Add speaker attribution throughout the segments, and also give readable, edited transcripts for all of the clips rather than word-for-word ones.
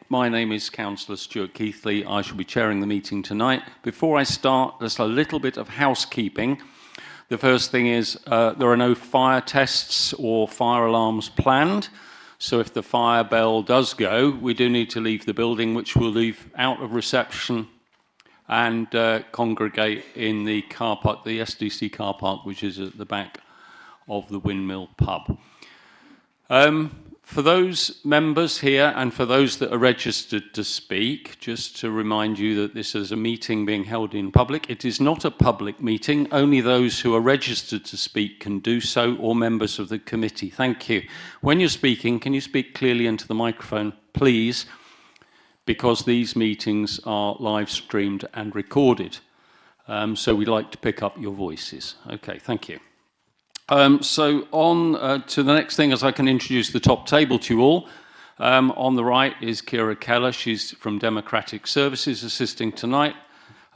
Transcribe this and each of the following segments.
Speaker 1: My name is Councillor Stuart Keithley. I shall be chairing the meeting tonight. Before I start, just a little bit of housekeeping. The first thing is there are no fire tests or fire alarms planned. So if the fire bell does go, we do need to leave the building, which we'll leave out of reception and congregate in the car park, the SDC car park, which is at the back of the Windmill pub. For those members here and for those that are registered to speak, just to remind you that this is a meeting being held in public. It is not a public meeting. Only those who are registered to speak can do so, or members of the committee. Thank you. When you're speaking, can you speak clearly into the microphone, please? Because these meetings are live streamed and recorded. So we'd like to pick up your voices. Okay, thank you. So on to the next thing, as I can introduce the top table to you all. On the right is Ciara Keller. She's from Democratic Services assisting tonight.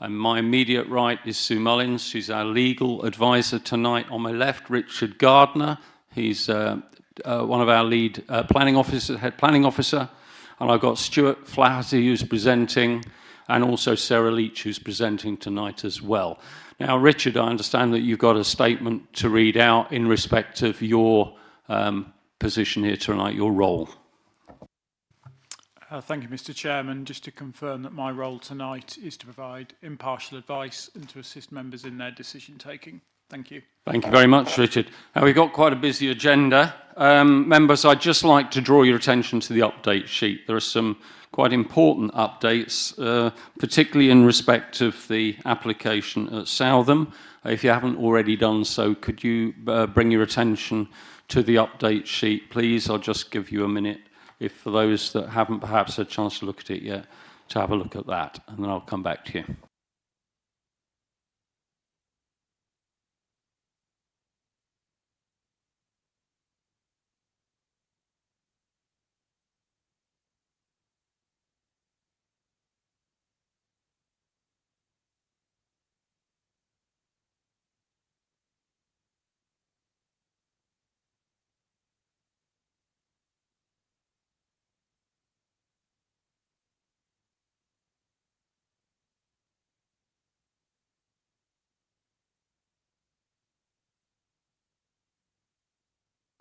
Speaker 1: And my immediate right is Sue Mullins. She's our legal advisor tonight. On my left, Richard Gardner. He's one of our lead head planning officer. And I've got Stuart Flaherty, who's presenting, and also Sarah Leach, who's presenting tonight as well. Now, Richard, I understand that you've got a statement to read out in respect of your position here tonight, your role.
Speaker 2: Thank you, Mr. Chairman. Just to confirm that my role tonight is to provide impartial advice and to assist members in their decision-taking. Thank you. Thank
Speaker 1: you very much, Richard. Now, we've got quite a busy agenda. Members, I'd just like to draw your attention to the update sheet. There are some quite important updates, particularly in respect of the application at Southam. If you haven't already done so, could you bring your attention to the update sheet, please? I'll just give you a minute, if for those that haven't perhaps had a chance to look at it yet, to have a look at that, and then I'll come back to you.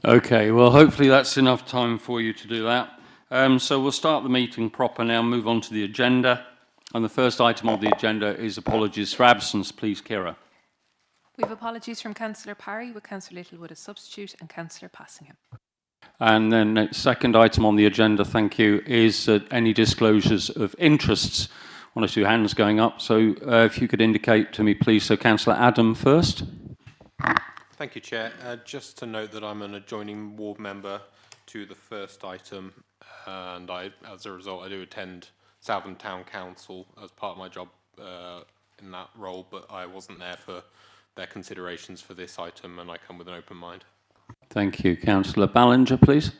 Speaker 1: Okay, well, hopefully that's enough time for you to do that. So we'll start the meeting proper now, move on to the agenda. And the first item on the agenda is apologies for absence. Please, Ciara.
Speaker 3: We have apologies from Councillor Parry, with Councillor Littlewood as substitute and Councillor Passingham.
Speaker 1: And then the second item on the agenda, thank you, is any disclosures of interests. One or two hands going up. So if you could indicate to me, please. So Councillor Adam first.
Speaker 4: Thank you, Chair. Just to note that I'm an adjoining ward member to the first item, and as a result, I do attend Southam Town Council as part of my job in that role, but I wasn't there for their considerations for this item, and I come with an open mind.
Speaker 1: Thank you. Councillor Ballinger, please.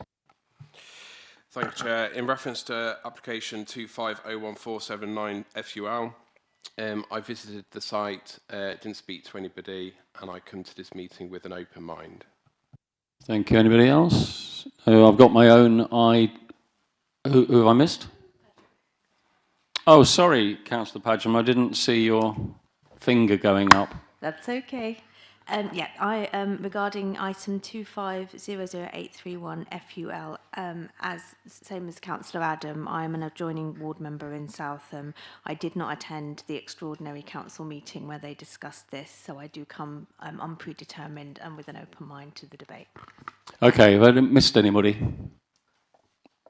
Speaker 5: Thank you, Chair. In reference to application 250149 FUL, I visited the site, didn't speak to anybody, and I come to this meeting with an open mind.
Speaker 1: Thank you. Anybody else? I've got my own eye. Who have I missed? Oh, sorry, Councillor Padgham, I didn't see your finger going up.
Speaker 6: That's okay. Regarding item 2500831 FUL, as same as Councillor Adam, I am an adjoining ward member in Southam. I did not attend the extraordinary council meeting where they discussed this, so I do come unpredetermined and with an open mind to the debate.
Speaker 1: Okay, have I missed anybody?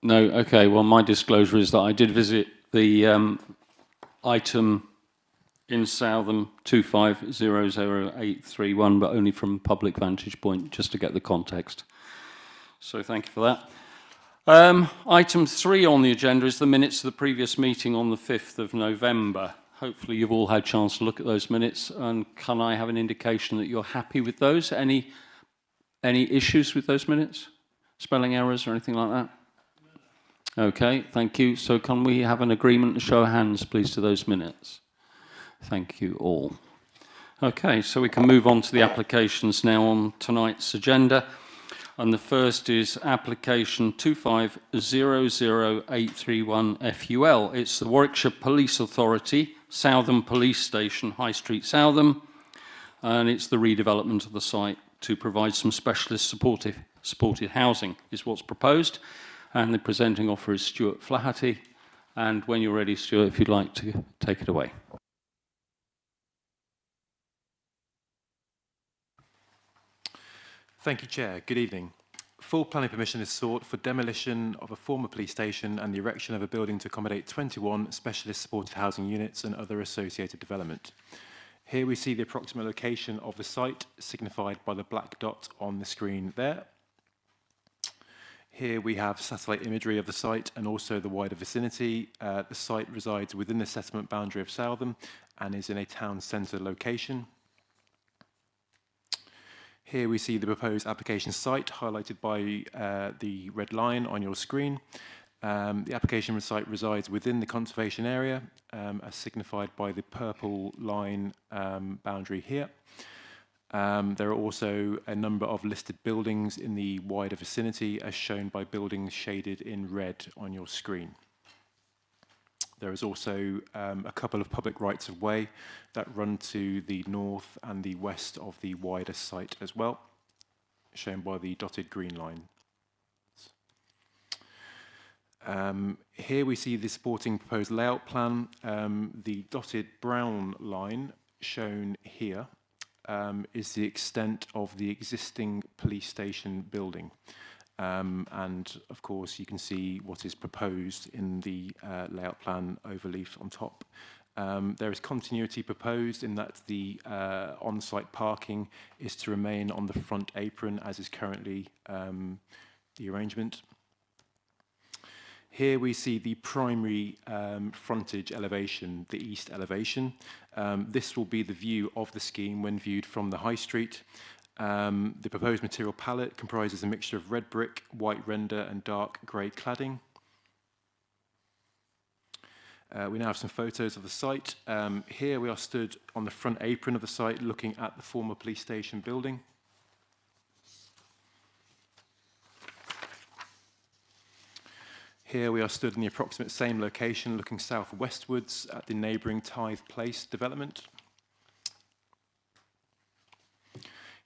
Speaker 1: No, okay, well, my disclosure is that I did visit the item in Southam 2500831, but only from public vantage point, just to get the context. So thank you for that. Item 3 on the agenda is the minutes of the previous meeting on the 5th of November. Hopefully you've all had a chance to look at those minutes, and can I have an indication that you're happy with those? Any issues with those minutes? Spelling errors or anything like that? Okay, thank you. So can we have an agreement, a show of hands, please, to those minutes? Thank you all. Okay, so we can move on to the applications now on tonight's agenda. And the first is application 2500831 FUL. It's the Warwickshire Police Authority, Southam Police Station, High Street, Southam, and it's the redevelopment of the site to provide some specialist supported housing is what's proposed. And the presenting officer is Stuart Flaherty. And when you're ready, Stuart, if you'd like to take it away.
Speaker 7: Thank you, Chair. Good evening. Full planning permission is sought for demolition of a former police station and the erection of a building to accommodate 21 specialist supported housing units and other associated development. Here we see the approximate location of the site, signified by the black dot on the screen there. Here we have satellite imagery of the site and also the wider vicinity. The site resides within the settlement boundary of Southam and is in a town centre location. Here we see the proposed application site highlighted by the red line on your screen. The application site resides within the conservation area, as signified by the purple line boundary here. There are also a number of listed buildings in the wider vicinity, as shown by buildings shaded in red on your screen. There is also a couple of public rights of way that run to the north and the west of the wider site as well, shown by the dotted green line. Here we see the supporting proposed layout plan. The dotted brown line shown here is the extent of the existing police station building. And of course you can see what is proposed in the layout plan overleaf on top. There is continuity proposed in that the on-site parking is to remain on the front apron as is currently the arrangement. Here we see the primary frontage elevation, the east elevation. This will be the view of the scheme when viewed from the high street. The proposed material palette comprises a mixture of red brick, white render and dark grey cladding. We now have some photos of the site. Here we are stood on the front apron of the site looking at the former police station building. Here we are stood in the approximate same location looking southwestwards at the neighbouring Tithe Place development.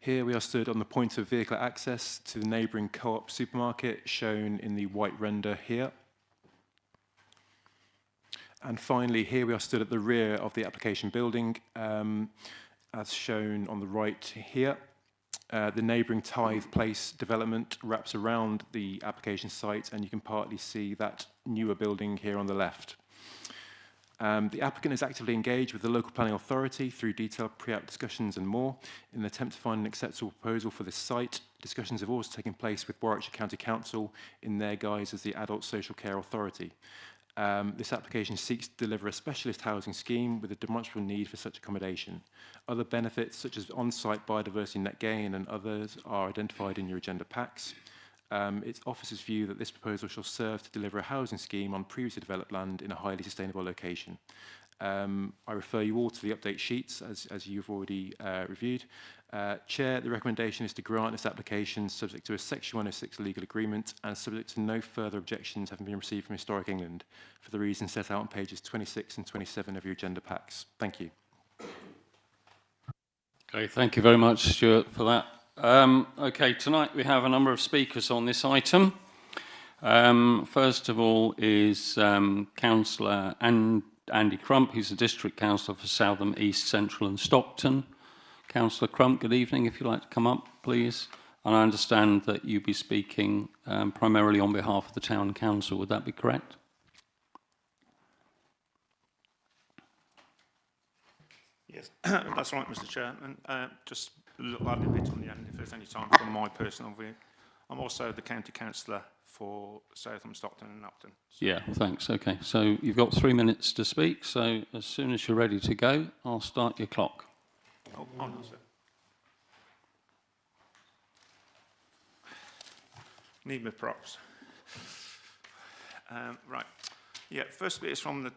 Speaker 7: Here we are stood on the point of vehicle access to the neighbouring Co-op supermarket, shown in the white render here. And finally, here we are stood at the rear of the application building, as shown on the right here. The neighbouring Tithe Place development wraps around the application site, and you can partly see that newer building here on the left. The applicant is actively engaged with the local planning authority through detailed pre-app discussions and more in an attempt to find an acceptable proposal for this site. Discussions have also taken place with Warwickshire County Council in their guise as the Adult Social Care Authority. This application seeks to deliver a specialist housing scheme with a demonstrable need for such accommodation. Other benefits such as on-site biodiversity net gain and others are identified in your agenda packs. Its office's view that this proposal shall serve to deliver a housing scheme on previously developed land in a highly sustainable location. I refer you all to the update sheets as you've already reviewed. Chair, the recommendation is to grant this application subject to a Section 106 legal agreement and subject to no further objections having been received from Historic England for the reasons set out on pages 26 and 27 of your agenda packs. Thank you.
Speaker 1: Okay, thank you very much, Stuart, for that. Okay, tonight we have a number of speakers on this item. First of all is Councillor Andy Crump, who's the District Councillor for Southam, East, Central and Stockton. Councillor Crump, good evening. If you'd like to come up, please. And I understand that you'll be speaking primarily on behalf of the Town Council. Would that be correct?
Speaker 8: Yes, that's right, Mr. Chair. And just a little added bit on the end, if there's any time from my personal view. I'm also the County Councillor for Southam, Stockton and Upton. So. Yeah,
Speaker 1: thanks. Okay, so you've got 3 minutes to speak. So as soon as you're ready to go, I'll start your clock.
Speaker 8: Oh, no, sir. Need my props. Right. Yeah, first bit is from the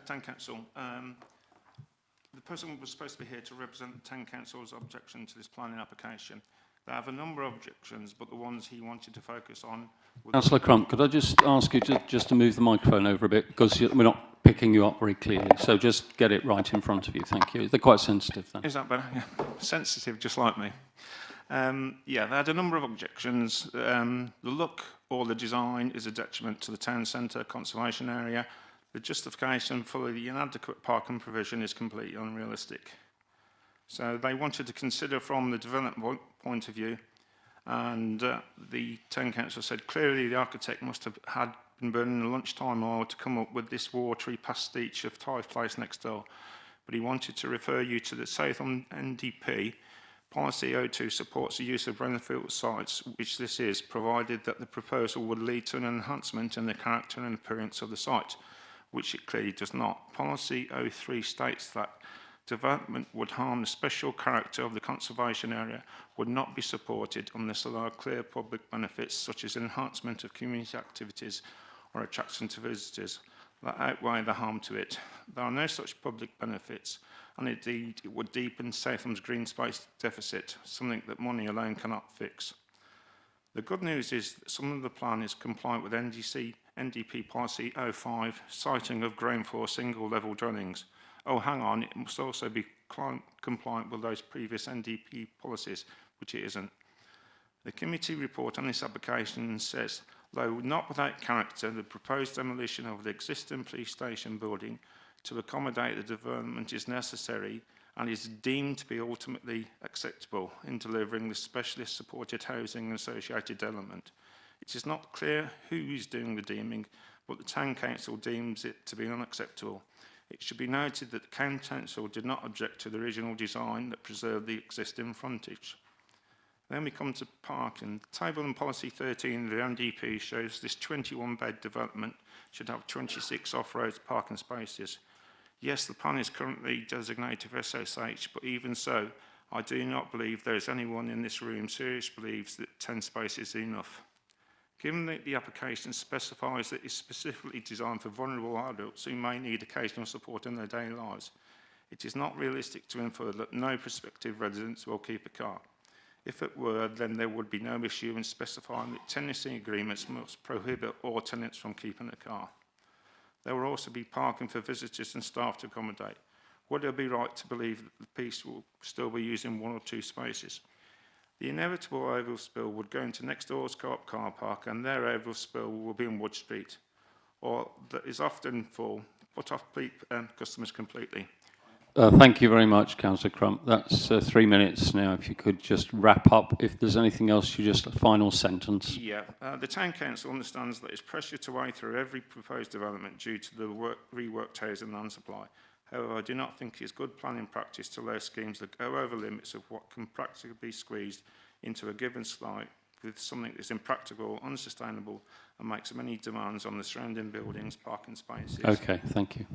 Speaker 8: Town Council. The person was supposed to be here to represent the Town Council's objection to this planning application. They have a number of objections, but the ones he wanted to focus on were
Speaker 1: Councillor Crump, could I just ask you just to move the microphone over a bit, because we're not picking you up very clearly, so just get it right in front of you, thank you. They're quite sensitive then.
Speaker 8: Is that better? Yeah. Sensitive, just like me. Yeah, they had a number of objections. The look or the design is a detriment to the town centre conservation area. The justification for the inadequate parking provision is completely unrealistic. So they wanted to consider from the development point of view, and the town council said clearly the architect must have had been burning the lunchtime oil to come up with this watery pastiche of Tithe Place next door. But he wanted to refer you to the Southam NDP. Policy 02 supports the use of brownfield sites, which this is, provided that the proposal would lead to an enhancement in the character and appearance of the site, which it clearly does not. Policy 03 states that development would harm the special character of the conservation area, would not be supported unless there are clear public benefits such as enhancement of community activities or attraction to visitors that outweigh the harm to it. There are no such public benefits, and indeed it would deepen Southam's green space deficit, something that money alone cannot fix. The good news is that some of the plan is compliant with NDP policy 05, siting of ground floor single level dwellings. Oh, hang on, it must also be compliant with those previous NDP policies, which it isn't. The committee report on this application says, though not without character, the proposed demolition of the existing police station building to accommodate the development is necessary and is deemed to be ultimately acceptable in delivering the specialist supported housing and associated element. It is not clear who is doing the deeming, but the town council deems it to be unacceptable. It should be noted that the County Council did not object to the original design that preserved the existing frontage. Then we come to parking. Table and Policy 13 of the NDP shows this 21-bed development should have 26 off-road parking spaces. Yes, the plan is currently designated for SSH, but even so, I do not believe there is anyone in this room seriously believes that 10 spaces is enough. Given that the application specifies that it's specifically designed for vulnerable adults who may need occasional support in their daily lives, it is not realistic to infer that no prospective residents will keep a car. If it were, then there would be no issue in specifying that tenancy agreements must prohibit all tenants from keeping a car. There will also be parking for visitors and staff to accommodate. Would it be right to believe that the police will still be using 1 or 2 spaces? The inevitable overspill would go into next door's car park, and their overspill will be in Wood Street, or that is often full, put off customers completely.
Speaker 1: Thank you very much, Councillor Crump. That's 3 minutes now. If you could just wrap up. If there's anything else, you just a final sentence.
Speaker 8: Yeah, the Town Council understands that it's pressure to weigh through every proposed development due to the reworked housing land supply. However, I do not think it's good planning practice to allow schemes that go over limits of what can practically be squeezed into a given site with something that's impractical, unsustainable, and makes many demands on the surrounding buildings, parking spaces.
Speaker 1: Okay, thank you.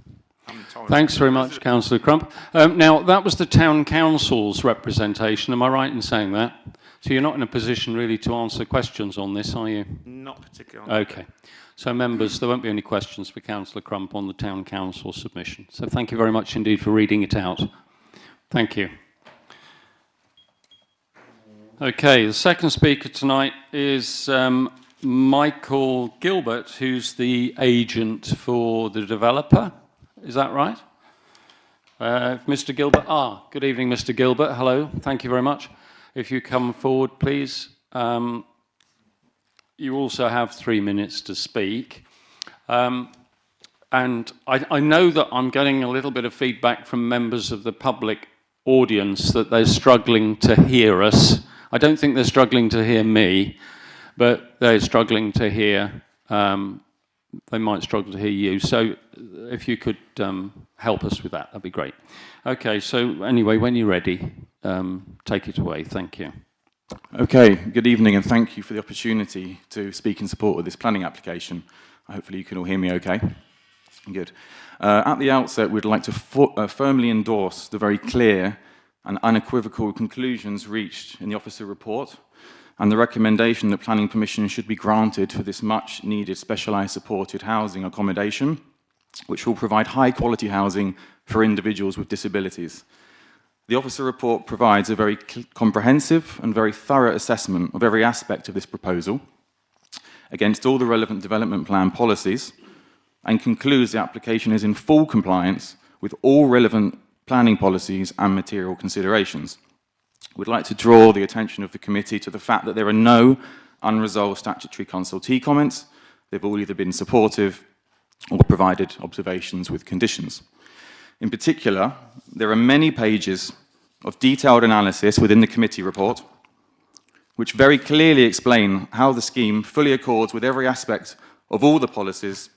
Speaker 1: Thanks very much, Councillor Crump. Now, that was the Town Council's representation. Am I right in saying that? So you're not in a position really to answer questions on this, are you?
Speaker 8: Not particularly.
Speaker 1: Okay. So, members, there won't be any questions for Councillor Crump on the Town Council submission. So thank you very much indeed for reading it out. Thank you. Okay, the second speaker tonight is Michael Gilbert, who's the agent for the developer. Is that right? Mr. Gilbert. Good evening, Mr. Gilbert. Hello. Thank you very much. If you come forward, please. You also have 3 minutes to speak. And I know that I'm getting a little bit of feedback from members of the public audience that they're struggling to hear us. I don't think they're struggling to hear me, but they're struggling to hear, they might struggle to hear you. So if you could help us with that, that'd be great. Okay, so anyway, when you're ready, take it away. Thank you.
Speaker 9: Okay, good evening, and thank you for the opportunity to speak in support of this planning application. Hopefully you can all hear me okay. Good. At the outset, we'd like to firmly endorse the very clear and unequivocal conclusions reached in the officer report and the recommendation that planning permission should be granted for this much needed specialised supported housing accommodation, which will provide high quality housing for individuals with disabilities. The officer report provides a very comprehensive and very thorough assessment of every aspect of this proposal against all the relevant development plan policies and concludes the application is in full compliance with all relevant planning policies and material considerations. We'd like to draw the attention of the committee to the fact that there are no unresolved statutory consultee comments. They've all either been supportive or provided observations with conditions. In particular, there are many pages of detailed analysis within the committee report which very clearly explain how the scheme fully accords with every aspect of all the policies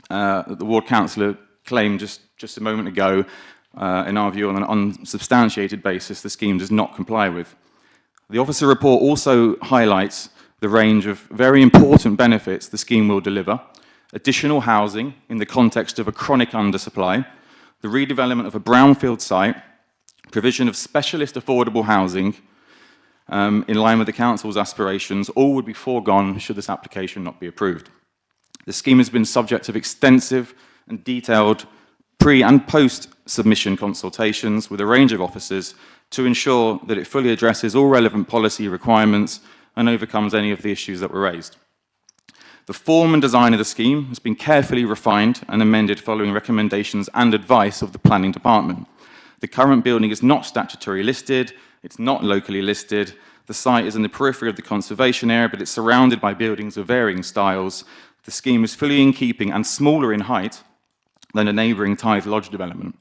Speaker 9: that the ward councillor claimed just a moment ago, in our view, on an unsubstantiated basis, the scheme does not comply with. The officer report also highlights the range of very important benefits the scheme will deliver: additional housing in the context of a chronic undersupply, the redevelopment of a brownfield site, provision of specialist affordable housing in line with the council's aspirations, all would be foregone should this application not be approved. The scheme has been subject of extensive and detailed pre- and post-submission consultations with a range of officers to ensure that it fully addresses all relevant policy requirements and overcomes any of the issues that were raised. The form and design of the scheme has been carefully refined and amended following recommendations and advice of the planning department. The current building is not statutorily listed, it's not locally listed, the site is in the periphery of the conservation area, but it's surrounded by buildings of varying styles. The scheme is fully in keeping and smaller in height than a neighbouring Tithe Lodge development.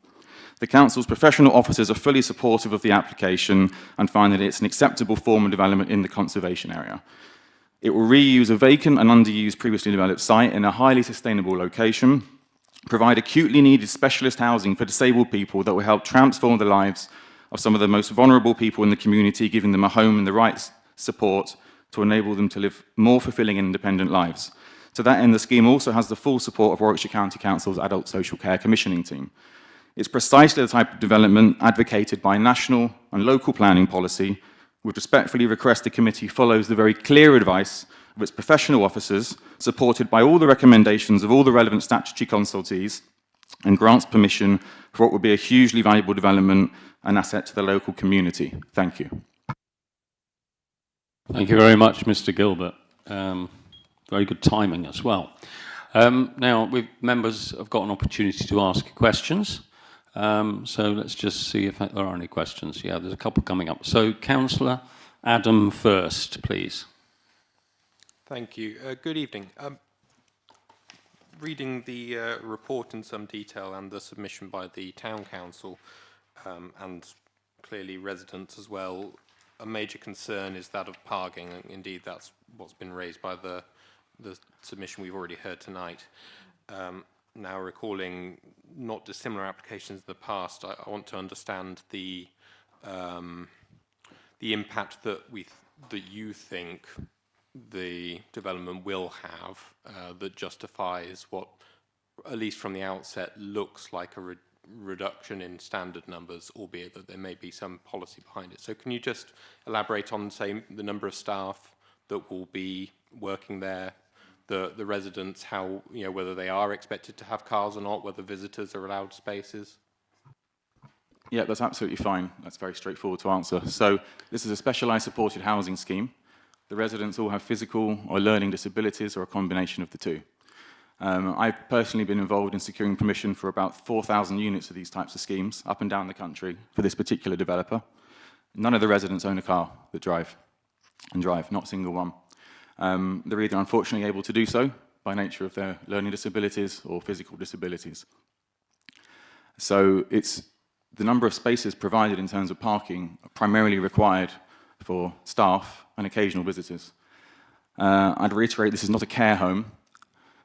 Speaker 9: The council's professional officers are fully supportive of the application and find that it's an acceptable form of development in the conservation area. It will reuse a vacant and underused previously developed site in a highly sustainable location, provide acutely needed specialist housing for disabled people that will help transform the lives of some of the most vulnerable people in the community, giving them a home and the right support to enable them to live more fulfilling and independent lives. To that end, the scheme also has the full support of Warwickshire County Council's Adult Social Care Commissioning team. It's precisely the type of development advocated by national and local planning policy. Would respectfully request the committee follows the very clear advice of its professional officers, supported by all the recommendations of all the relevant statutory consultees, and grants permission for what would be a hugely valuable development and asset to the local community. Thank you.
Speaker 1: Thank you very much, Mr. Gilbert. Very good timing as well. Now, members have got an opportunity to ask questions. So let's just see if there are any questions. Yeah, there's a couple coming up. So, Councillor Adam first, please.
Speaker 4: Thank you. Good evening. Reading the report in some detail and the submission by the Town Council and clearly residents as well, a major concern is that of parking. Indeed, that's what's been raised by the submission we've already heard tonight. Now, recalling not dissimilar applications in the past, I want to understand the impact that you think the development will have that justifies what, at least from the outset, looks like a reduction in standard numbers, albeit that there may be some policy behind it. So can you just elaborate on, say, the number of staff that will be working there, the residents, how, whether they are expected to have cars or not, whether visitors are allowed spaces?
Speaker 9: Yeah, that's absolutely fine. That's very straightforward to answer. So this is a specialised supported housing scheme. The residents all have physical or learning disabilities or a combination of the two. I've personally been involved in securing permission for about 4,000 units of these types of schemes up and down the country for this particular developer. None of the residents own a car that drive, not a single one. They're either unfortunately able to do so by nature of their learning disabilities or physical disabilities. So it's the number of spaces provided in terms of parking are primarily required for staff and occasional visitors. I'd reiterate this is not a care home.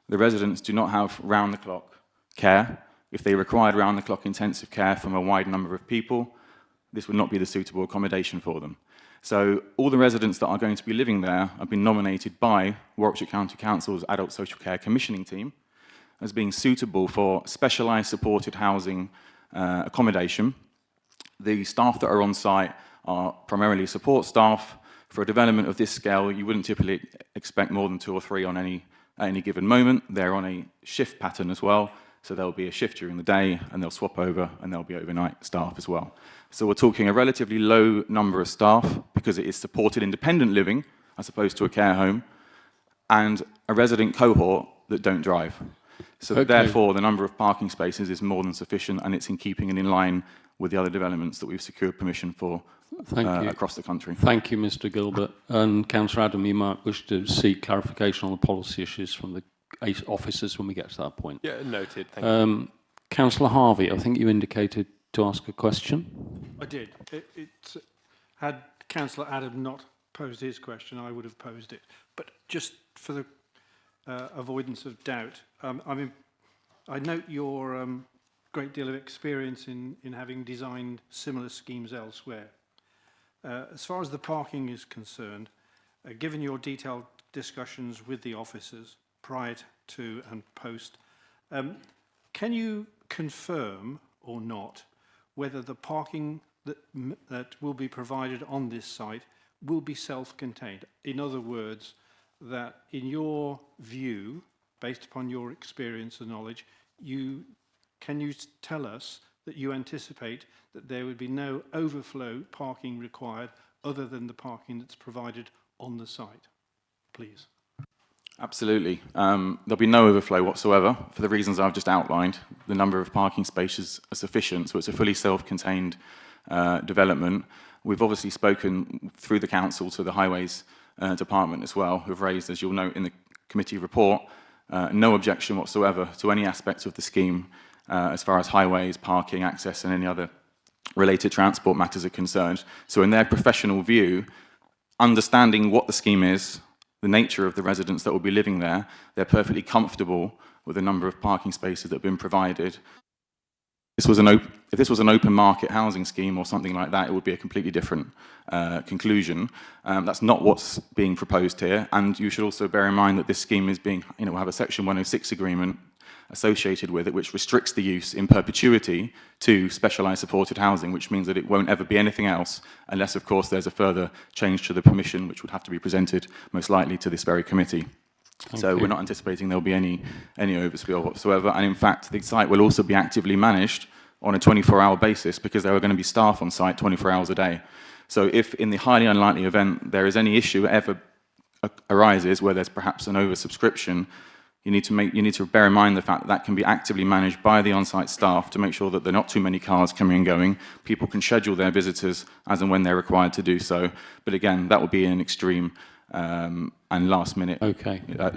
Speaker 9: The residents do not have round-the-clock care. If they required round-the-clock intensive care from a wide number of people, this would not be the suitable accommodation for them. So all the residents that are going to be living there have been nominated by Warwickshire County Council's Adult Social Care Commissioning team as being suitable for specialised supported housing accommodation. The staff that are on site are primarily support staff. For a development of this scale, you wouldn't typically expect more than 2 or 3 on at any given moment. They're on a shift pattern as well, So there'll be a shift during the day, and they'll swap over, and there'll be overnight staff as well. So we're talking a relatively low number of staff because it is supported independent living as opposed to a care home, and a resident cohort that don't drive. So therefore, the number of parking spaces is more than sufficient, and it's in keeping and in line with the other developments that we've secured permission for across the country.
Speaker 1: Thank you, Mr. Gilbert. And Councillor Adam, you might wish to seek clarification on the policy issues from the officers when we get to that point.
Speaker 4: Yeah, noted. Thank you.
Speaker 1: Councillor Harvey, I think you indicated to ask a question.
Speaker 10: I did. Had Councillor Adam not posed his question, I would have posed it. But just for the avoidance of doubt, I note your great deal of experience in having designed similar schemes elsewhere. As far as the parking is concerned, given your detailed discussions with the officers prior to and post, can you confirm or not whether the parking that will be provided on this site will be self-contained? In other words, that in your view, based upon your experience and knowledge, can you tell us that you anticipate that there would be no overflow parking required other than the parking that's provided on the site, please?
Speaker 9: Absolutely. There'll be no overflow whatsoever for the reasons I've just outlined. The number of parking spaces are sufficient, so it's a fully self-contained development. We've obviously spoken through the council to the highways department as well, who've raised, as you'll note in the committee report, no objection whatsoever to any aspects of the scheme as far as highways, parking, access, and any other related transport matters are concerned. So in their professional view, understanding what the scheme is, the nature of the residents that will be living there, they're perfectly comfortable with the number of parking spaces that have been provided. If this was an open market housing scheme or something like that, it would be a completely different conclusion. That's not what's being proposed here, and you should also bear in mind that this scheme is being, we'll have a Section 106 agreement associated with it, which restricts the use in perpetuity to specialised supported housing, which means that it won't ever be anything else, unless, of course, there's a further change to the permission, which would have to be presented most likely to this very committee. So we're not anticipating there'll be any overspill whatsoever, and in fact, the site will also be actively managed on a 24-hour basis because there are going to be staff on site 24 hours a day. So if in the highly unlikely event there is any issue ever arises where there's perhaps an oversubscription, you need to bear in mind the fact that that can be actively managed by the on-site staff to make sure that there are not too many cars coming and going. People can schedule their visitors as and when they're required to do so. But again, that will be an extreme and last minute,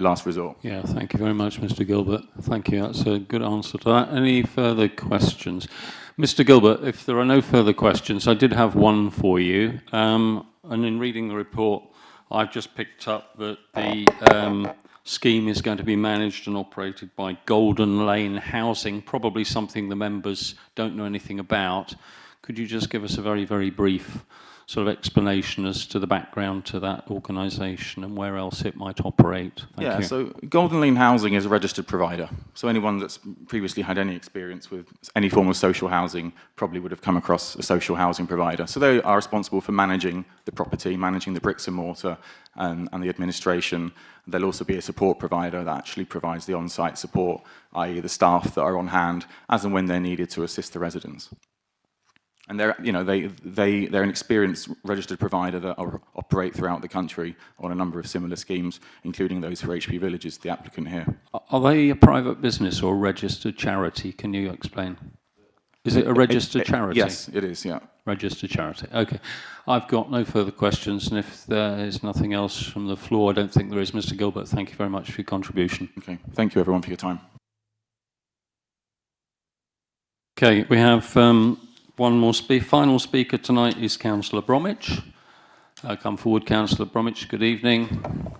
Speaker 9: last resort.
Speaker 1: Yeah, thank you very much, Mr. Gilbert. Thank you. That's a good answer to that. Any further questions? Mr. Gilbert, if there are no further questions, I did have one for you. And in reading the report, I've just picked up that the scheme is going to be managed and operated by Golden Lane Housing, probably something the members don't know anything about. Could you just give us a very, very brief sort of explanation as to the background to that organisation and where else it might operate? Thank you.
Speaker 9: So Golden Lane Housing is a registered provider. So anyone that's previously had any experience with any form of social housing probably would have come across a social housing provider. So they are responsible for managing the property, managing the bricks and mortar and the administration. There'll also be a support provider that actually provides the on-site support, i.e. the staff that are on hand as and when they're needed to assist the residents. And they're an experienced registered provider that operate throughout the country on a number of similar schemes, including those for HP Villages, the applicant here.
Speaker 1: Are they a private business or a registered charity? Can you explain? Is it a registered charity?
Speaker 9: Yes, it is, yeah.
Speaker 1: Registered charity. Okay. I've got no further questions, and if there is nothing else from the floor, I don't think there is. Mr. Gilbert, thank you very much for your contribution.
Speaker 9: Okay. Thank you, everyone, for your time.
Speaker 1: Okay, we have one more final speaker tonight is Councillor Bromwich. Come forward, Councillor Bromwich. Good evening.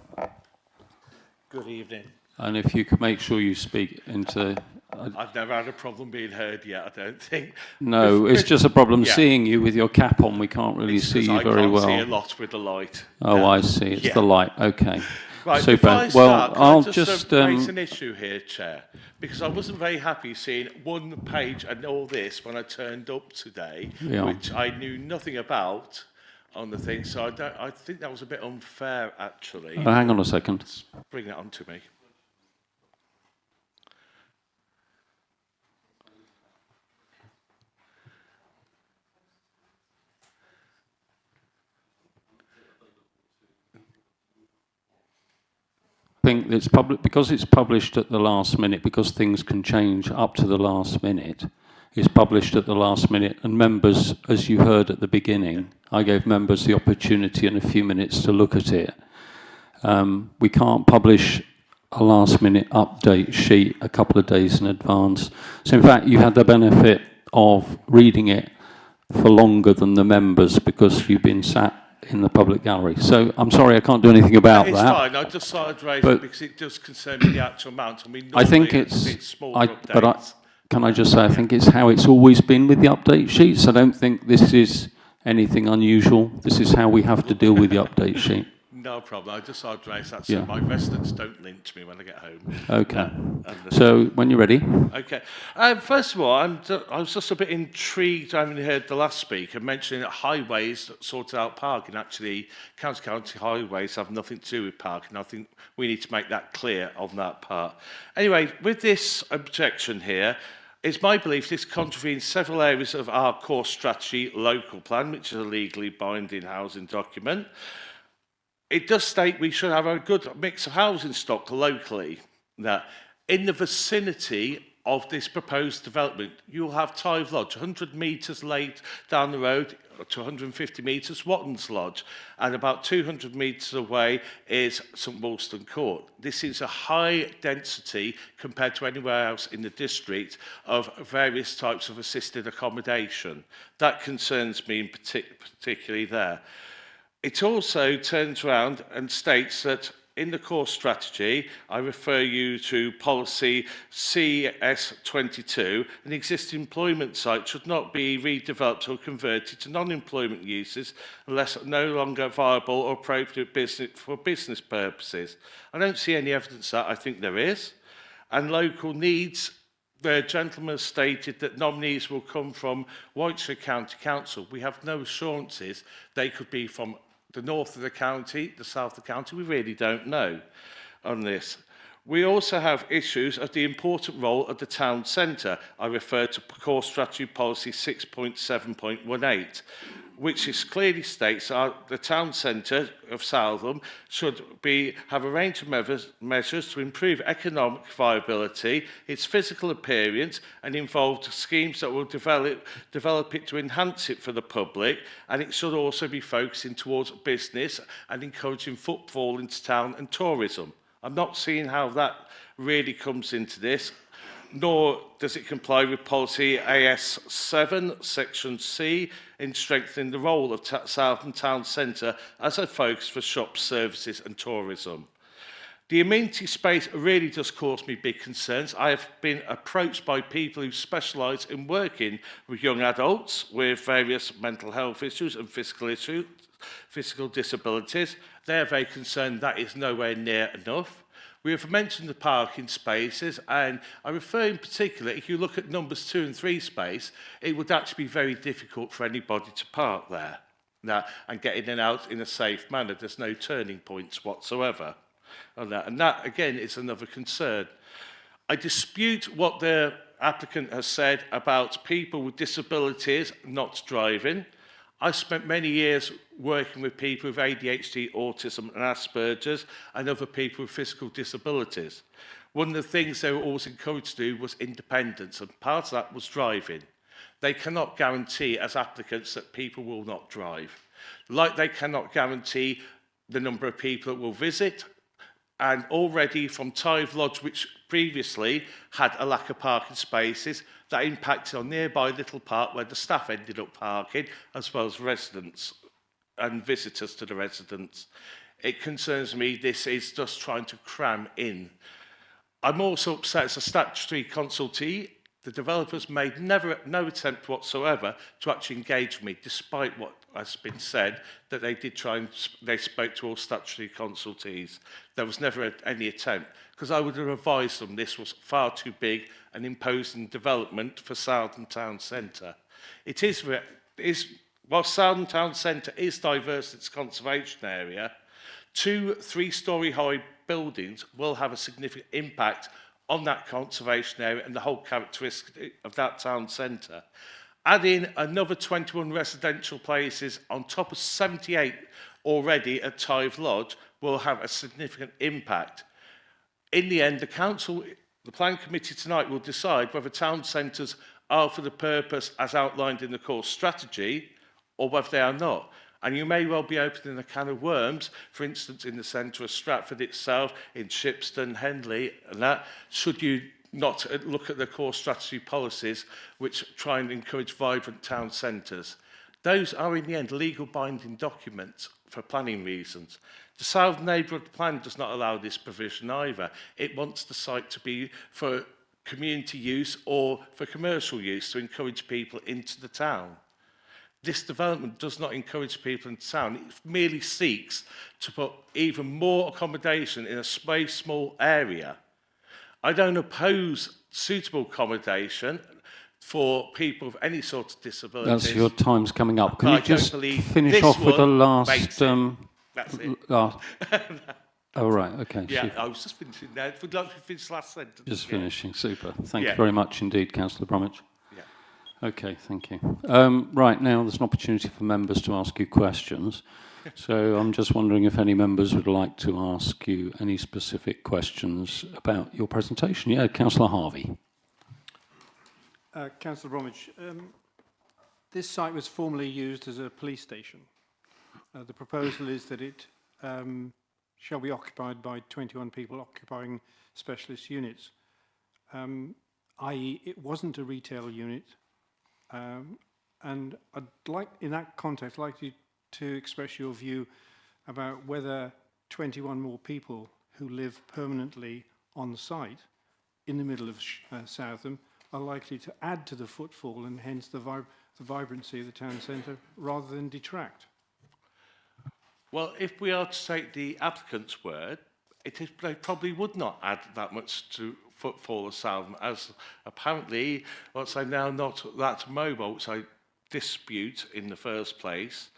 Speaker 11: Good evening.
Speaker 1: And if you could make sure you speak into...
Speaker 11: I've never had a problem being heard yet, I don't think.
Speaker 1: No, it's just a problem seeing you with your cap on. We can't really see you very well.
Speaker 11: I can't see a lot with the light.
Speaker 1: Oh, I see. It's the light. Okay.
Speaker 11: Right,
Speaker 1: super.
Speaker 11: Before I start,
Speaker 1: I'll
Speaker 11: can I just raise an issue here, Chair, because I wasn't very happy seeing one page and all this when I turned up today, which I knew nothing about on the thing. So I think that was a bit unfair, actually.
Speaker 1: Hang on a second.
Speaker 11: Bring that on to me.
Speaker 1: think it's because it's published at the last minute, because things can change up to the last minute. It's published at the last minute, and members, as you heard at the beginning, I gave members the opportunity in a few minutes to look at it. We can't publish a last-minute update sheet a couple of days in advance. So in fact, you had the benefit of reading it for longer than the members because you've been sat in the public gallery. So I'm sorry, I can't do anything about
Speaker 11: It's
Speaker 1: that.
Speaker 11: fine. I just thought I'd raise it because it does concern me the actual amount. I mean,
Speaker 1: I think
Speaker 11: normally
Speaker 1: it's,
Speaker 11: smaller updates.
Speaker 1: can I just say, I think it's how it's always been with the update sheets. I don't think this is anything unusual. This is how we have to deal with the update sheet.
Speaker 11: No problem. I just thought I'd raise that so my residents don't lynch me when I get home.
Speaker 1: Okay. So when you're ready.
Speaker 11: Okay. First of all, I was just a bit intrigued, having heard the last speaker mentioning that highways sorted out parking. Actually, county highways have nothing to do with parking. I think we need to make that clear on that part. Anyway, with this objection here, it's my belief this contravenes several areas of our core strategy local plan, which is a legally binding housing document. It does state we should have a good mix of housing stock locally. Now, in the vicinity of this proposed development, you'll have Tive Lodge, 100 metres late down the road to 150 metres, Watton's Lodge, and about 200 metres away is St Wolston Court. This is a high density compared to anywhere else in the district of various types of assisted accommodation. That concerns me in particularly there. It also turns around and states that in the core strategy, I refer you to policy CS22, an existing employment site should not be redeveloped or converted to non-employment uses unless no longer viable or appropriate for business purposes. I don't see any evidence that. I think there is. And local needs, the gentleman has stated that nominees will come from Warwickshire County Council. We have no assurances they could be from the north of the county, the south of the county. We really don't know on this. We also have issues of the important role of the town centre. I refer to core strategy policy 6.7.18, which is clearly states the town centre of Southam should have a range of measures to improve economic viability, its physical appearance, and involve schemes that will develop it to enhance it for the public, and it should also be focusing towards business and encouraging footfall into town and tourism. I'm not seeing how that really comes into this, nor does it comply with policy AS7, section C, in strengthening the role of Southam Town Centre as a focus for shops, services and tourism. The amenity space really does cause me big concerns. I have been approached by people who specialise in working with young adults with various mental health issues and physical disabilities. They're very concerned that is nowhere near enough. We have mentioned the parking spaces, and I refer in particular, if you look at numbers 2 and 3 space, it would actually be very difficult for anybody to park there now, and get in and out in a safe manner. There's no turning points whatsoever on that. And that, again, is another concern. I dispute what the applicant has said about people with disabilities not driving. I spent many years working with people with ADHD, autism and Asperger's and other people with physical disabilities. One of the things they were always encouraged to do was independence, and part of that was driving. They cannot guarantee as applicants that people will not drive. Like they cannot guarantee the number of people that will visit, and already from Tive Lodge, which previously had a lack of parking spaces, that impacted on nearby Little Park where the staff ended up parking, as well as residents and visitors to the residents. It concerns me this is just trying to cram in. I'm also upset as a statutory consultee. The developers made no attempt whatsoever to actually engage with me, despite what has been said, that they did try and they spoke to all statutory consultees. There was never any attempt, because I would have advised them this was far too big and imposing development for Southam Town Centre. While Southam Town Centre is diverse in its conservation area, 2 3-storey high buildings will have a significant impact on that conservation area and the whole characteristic of that town centre. Adding another 21 residential places on top of 78 already at Tive Lodge will have a significant impact. in the end, the council, the planning committee tonight will decide whether town centres are for the purpose as outlined in the core strategy or whether they are not. And you may well be opening a can of worms, for instance, in the centre of Stratford itself, in Shipston, Henley, and that, should you not look at the core strategy policies which try and encourage vibrant town centres. Those are, in the end, legal binding documents for planning reasons. The South Neighbourhood Plan does not allow this provision either. It wants the site to be for community use or for commercial use to encourage people into the town. This development does not encourage people into town. It merely seeks to put even more accommodation in a very small area. I don't oppose suitable accommodation for people with any sort of disability.
Speaker 1: That's your time's coming up. Can you just finish off with the last...
Speaker 11: That's it.
Speaker 1: Oh, right, okay.
Speaker 11: Yeah,
Speaker 1: super.
Speaker 11: I was just finishing there. Would you like to finish the last sentence?
Speaker 1: Just finishing, super. Thank
Speaker 11: Yeah.
Speaker 1: you very much indeed, Councillor Bromwich.
Speaker 11: Yeah.
Speaker 1: Okay, thank you. Right, now there's an opportunity for members to ask you questions. So I'm just wondering if any members would like to ask you any specific questions about your presentation. Yeah, Councillor Harvey.
Speaker 10: Councillor Bromwich, this site was formerly used as a police station. The proposal is that it shall be occupied by 21 people occupying specialist units, i.e. it wasn't a retail unit. And I'd like, in that context, I'd like you to express your view about whether 21 more people who live permanently on the site in the middle of Southam are likely to add to the footfall and hence the vibrancy of the town centre rather than detract.
Speaker 11: Well, if we are to take the applicant's word, they probably would not add that much to footfall of Southam, as apparently, let's say now, not that mobile, which I dispute in the first place.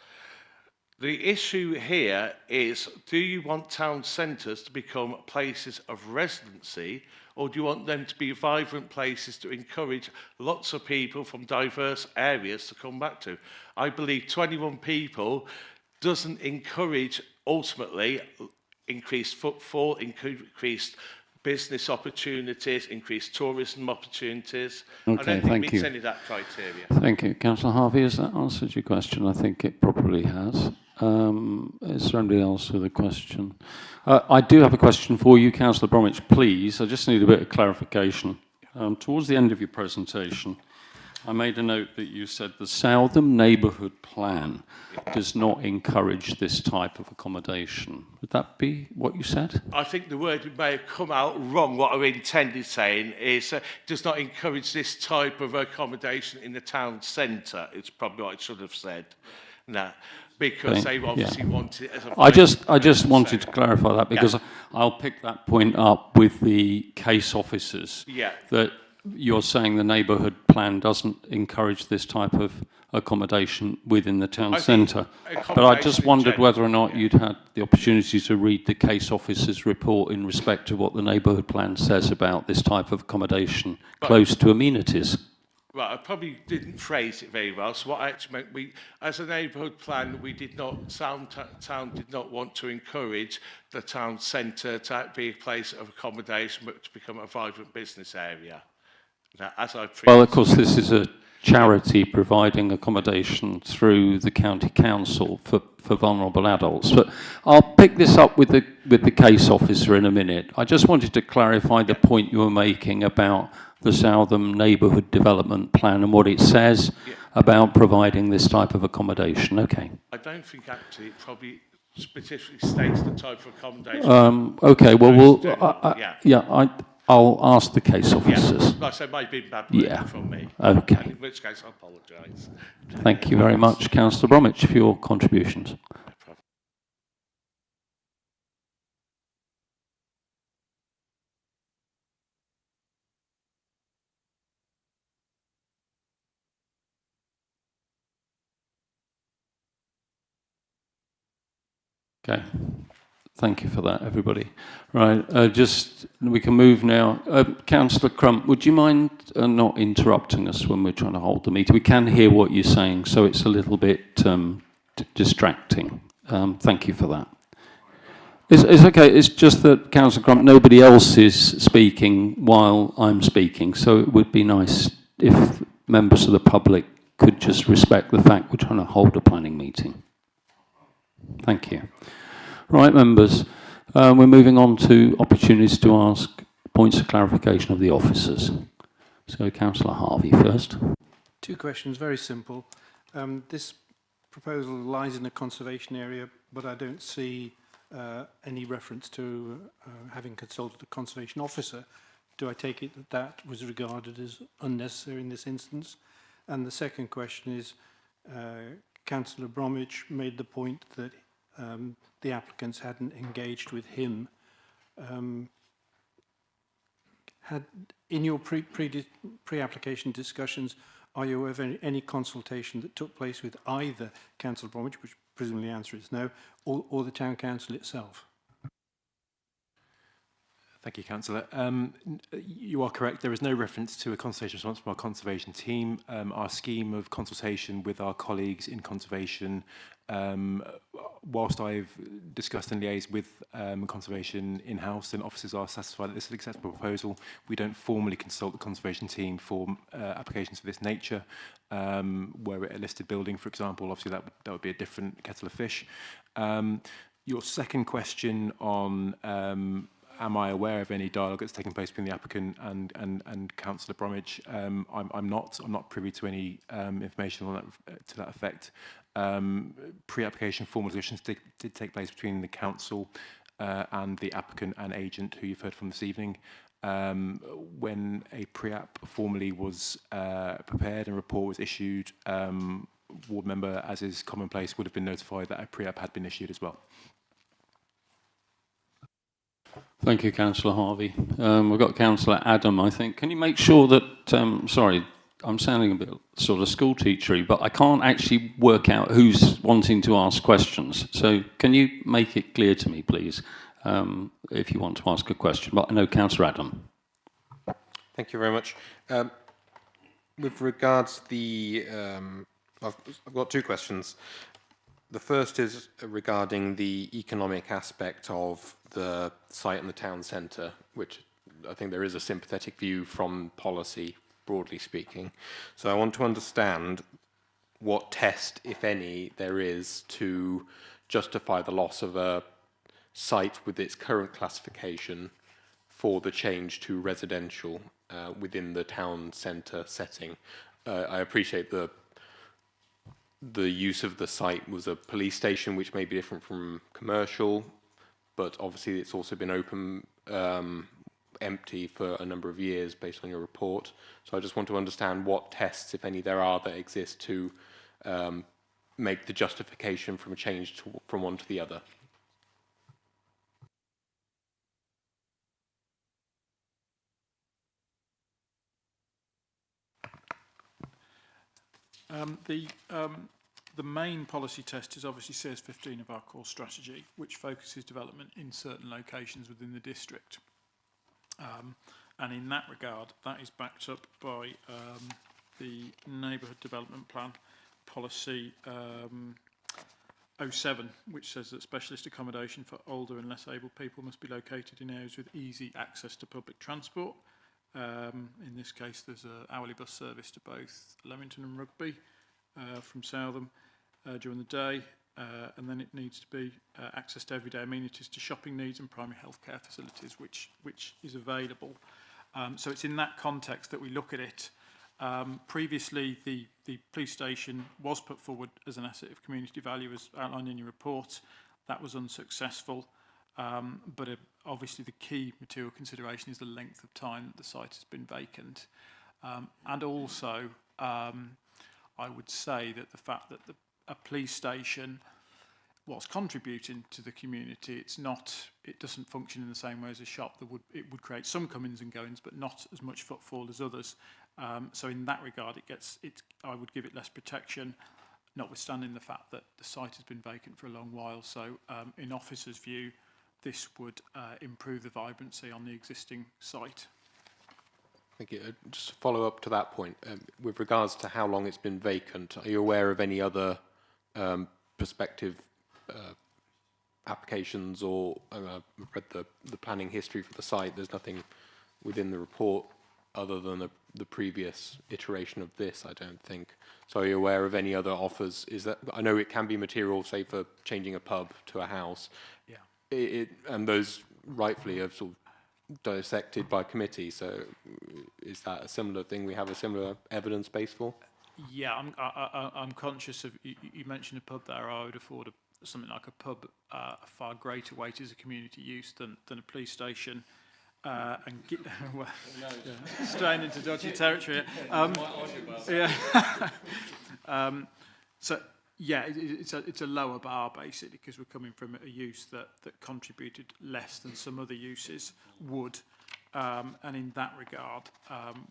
Speaker 11: The issue here is, do you want town centres to become places of residency, or do you want them to be vibrant places to encourage lots of people from diverse areas to come back to? I believe 21 people doesn't encourage, ultimately, increased footfall, increased business opportunities, increased tourism opportunities.
Speaker 1: Okay,
Speaker 11: I don't think
Speaker 1: thank
Speaker 11: it meets
Speaker 1: you.
Speaker 11: any of that criteria.
Speaker 1: Thank you. Councillor Harvey, has that answered your question? I think it probably has. Is there anybody else with a question? I do have a question for you, Councillor Bromwich, please. I just need a bit of clarification. Towards the end of your presentation, I made a note that you said the Southam Neighbourhood Plan does not encourage this type of accommodation. Would that be what you said?
Speaker 11: I think the word may have come out wrong. What I intended saying is does not encourage this type of accommodation in the town centre. It's probably what I should have said. No, because
Speaker 1: Okay,
Speaker 11: they obviously wanted it as a...
Speaker 1: I just wanted to clarify that because I'll pick that point up with the case officers.
Speaker 11: Yeah.
Speaker 1: That you're saying the neighbourhood plan doesn't encourage this type of accommodation within the town centre. But I just wondered whether or not you'd had the opportunity to read the case officer's report in respect to what the neighbourhood plan says about this type of accommodation close to amenities.
Speaker 11: Right, I probably didn't phrase it very well. So what I actually meant, we, as a neighbourhood plan, we did not, town did not want to encourage the town centre to be a place of accommodation, but to become a vibrant business area. Now, as I
Speaker 1: well, of course, this is a charity providing accommodation through the county council for vulnerable adults. But I'll pick this up with the case officer in a minute. I just wanted to clarify the point you were making about the Southam Neighbourhood Development Plan and what it says about providing this type of accommodation. Okay.
Speaker 11: I don't think actually it probably specifically states the type of accommodation.
Speaker 1: Okay, well, I'll ask the case officers.
Speaker 11: Like I said, it might be bad wording from me.
Speaker 1: Okay.
Speaker 11: In which case, I apologise.
Speaker 1: Thank you very much, Councillor Bromwich, for your contributions. Okay. Thank you for that, everybody. Right, we can move now. Councillor Crump, would you mind not interrupting us when we're trying to hold the meeting? We can hear what you're saying, so it's a little bit distracting. Thank you for that. It's okay. It's just that, Councillor Crump, nobody else is speaking while I'm speaking, so it would be nice if members of the public could just respect the fact we're trying to hold a planning meeting. Thank you. Right, members, we're moving on to opportunities to ask points of clarification of the officers. So, Councillor Harvey first.
Speaker 10: Two questions, very simple. This proposal lies in a conservation area, but I don't see any reference to having consulted a conservation officer. Do I take it that that was regarded as unnecessary in this instance? And the second question is, Councillor Bromwich made the point that the applicants hadn't engaged with him. In your pre-application discussions, are you aware of any consultation that took place with either Councillor Bromwich, which presumably the answer is no, or the Town Council itself?
Speaker 7: Thank you, Councillor. You are correct. There is no reference to a consultation response from our conservation team. Our scheme of consultation with our colleagues in conservation, whilst I've discussed and liaised with conservation in-house and officers are satisfied that this is an acceptable proposal, we don't formally consult the conservation team for applications of this nature. Were it a listed building, for example, obviously that would be a different kettle of fish. Your second question on am I aware of any dialogue that's taking place between the applicant and Councillor Bromwich? I'm not privy to any information on that, to that effect. Pre-application formal discussions did take place between the council and the applicant and agent, who you've heard from this evening. When a pre-app formally was prepared and a report was issued, ward member, as is commonplace, would have been notified that a pre-app had been issued as well.
Speaker 1: Thank you, Councillor Harvey. We've got Councillor Adam, I think. Can you make sure that, sorry, I'm sounding a bit sort of school teachery, but I can't actually work out who's wanting to ask questions. So can you make it clear to me, please, if you want to ask a question? But I know Councillor Adam.
Speaker 4: Thank you very much. With regards to the, I've got two questions. The first is regarding the economic aspect of the site and the town centre, which I think there is a sympathetic view from policy, broadly speaking. So I want to understand what test, if any, there is to justify the loss of a site with its current classification for the change to residential within the town centre setting. I appreciate the use of the site was a police station, which may be different from commercial, but obviously it's also been open, empty for a number of years based on your report. So I just want to understand what tests, if any, there are that exist to make the justification from a change from one to the other.
Speaker 2: The main policy test is obviously CS 15 of our core strategy, which focuses development in certain locations within the district. And in that regard, that is backed up by the Neighbourhood Development Plan policy 07, which says that specialist accommodation for older and less able people must be located in areas with easy access to public transport. In this case, there's an hourly bus service to both Leamington and Rugby from Southam during the day, and then it needs to be access to everyday amenities to shopping needs and primary healthcare facilities, which is available. So it's in that context that we look at it. Previously, the police station was put forward as an asset of community value, as outlined in your report. That was unsuccessful. But obviously the key material consideration is the length of time that the site has been vacant. And also, I would say that the fact that a police station was contributing to the community, it doesn't function in the same way as a shop. It would create some comings and goings, but not as much footfall as others. So in that regard, I would give it less protection, notwithstanding the fact that the site has been vacant for a long while. So in officers' view, this would improve the vibrancy on the existing site.
Speaker 4: Thank you. Just to follow up to that point, with regards to how long it's been vacant, are you aware of any other prospective applications or I've read the planning history for the site. There's nothing within the report other than the previous iteration of this, I don't think. So are you aware of any other offers? Is that, I know it can be material, say, for changing a pub to a house.
Speaker 2: Yeah.
Speaker 4: And those rightfully are sort of dissected by committee. So is that a similar thing we have a similar evidence base for?
Speaker 2: Yeah, I'm conscious of, you mentioned a pub there. I would afford something like a pub a far greater weight as a community use than a police station. And get, well, straying into dodgy territory. So yeah, it's a lower bar basically because we're coming from a use that contributed less than some other uses would, and in that regard,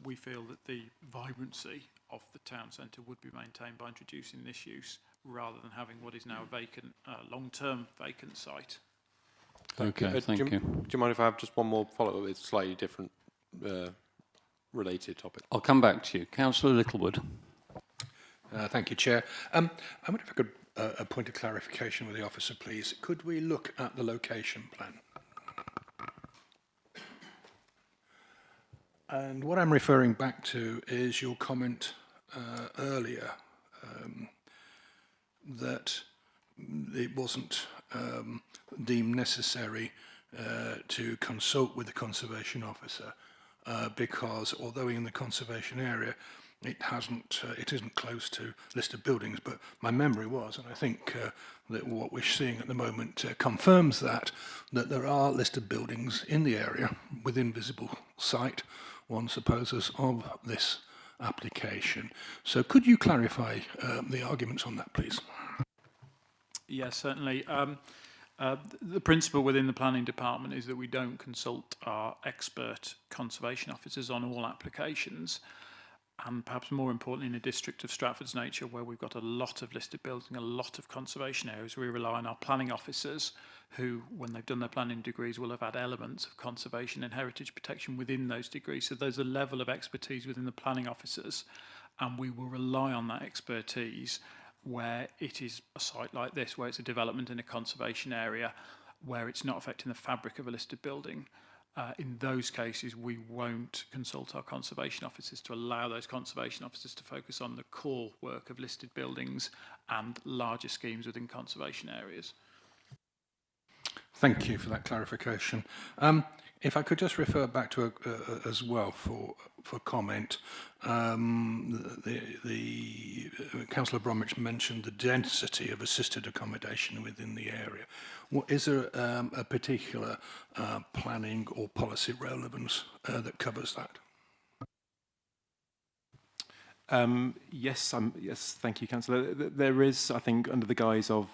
Speaker 2: we feel that the vibrancy of the town centre would be maintained by introducing this use rather than having what is now a vacant, long-term vacant site.
Speaker 1: Okay, thank you.
Speaker 4: Do you mind if I have just one more follow-up? It's a slightly different related topic.
Speaker 1: I'll come back to you. Councillor Littlewood.
Speaker 12: Thank you, Chair. I wonder if I could a point of clarification with the officer, please. Could we look at the location plan? And what I'm referring back to is your comment earlier that it wasn't deemed necessary to consult with the conservation officer because although in the conservation area it isn't close to listed buildings, but my memory was, and I think that what we're seeing at the moment confirms that there are listed buildings in the area within visible sight, one supposes, of this application. So could you clarify the arguments on that, please?
Speaker 2: Yes, certainly. The principle within the planning department is that we don't consult our expert conservation officers on all applications. And perhaps more importantly, in a district of Stratford's nature, where we've got a lot of listed buildings, a lot of conservation areas, we rely on our planning officers who, when they've done their planning degrees, will have had elements of conservation and heritage protection within those degrees. So there's a level of expertise within the planning officers, and we will rely on that expertise where it is a site like this, where it's a development in a conservation area, where it's not affecting the fabric of a listed building. In those cases, we won't consult our conservation officers to allow those conservation officers to focus on the core work of listed buildings and larger schemes within conservation areas.
Speaker 12: Thank you for that clarification. If I could just refer back to as well for comment, the Councillor Bromwich mentioned the density of assisted accommodation within the area. Is there a particular planning or policy relevance that covers that?
Speaker 7: Yes, thank you, Councillor. There is, I think, under the guise of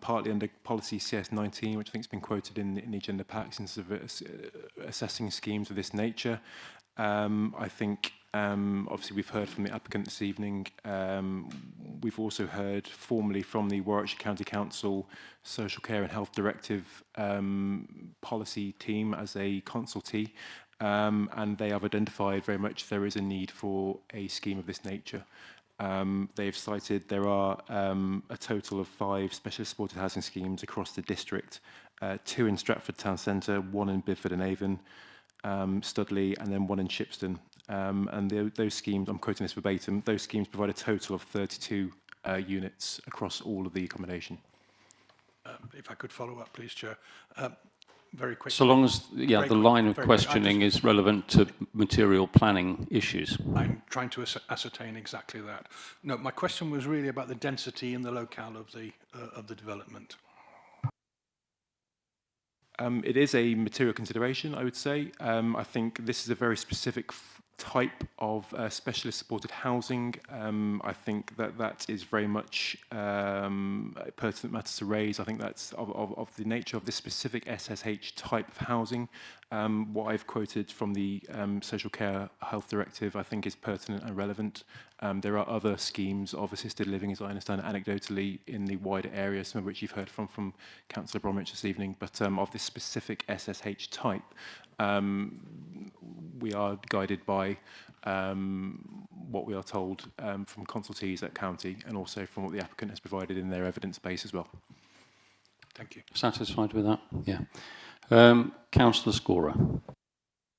Speaker 7: partly under policy CS19, which I think has been quoted in the agenda packs, in sort of assessing schemes of this nature. I think, obviously, we've heard from the applicant this evening. We've also heard formally from the Warwickshire County Council Social Care and Health Directive policy team as a consultee. And they have identified very much there is a need for a scheme of this nature. They've cited there are a total of 5 specialist supported housing schemes across the district, 2 in Stratford Town Centre, 1 in Bidford-on-Avon, Studley, and then 1 in Shipston. And those schemes, I'm quoting this verbatim, those schemes provide a total of 32 units across all of the accommodation.
Speaker 12: If I could follow up, please, Chair. Very quickly.
Speaker 1: So long as the line of questioning is relevant to material planning issues.
Speaker 12: I'm trying to ascertain exactly that. No, my question was really about the density and the locale of the development.
Speaker 7: It is a material consideration, I would say. I think this is a very specific type of specialist supported housing. I think that is very much a pertinent matter to raise. I think that's of the nature of this specific SSH type of housing. What I've quoted from the Social Care Health Directive I think is pertinent and relevant. There are other schemes of assisted living, as I understand anecdotally, in the wider area, some of which you've heard from Councillor Bromwich this evening, but of this specific SSH type, we are guided by what we are told from consultees at County and also from what the applicant has provided in their evidence base as well.
Speaker 12: Thank you.
Speaker 1: Satisfied with that? Yeah. Councillor Scorer.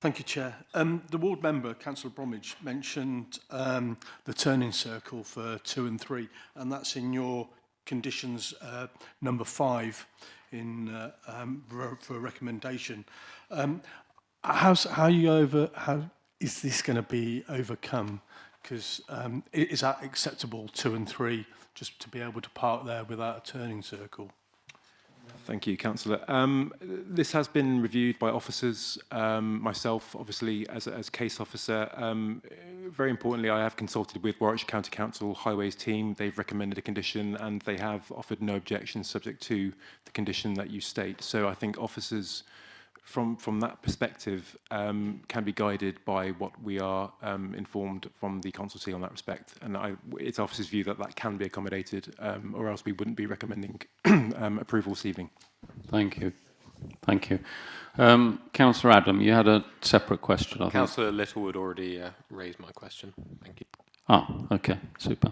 Speaker 10: Thank you, Chair. The ward member, Councillor Bromwich, mentioned the turning circle for 2 and 3, and that's in your conditions number 5 in for recommendation. How is this going to be overcome? Because is that acceptable, 2 and 3, just to be able to park there without a turning circle?
Speaker 7: Thank you, Councillor. This has been reviewed by officers, myself, obviously, as case officer. Very importantly, I have consulted with Warwickshire County Council Highways team. They've recommended a condition and they have offered no objections subject to the condition that you state. So I think officers from that perspective can be guided by what we are informed from the consultancy on that respect. And it's officers' view that that can be accommodated, or else we wouldn't be recommending approval this evening.
Speaker 1: Thank you. Thank you. Councillor Adam, you had a separate question, I think.
Speaker 4: Councillor Littlewood already raised my question. Thank you.
Speaker 1: Ah, okay, super.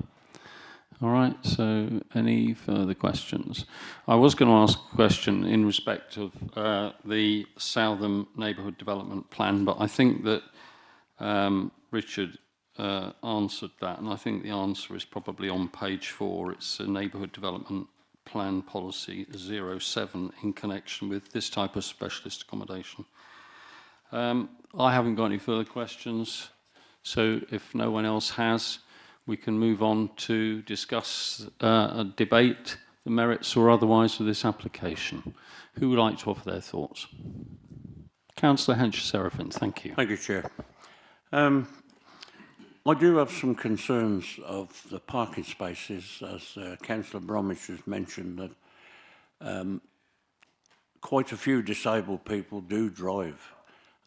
Speaker 1: All right, so any further questions? I was going to ask a question in respect of the Southern Neighbourhood Development Plan, but I think that Richard answered that, and I think the answer is probably on page 4. It's a Neighbourhood Development Plan Policy 07 in connection with this type of specialist accommodation. I haven't got any further questions, so if no one else has, we can move on to discuss a debate, the merits or otherwise of this application. Who would like to offer their thoughts? Councillor Hench-Seraphin, thank you.
Speaker 13: Thank you, Chair. I do have some concerns of the parking spaces, as Councillor Bromwich has mentioned, that quite a few disabled people do drive,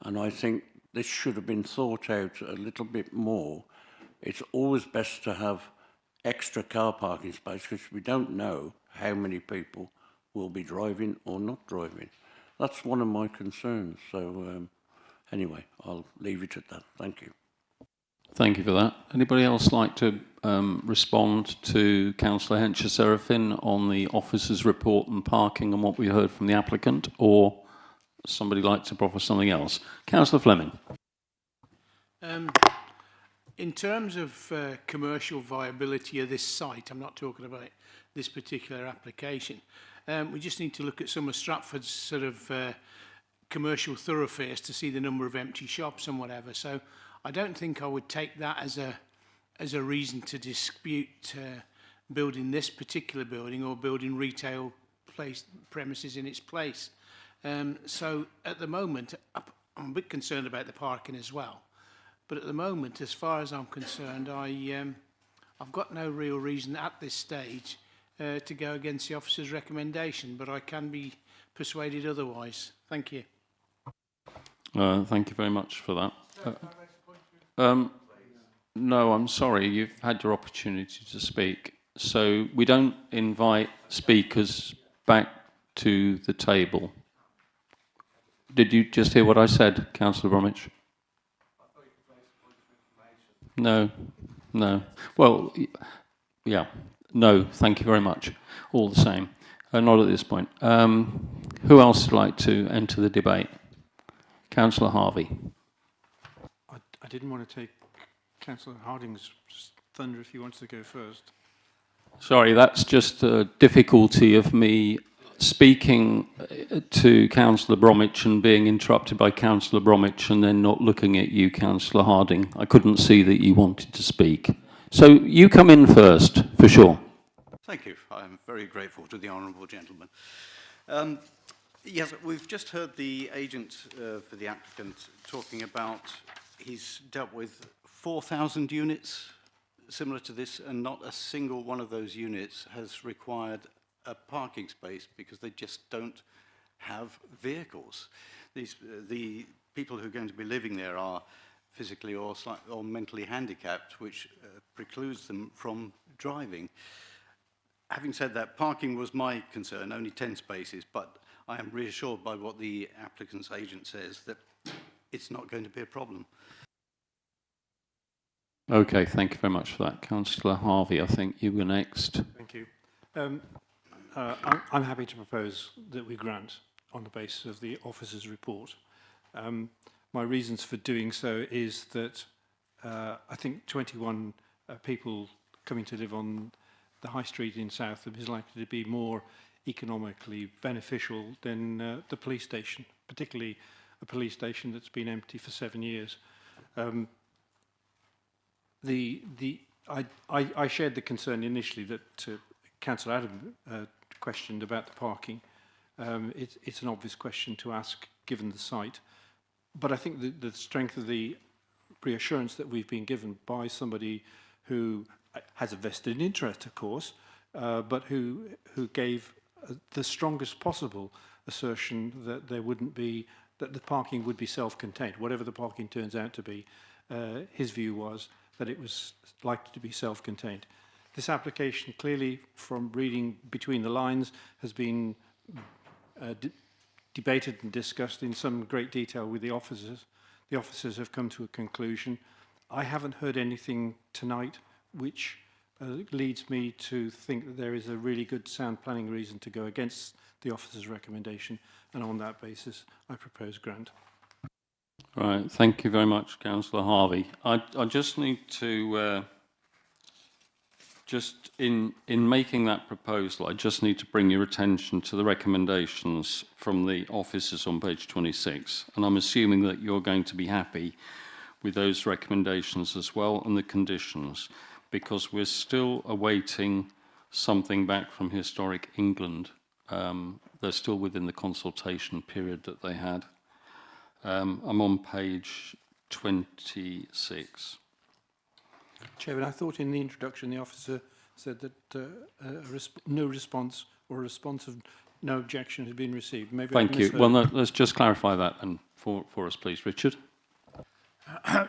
Speaker 13: and I think this should have been thought out a little bit more. It's always best to have extra car parking space because we don't know how many people will be driving or not driving. That's one of my concerns. So anyway, I'll leave it at that. Thank you.
Speaker 1: Thank you for that. Anybody else like to respond to Councillor Hench-Seraphin on the officer's report and parking and what we heard from the applicant, or somebody like to proffer something else? Councillor Fleming.
Speaker 14: In terms of commercial viability of this site, I'm not talking about this particular application, we just need to look at some of Stratford's sort of commercial thoroughfares to see the number of empty shops and whatever. So I don't think I would take that as a reason to dispute building this particular building or building retail premises in its place. So at the moment, I'm a bit concerned about the parking as well. But at the moment, as far as I'm concerned, I've got no real reason at this stage to go against the officer's recommendation, but I can be persuaded otherwise. Thank you.
Speaker 1: Thank you very much for that. No, I'm sorry, you've had your opportunity to speak. So we don't invite speakers back to the table. Did you just hear what I said, Councillor Bromwich? No, no. Well, yeah, no, thank you very much. All the same. Not at this point. Who else would like to enter the debate? Councillor Harvey.
Speaker 10: I didn't want to take Councillor Harding's thunder if he wants to go first.
Speaker 1: Sorry, that's just a difficulty of me speaking to Councillor Bromwich and being interrupted by Councillor Bromwich and then not looking at you, Councillor Harding. I couldn't see that you wanted to speak. So you come in first, for sure.
Speaker 15: Thank you. I'm very grateful to the honourable gentleman. Yes, we've just heard the agent for the applicant talking about he's dealt with 4,000 units similar to this, and not a single one of those units has required a parking space because they just don't have vehicles. The people who are going to be living there are physically or mentally handicapped, which precludes them from driving. Having said that, parking was my concern, only 10 spaces, but I am reassured by what the applicant's agent says that it's not going to be a problem.
Speaker 1: Okay, thank you very much for that. Councillor Harvey, I think you were next.
Speaker 10: Thank you. I'm happy to propose that we grant on the basis of the officer's report. My reasons for doing so is that I think 21 people coming to live on the high street in Southam is likely to be more economically beneficial than the police station, particularly a police station that's been empty for 7 years. I shared the concern initially that Councillor Adam questioned about the parking. It's an obvious question to ask given the site, but I think the strength of the reassurance that we've been given by somebody who has a vested interest, of course, but who gave the strongest possible assertion that there wouldn't be, that the parking would be self-contained. Whatever the parking turns out to be, his view was that it was likely to be self-contained. This application, clearly, from reading between the lines, has been debated and discussed in some great detail with the officers. The officers have come to a conclusion. I haven't heard anything tonight which leads me to think that there is a really good sound planning reason to go against the officer's recommendation, and on that basis I propose grant.
Speaker 1: Right, thank you very much, Councillor Harvey. I just need to, just in making that proposal, I just need to bring your attention to the recommendations from the officers on page 26, and I'm assuming that you're going to be happy with those recommendations as well, and the conditions, because we're still awaiting something back from Historic England. They're still within the consultation period that they had. I'm on page 26.
Speaker 10: Chairman, I thought in the introduction the officer said that no response or a response of no objection had been received. Maybe
Speaker 1: Thank you. Well, no, let's just clarify that and for us, please. Richard?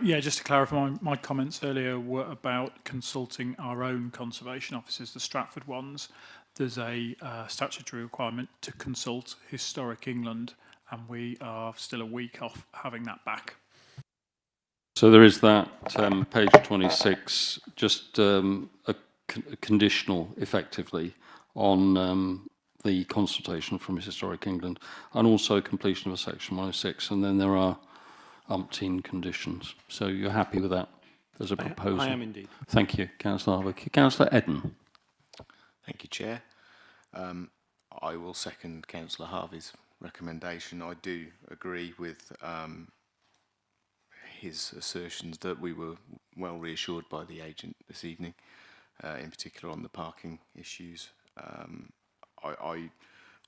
Speaker 2: Yeah, just to clarify, my comments earlier were about consulting our own conservation officers, the Stratford ones. There's a statutory requirement to consult Historic England, and we are still a week off having that back.
Speaker 1: So there is that, page 26, just a conditional, effectively, on the consultation from Historic England, and also completion of a section 106, and then there are umpteen conditions. So you're happy with that as a proposal?
Speaker 10: I am indeed.
Speaker 1: Thank you, Councillor Harvey. Councillor Eden.
Speaker 16: Thank you, Chair. I will second Councillor Harvey's recommendation. I do agree with his assertions that we were well reassured by the agent this evening, in particular on the parking issues. I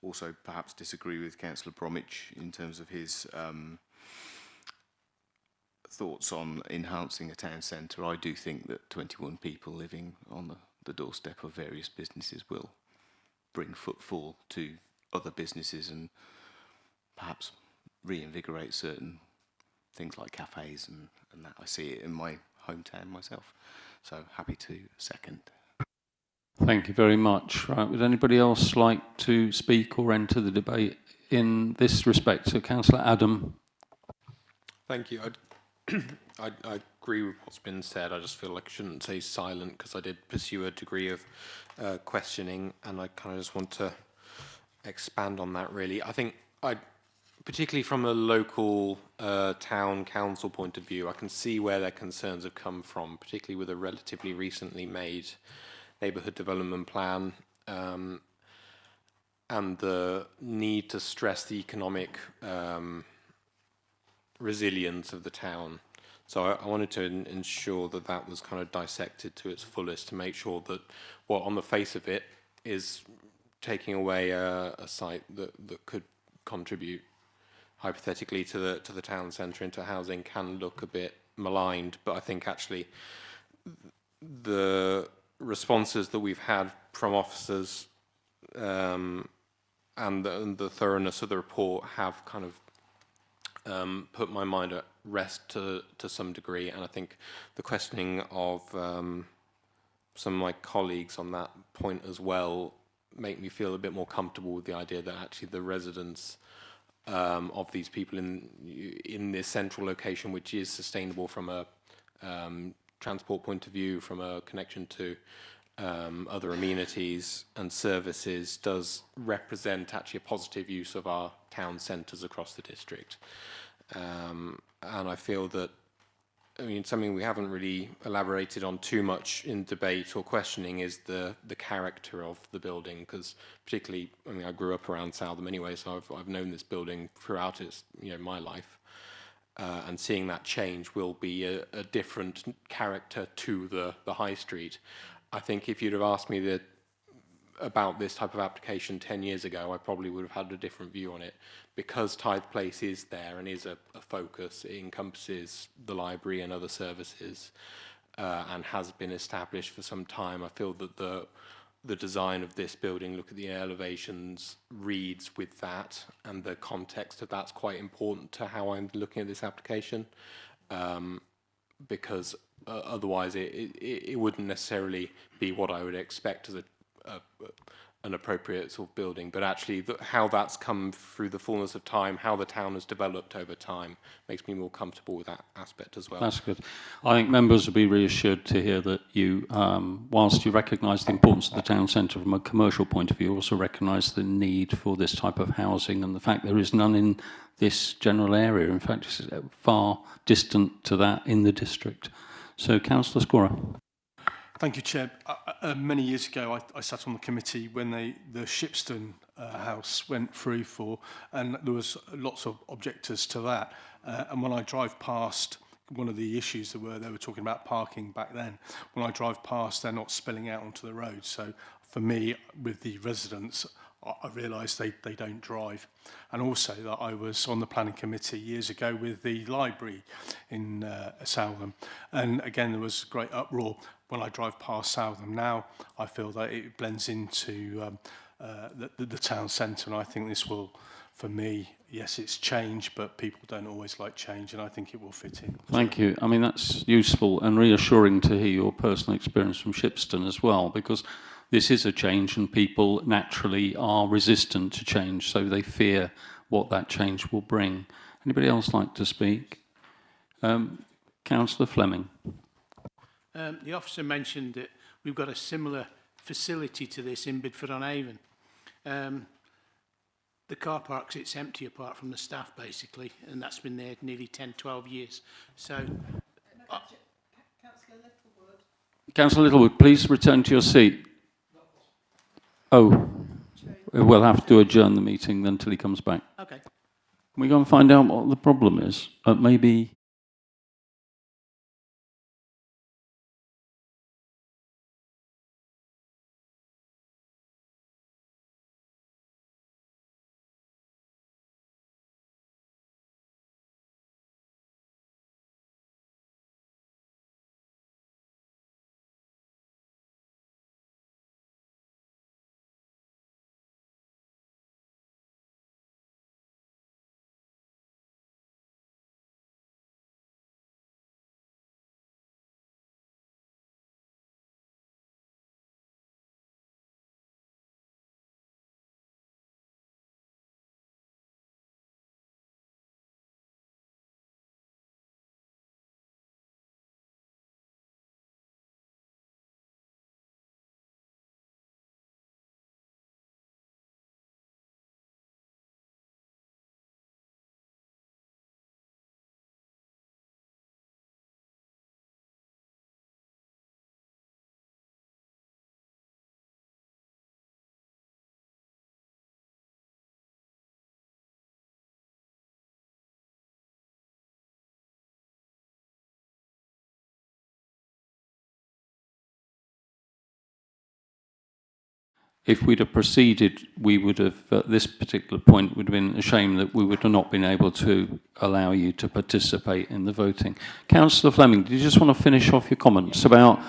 Speaker 16: also perhaps disagree with Councillor Bromwich in terms of his thoughts on enhancing a town centre. I do think that 21 people living on the doorstep of various businesses will bring footfall to other businesses and perhaps reinvigorate certain things like cafes and that. I see it in my hometown myself. So happy to second.
Speaker 1: Thank you very much. Right, would anybody else like to speak or enter the debate in this respect? So Councillor Adam.
Speaker 4: Thank you. I agree with what's been said. I just feel like I shouldn't say silent because I did pursue a degree of questioning, and I kind of just want to expand on that, really. I think, particularly from a local town council point of view, I can see where their concerns have come from, particularly with a relatively recently made neighbourhood development plan and the need to stress the economic resilience of the town. So I wanted to ensure that that was kind of dissected to its fullest to make sure that what on the face of it is taking away a site that could contribute hypothetically to the town centre into housing can look a bit maligned, but I think actually the responses that we've had from officers and the thoroughness of the report have kind of put my mind at rest to some degree, and I think the questioning of some of my colleagues on that point as well make me feel a bit more comfortable with the idea that actually the residents of these people in this central location, which is sustainable from a transport point of view, from a connection to other amenities and services does represent actually a positive use of our town centres across the district. And I feel that, I mean, something we haven't really elaborated on too much in debate or questioning is the character of the building, because particularly, I mean, I grew up around Southam anyway, so I've known this building throughout its, my life. And seeing that change will be a different character to the high street. I think if you'd have asked me about this type of application 10 years ago, I probably would have had a different view on it. Because Tithe Place is there and is a focus, it encompasses the library and other services, and has been established for some time. I feel that the design of this building, look at the elevations, reads with that, and the context of that's quite important to how I'm looking at this application, because otherwise it wouldn't necessarily be what I would expect as an appropriate sort of building, but actually how that's come through the fullness of time, how the town has developed over time, makes me more comfortable with that aspect as well.
Speaker 1: That's good. I think members will be reassured to hear that you, whilst you recognise the importance of the town centre from a commercial point of view, also recognise the need for this type of housing and the fact there is none in this general area. In fact, it's far distant to that in the district. So, Councillor Scorer.
Speaker 10: Thank you, Chair. Many years ago, I sat on the committee when the Shipston house went through and there was lots of objectors to that. And when I drive past, one of the issues they were talking about parking back then. When I drive past, they're not spilling out onto the road. So for me, with the residents, I realised they don't drive. And also that I was on the planning committee years ago with the library in Southam. And again, there was great uproar. When I drive past Southam now, I feel that it blends into the town centre, and I think this will, for me, yes, it's change, but people don't always like change, and I think it will fit in.
Speaker 1: Thank you. I mean, that's useful and reassuring to hear your personal experience from Shipston as well, because this is a change and people naturally are resistant to change, so they fear what that change will bring. Anybody else like to speak? Councillor Fleming.
Speaker 14: The officer mentioned that we've got a similar facility to this in Stratford-on-Avon. The car park sits empty apart from the staff, basically, and that's been there nearly 10, 12 years. So,
Speaker 1: Councillor Littlewood, please return to your seat. Oh, we'll have to adjourn the meeting then until he comes back.
Speaker 14: Okay.
Speaker 1: Can we go and find out what the problem is? Maybe... If we'd have proceeded, we would have, at this particular point, would have been a shame that we would have not been able to allow you to participate in the voting. Councillor Fleming, did you just want to finish off your comments about...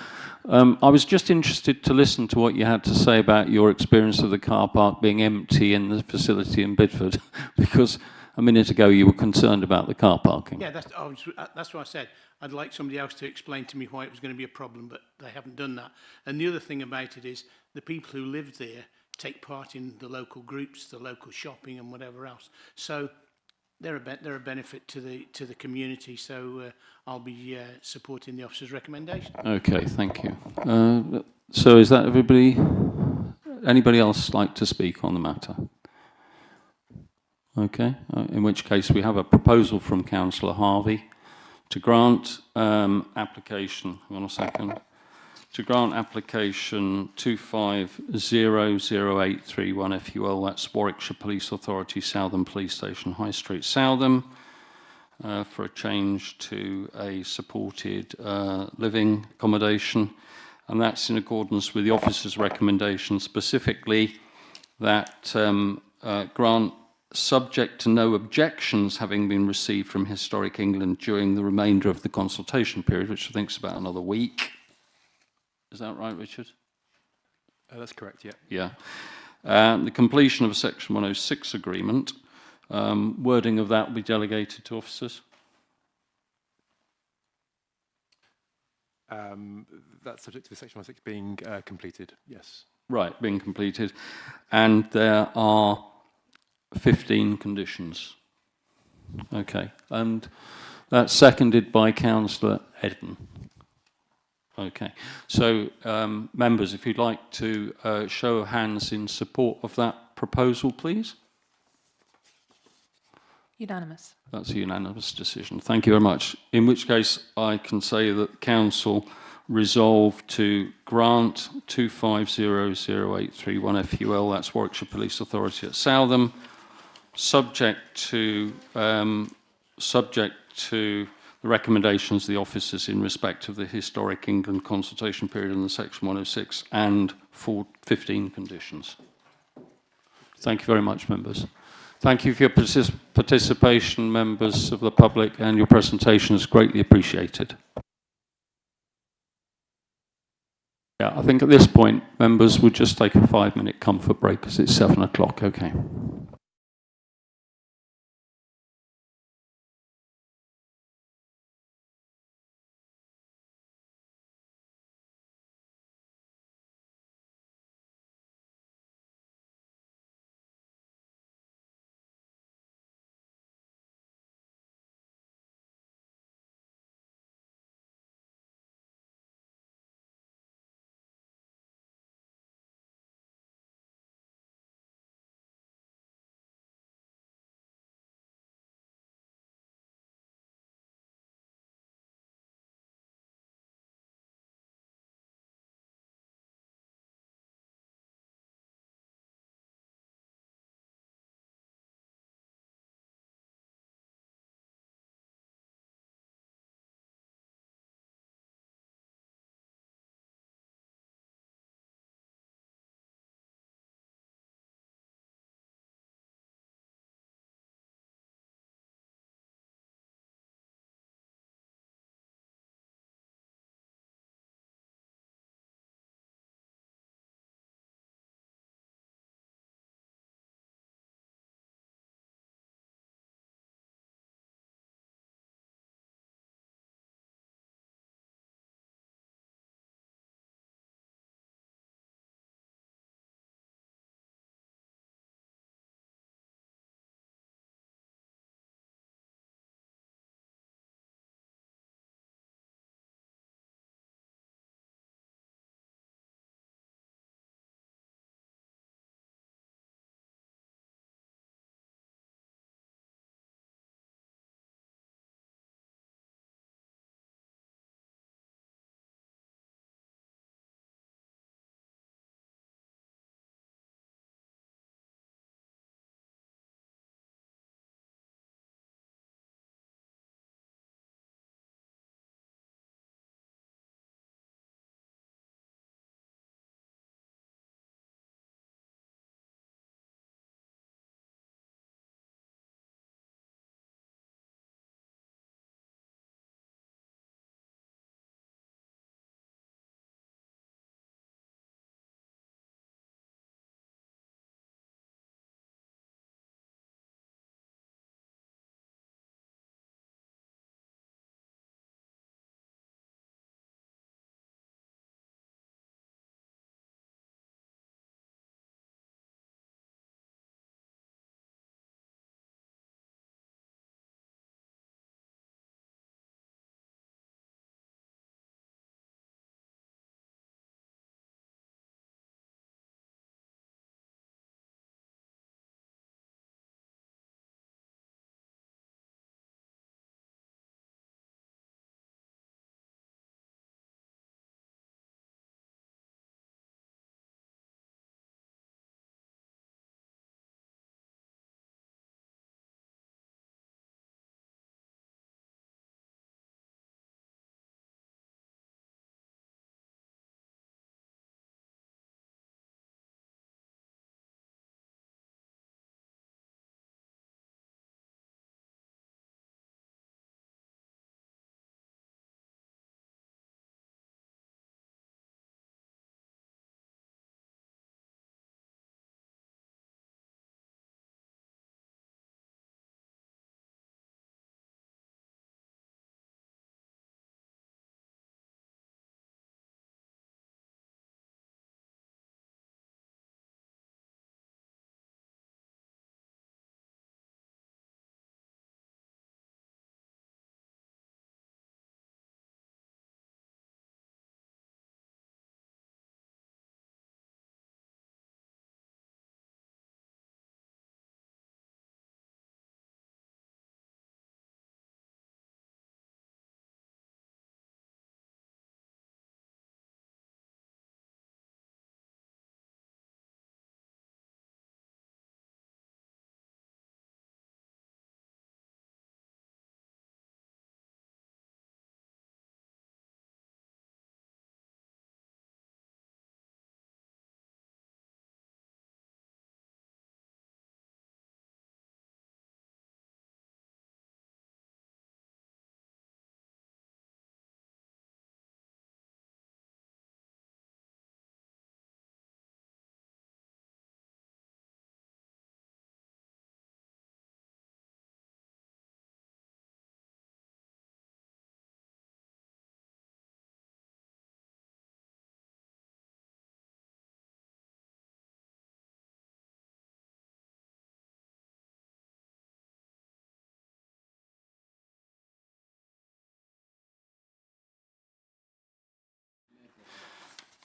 Speaker 1: I was just interested to listen to what you had to say about your experience of the car park being empty in the facility in Bidford, because a minute ago you were concerned about the car parking.
Speaker 14: yeah, that's what I said. I'd like somebody else to explain to me why it was going to be a problem, but they haven't done that. And the other thing about it is the people who live there take part in the local groups, the local shopping and whatever else. So they're a benefit to the community. So I'll be supporting the officer's recommendation.
Speaker 1: Okay, thank you. So is that everybody? Anybody else like to speak on the matter? Okay, in which case we have a proposal from Councillor Harvey to grant application, hang on a second, to grant application 25008131 FUL, that's Warwickshire Police Authority, Southam Police Station, High Street, Southam, for a change to a supported living accommodation. And that's in accordance with the officer's recommendation, specifically that grant subject to no objections having been received from Historic England during the remainder of the consultation period, which I think is about another week. Is that right, Richard?
Speaker 7: That's correct, yeah.
Speaker 1: Yeah. The completion of a Section 106 agreement. Wording of that will be delegated to officers.
Speaker 7: That's subject to the Section 106 being completed, yes.
Speaker 1: Right, being completed. And there are 15 conditions. Okay, and that's seconded by Councillor Edden. Okay, so members, if you'd like to show of hands in support of that proposal, please.
Speaker 3: Unanimous.
Speaker 1: That's a unanimous decision. Thank you very much. In which case, I can say that Council resolved to grant 25008131 FUL, that's Warwickshire Police Authority at Southam, subject to the recommendations of the officers in respect of the Historic England consultation period in the Section 106 and for 15 conditions. Thank you very much, members. Thank you for your participation, members of the public, and your presentation is greatly appreciated. Yeah, I think at this point, members would just take a 5-minute comfort break because it's 7 o'clock. Okay.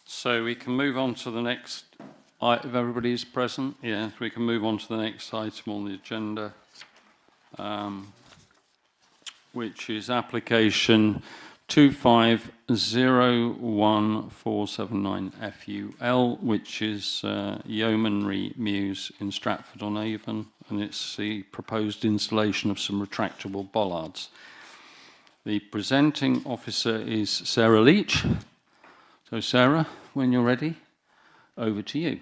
Speaker 1: So we can move on to the next, if everybody is present, yeah, we can move on to the next item on the agenda, which is application 2501-479 FUL, which is Yeomanry Mews in Stratford-on-Avon, and it's the proposed installation of some retractable bollards. The presenting officer is Sarah Leach. So Sarah, when you're ready, over to you.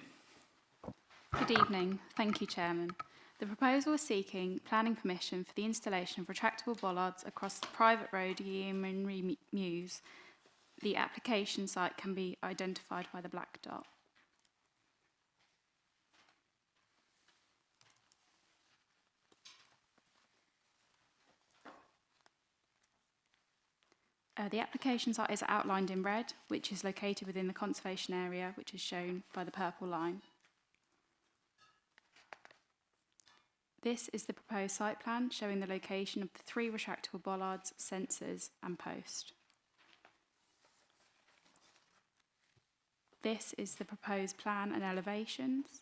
Speaker 17: Good evening. Thank you, Chairman. The proposal is seeking planning permission for the installation of retractable bollards across the private road Yeomanry Mews. The application site can be identified by the black dot. The application site is outlined in red, which is located within the conservation area, which is shown by the purple line. This is the proposed site plan showing the location of the 3 retractable bollards, sensors and post. This is the proposed plan and elevations.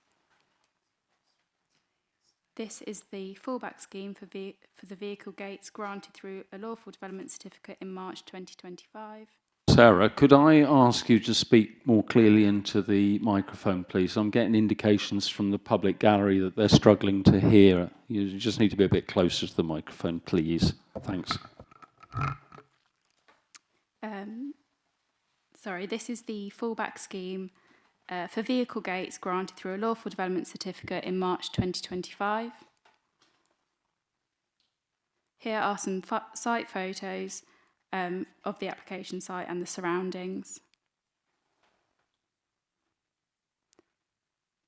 Speaker 17: This is the fallback scheme for the vehicle gates granted through a lawful development certificate in March 2025.
Speaker 1: Sarah, could I ask you to speak more clearly into the microphone, please? I'm getting indications from the public gallery that they're struggling to hear. You just need to be a bit closer to the microphone, please. Thanks.
Speaker 17: Sorry, this is the fallback scheme for vehicle gates granted through a lawful development certificate in March 2025. Here are some site photos of the application site and the surroundings.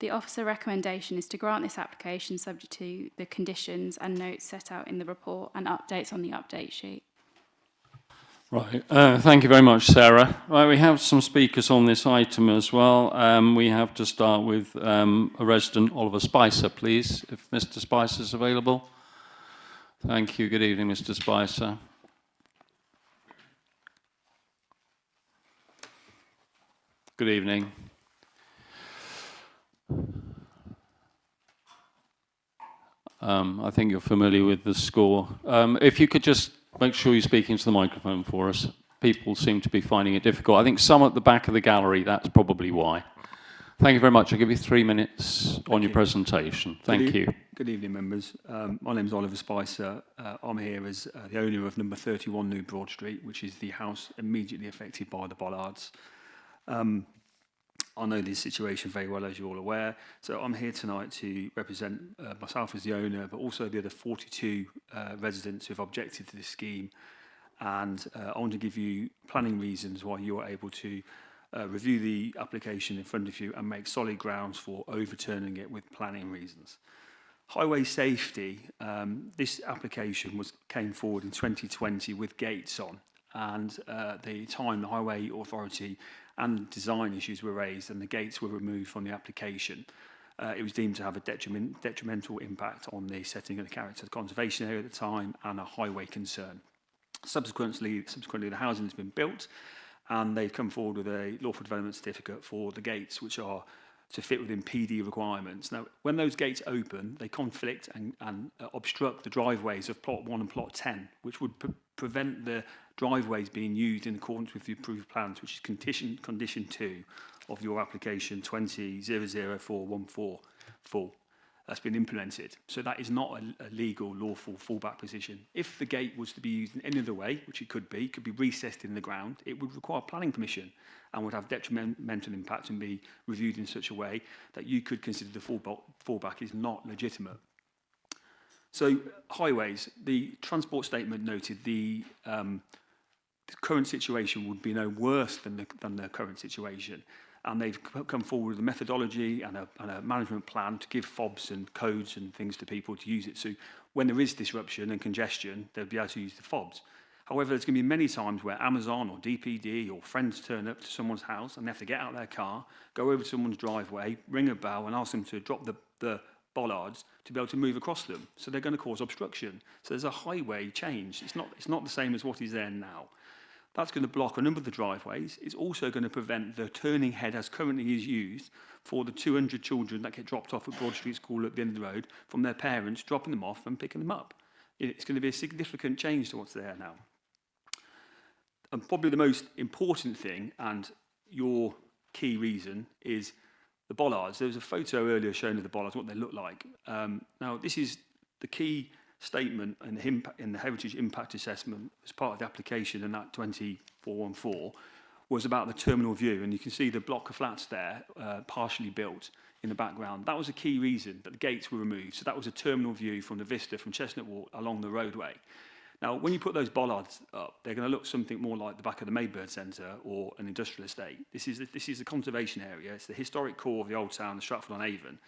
Speaker 17: The officer recommendation is to grant this application subject to the conditions and notes set out in the report and updates on the update sheet.
Speaker 1: Right, thank you very much, Sarah. Right, we have some speakers on this item as well. We have to start with a resident, Oliver Spicer, please, if Mr. Spicer is available. Thank you. Good evening, Mr. Spicer. Good evening. I think you're familiar with the score. If you could just make sure you speak into the microphone for us. People seem to be finding it difficult. I think some at the back of the gallery, that's probably why. Thank you very much. I'll give you 3 minutes on your presentation. Thank you.
Speaker 18: Good evening, members. My name is Oliver Spicer. I'm here as the owner of number 31 New Broad Street, which is the house immediately affected by the bollards. I know this situation very well, as you're all aware. So I'm here tonight to represent myself as the owner, but also the other 42 residents who have objected to this scheme. And I want to give you planning reasons why you're able to review the application in front of you and make solid grounds for overturning it with planning reasons. Highway safety, this application came forward in 2020 with gates on. And the time the Highway Authority and design issues were raised and the gates were removed from the application, it was deemed to have a detrimental impact on the setting of the character of the conservation area at the time and a highway concern. Subsequently, the housing has been built and they've come forward with a lawful development certificate for the gates, which are to fit within PD requirements. Now, when those gates open, they conflict and obstruct the driveways of plot 1 and plot 10, which would prevent the driveways being used in accordance with the approved plans, which is condition 2 of your application 20-00414 full. That's been implemented. So that is not a legal, lawful fallback position. If the gate was to be used in any other way, which it could be recessed in the ground, it would require planning permission and would have detrimental impact and be reviewed in such a way that you could consider the fallback is not legitimate. So highways, the transport statement noted the current situation would be no worse than the current situation. And they've come forward with a methodology and a management plan to give fobs and codes and things to people to use it. So when there is disruption and congestion, they'll be able to use the fobs. However, there's going to be many times where Amazon or DPD or friends turn up to someone's house and they have to get out of their car, go over to someone's driveway, ring a bell and ask them to drop the bollards to be able to move across them. So they're going to cause obstruction. So there's a highway change. It's not the same as what is there now. That's going to block a number of the driveways. It's also going to prevent the turning head as currently is used for the 200 children that get dropped off at Broad Street School at the end of the road from their parents dropping them off and picking them up. It's going to be a significant change to what's there now. And probably the most important thing, and your key reason, is the bollards. There was a photo earlier showing of the bollards, what they look like. Now, this is the key statement in the Heritage Impact Assessment as part of the application in that 2414 was about the terminal view. And you can see the block of flats there, partially built in the background. That was a key reason that the gates were removed. So that was a terminal view from the vista from Chestnut Walk along the roadway. Now, when you put those bollards up, they're going to look something more like the back of the Maybird Centre or an industrial estate. This is the conservation area. It's the historic core of the old town of Stratford-on-Avon.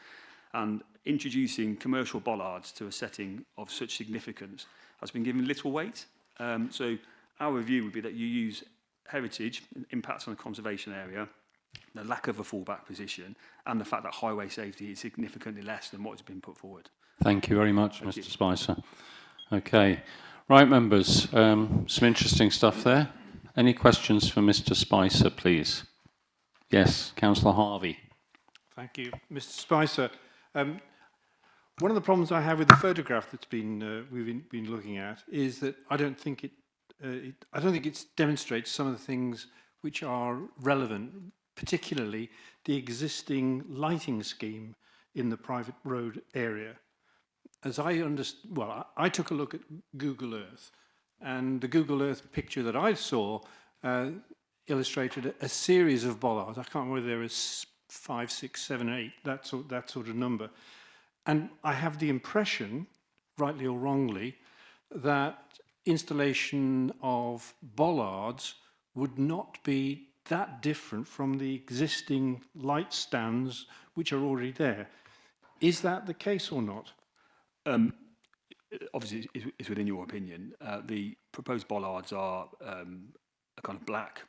Speaker 18: And introducing commercial bollards to a setting of such significance has been given little weight. So our view would be that you use heritage, impacts on the conservation area, the lack of a fallback position, and the fact that highway safety is significantly less than what has been put forward.
Speaker 1: Thank you very much, Mr. Spicer. Okay. Right, members, some interesting stuff there. Any questions for Mr. Spicer, please? Yes, Councillor Harvey.
Speaker 10: Thank you. Mr. Spicer, one of the problems I have with the photograph that's we've been looking at is that I don't think it demonstrates some of the things which are relevant, particularly the existing lighting scheme in the private road area. As I understand, well, I took a look at Google Earth, and the Google Earth picture that I saw illustrated a series of bollards. I can't remember whether there was 5, 6, 7, 8, that sort of number. And I have the impression, rightly or wrongly, that installation of bollards would not be that different from the existing light stands which are already there. Is that the case or not?
Speaker 18: Obviously, it's within your opinion. The proposed bollards are a kind of black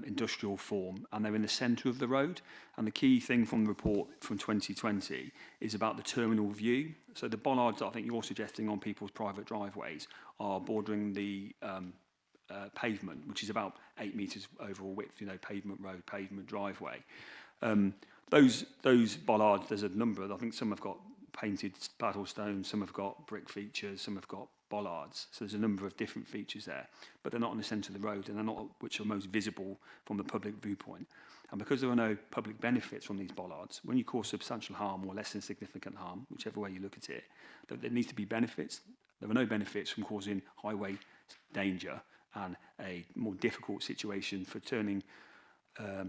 Speaker 18: industrial form, and they're in the centre of the road. And the key thing from the report from 2020 is about the terminal view. So the bollards, I think you're suggesting on people's private driveways, are bordering the pavement, which is about 8 metres overall width, pavement road, pavement driveway. Those bollards, there's a number. I think some have got painted paddle stones, some have got brick features, some have got bollards. So there's a number of different features there, but they're not in the centre of the road, and they're not which are most visible from the public viewpoint. And because there are no public benefits from these bollards, when you cause substantial harm or less than significant harm, whichever way you look at it, there needs to be benefits. There are no benefits from causing highway danger and a more difficult situation for turning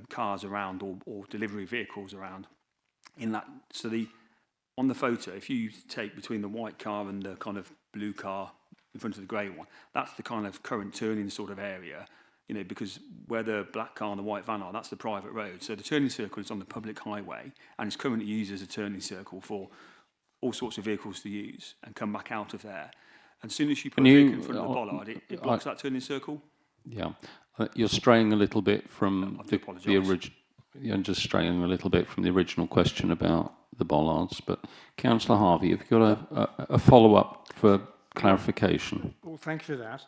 Speaker 18: cars around or delivery vehicles around. On the photo, if you take between the white car and the kind of blue car in front of the grey one, that's the kind of current turning sort of area, because where the black car and the white van are, that's the private road. So the turning circle is on the public highway, and it's currently used as a turning circle for all sorts of vehicles to use and come back out of there. And as soon as you put a vehicle in front of the bollard, it blocks that turning circle.
Speaker 1: Yeah. You're straying a little bit from the original. You're just straying a little bit from the original question about the bollards, but Councillor Harvey, have you got a follow-up for clarification?
Speaker 10: Well, thank you for that.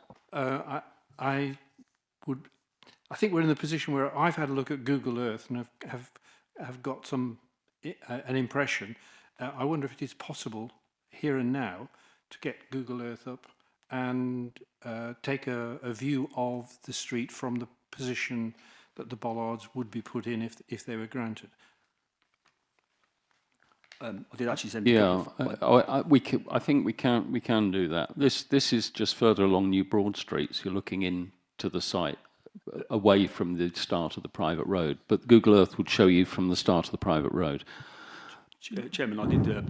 Speaker 10: I think we're in the position where I've had a look at Google Earth and have got an impression. I wonder if it is possible here and now to get Google Earth up and take a view of the street from the position that the bollards would be put in if they were granted.
Speaker 18: I did actually send.
Speaker 1: Yeah, I think we can do that. This is just further along New Broad Street. So you're looking into the site away from the start of the private road, but Google Earth would show you from the start of the private road.
Speaker 18: Chairman, I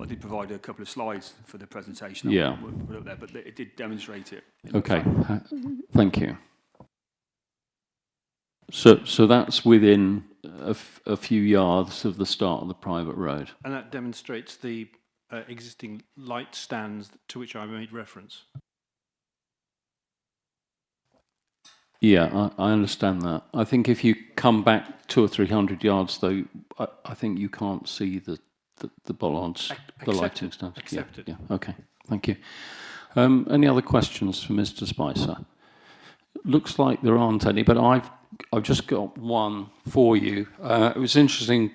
Speaker 18: did provide a couple of slides for the presentation.
Speaker 1: Yeah.
Speaker 18: Put up there, but it did demonstrate it.
Speaker 1: Okay, thank you. So that's within a few yards of the start of the private road.
Speaker 10: And that demonstrates the existing light stands to which I made reference.
Speaker 1: Yeah, I understand that. I think if you come back 200 or 300 yards, though, I think you can't see the bollards, the lighting stands.
Speaker 10: Accepted.
Speaker 1: Yeah, okay, thank you. Any other questions for Mr. Spicer? Looks like there aren't any, but I've just got one for you. It was interesting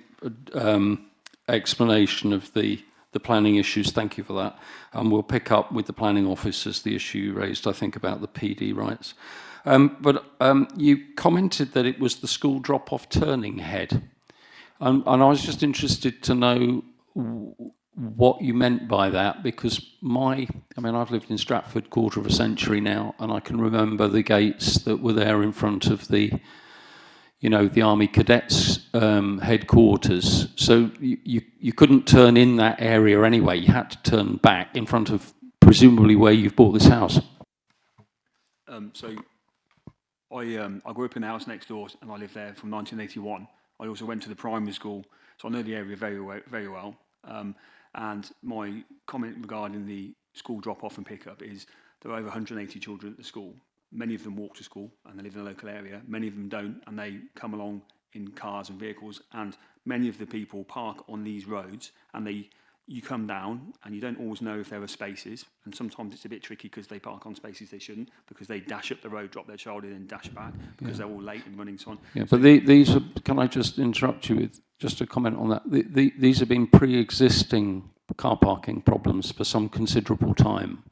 Speaker 1: explanation of the planning issues. Thank you for that. And we'll pick up with the planning officers the issue you raised, I think, about the PD rights. But you commented that it was the school drop-off turning head. And I was just interested to know what you meant by that, because I've lived in Stratford quarter of a century now, and I can remember the gates that were there in front of the Army Cadets headquarters. So you couldn't turn in that area anyway. You had to turn back in front of presumably where you've bought this house.
Speaker 18: So I grew up in the house next door, and I lived there from 1981. I also went to the primary school, so I know the area very well. And my comment regarding the school drop-off and pick-up is there are over 180 children at the school. Many of them walk to school and they live in a local area. Many of them don't, and they come along in cars and vehicles. And many of the people park on these roads, and you come down and you don't always know if there are spaces. And sometimes it's a bit tricky because they park on spaces they shouldn't, because they dash up the road, drop their child in and dash back because they're all late and running so on.
Speaker 1: Yeah, but these are, can I just interrupt you with just a comment on that? These have been pre-existing car parking problems for some considerable time.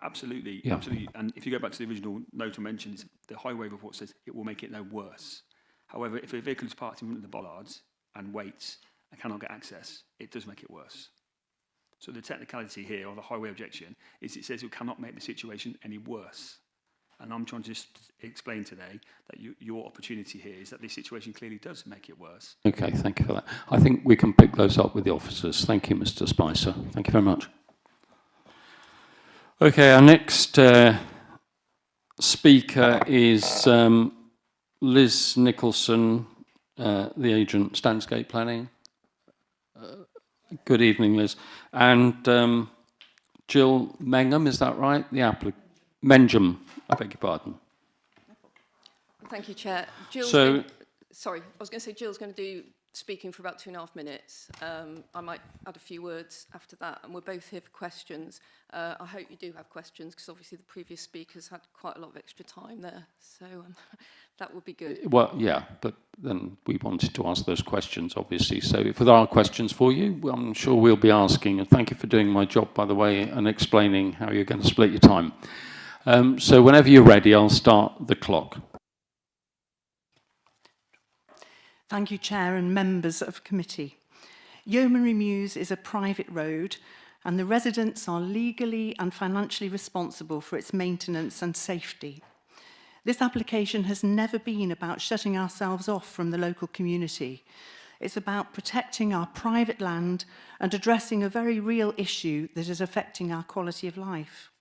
Speaker 18: Absolutely,
Speaker 1: Yeah.
Speaker 18: absolutely. And if you go back to the original note I mentioned, the highway report says it will make it no worse. However, if a vehicle is parked in front of the bollards and waits and cannot get access, it does make it worse. So the technicality here, or the highway objection, is it says it cannot make the situation any worse. And I'm trying to just explain today that your opportunity here is that this situation clearly does make it worse.
Speaker 1: Okay, thank you for that. I think we can pick those up with the officers. Thank you, Mr. Spicer. Thank you very much. Okay, our next speaker is Liz Nicholson, the agent, Stansgate Planning. Good evening, Liz. And Jill Mengham, is that right? The applicant. Mengham, I beg your pardon.
Speaker 19: Thank you, Chair. Sorry, I was going to say Jill's going to do speaking for about 2.5 minutes. I might add a few words after that, and we're both here for questions. I hope you do have questions, because obviously the previous speakers had quite a lot of extra time there, so that would be good.
Speaker 1: Well, yeah, but then we wanted to ask those questions, obviously. So if there are questions for you, I'm sure we'll be asking. And thank you for doing my job, by the way, and explaining how you're going to split your time. So whenever you're ready, I'll start the clock.
Speaker 20: Thank you, Chair and members of committee. Yeomanry Mews is a private road, and the residents are legally and financially responsible for its maintenance and safety. This application has never been about shutting ourselves off from the local community. It's about protecting our private land and addressing a very real issue that is affecting our quality of life.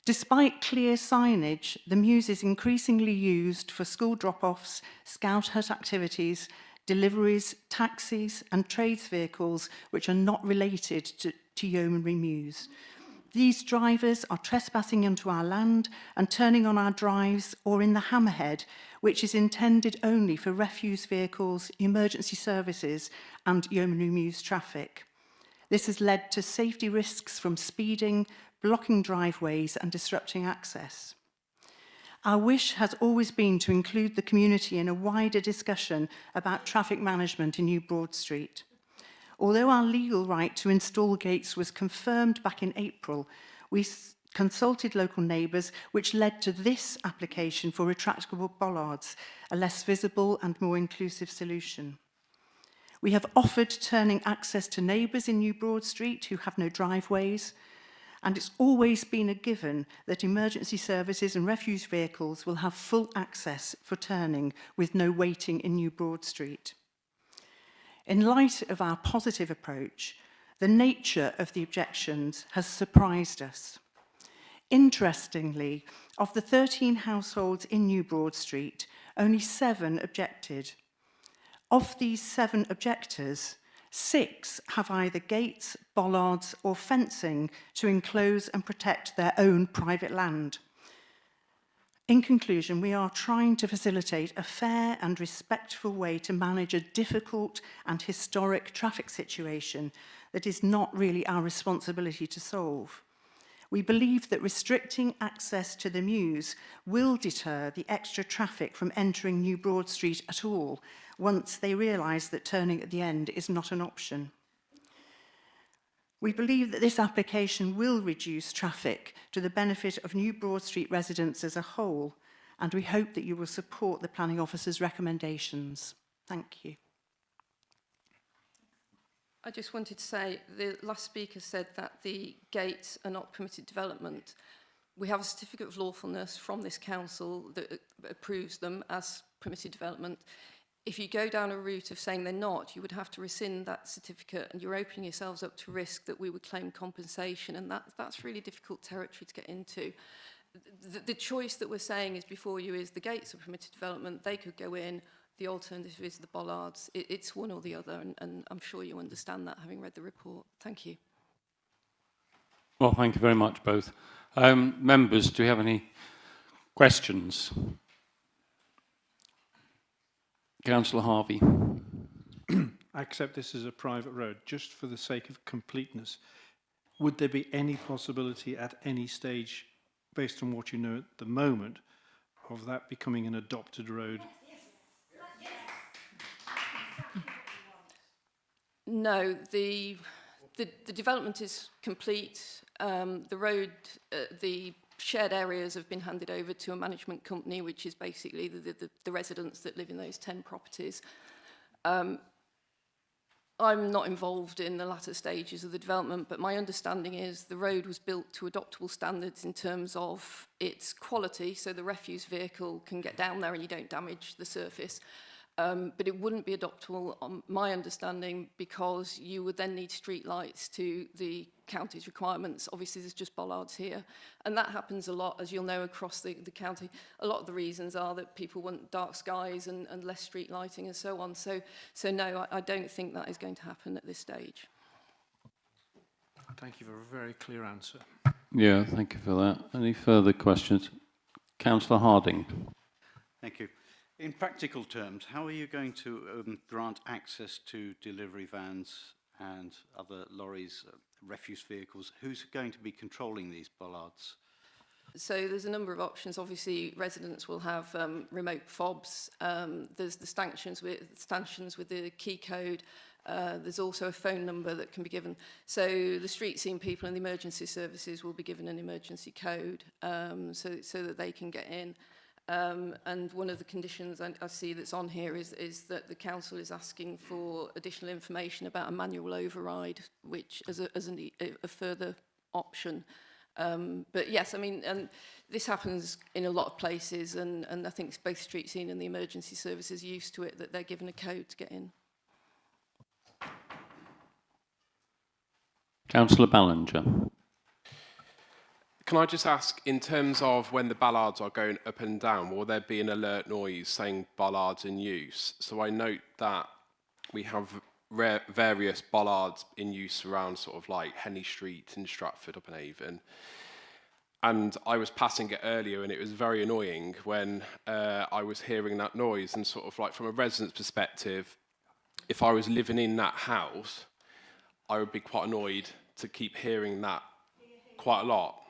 Speaker 20: Despite clear signage, the Mews is increasingly used for school drop-offs, scout hut activities, deliveries, taxis and trades vehicles which are not related to Yeomanry Mews. These drivers are trespassing into our land and turning on our drives or in the hammerhead, which is intended only for refuse vehicles, emergency services and Yeomanry Mews traffic. This has led to safety risks from speeding, blocking driveways and disrupting access. Our wish has always been to include the community in a wider discussion about traffic management in New Broad Street. Although our legal right to install gates was confirmed back in April, we consulted local neighbours, which led to this application for retractable bollards, a less visible and more inclusive solution. We have offered turning access to neighbours in New Broad Street who have no driveways, and it's always been a given that emergency services and refuse vehicles will have full access for turning with no waiting in New Broad Street. In light of our positive approach, the nature of the objections has surprised us. Interestingly, of the 13 households in New Broad Street, only 7 objected. Of these 7 objectors, 6 have either gates, bollards or fencing to enclose and protect their own private land. In conclusion, we are trying to facilitate a fair and respectful way to manage a difficult and historic traffic situation that is not really our responsibility to solve. We believe that restricting access to the Mews will deter the extra traffic from entering New Broad Street at all, once they realise that turning at the end is not an option. We believe that this application will reduce traffic to the benefit of New Broad Street residents as a whole, and we hope that you will support the Planning Officer's recommendations. Thank you.
Speaker 19: I just wanted to say, the last speaker said that the gates are not permitted development. We have a certificate of lawfulness from this council that approves them as permitted development. If you go down a route of saying they're not, you would have to rescind that certificate, and you're opening yourselves up to risk that we would claim compensation, and that's really difficult territory to get into. The choice that we're saying is before you is the gates are permitted development, they could go in. The alternative is the bollards. It's one or the other, and I'm sure you understand that, having read the report. Thank you.
Speaker 1: Well, thank you very much, both. Members, do you have any questions? Councillor Harvey.
Speaker 10: I accept this as a private road, just for the sake of completeness. Would there be any possibility at any stage, based on what you know at the moment, of that becoming an adopted road?
Speaker 19: No, the development is complete. The road, the shared areas have been handed over to a management company, which is basically the residents that live in those 10 properties. I'm not involved in the latter stages of the development, but my understanding is the road was built to adoptable standards in terms of its quality, so the refuse vehicle can get down there and you don't damage the surface. But it wouldn't be adoptable, on my understanding, because you would then need street lights to the county's requirements. Obviously, there's just bollards here. And that happens a lot, as you'll know, across the county. A lot of the reasons are that people want dark skies and less street lighting and so on. So no, I don't think that is going to happen at this stage.
Speaker 10: Thank you for a very clear answer.
Speaker 1: Yeah, thank you for that. Any further questions? Councillor Harding.
Speaker 15: Thank you. In practical terms, how are you going to grant access to delivery vans and other lorries, refuse vehicles? Who's going to be controlling these bollards?
Speaker 19: So there's a number of options. Obviously, residents will have remote fobs. There's the stanchions with the key code. There's also a phone number that can be given. So the street scene people and the emergency services will be given an emergency code so that they can get in. And one of the conditions I see that's on here is that the council is asking for additional information about a manual override, which as a further option. But yes, I mean, this happens in a lot of places, and I think both street scene and the emergency services are used to it, that they're given a code to get in.
Speaker 1: Councillor Ballinger.
Speaker 5: Can I just ask, in terms of when the bollards are going up and down, will there be an alert noise saying bollards in use? So I note that we have various bollards in use around sort of like Henley Street in Stratford-on-Avon. And I was passing it earlier and it was very annoying when I was hearing that noise, and sort of like from a resident's perspective, if I was living in that house, I would be quite annoyed to keep hearing that quite a lot.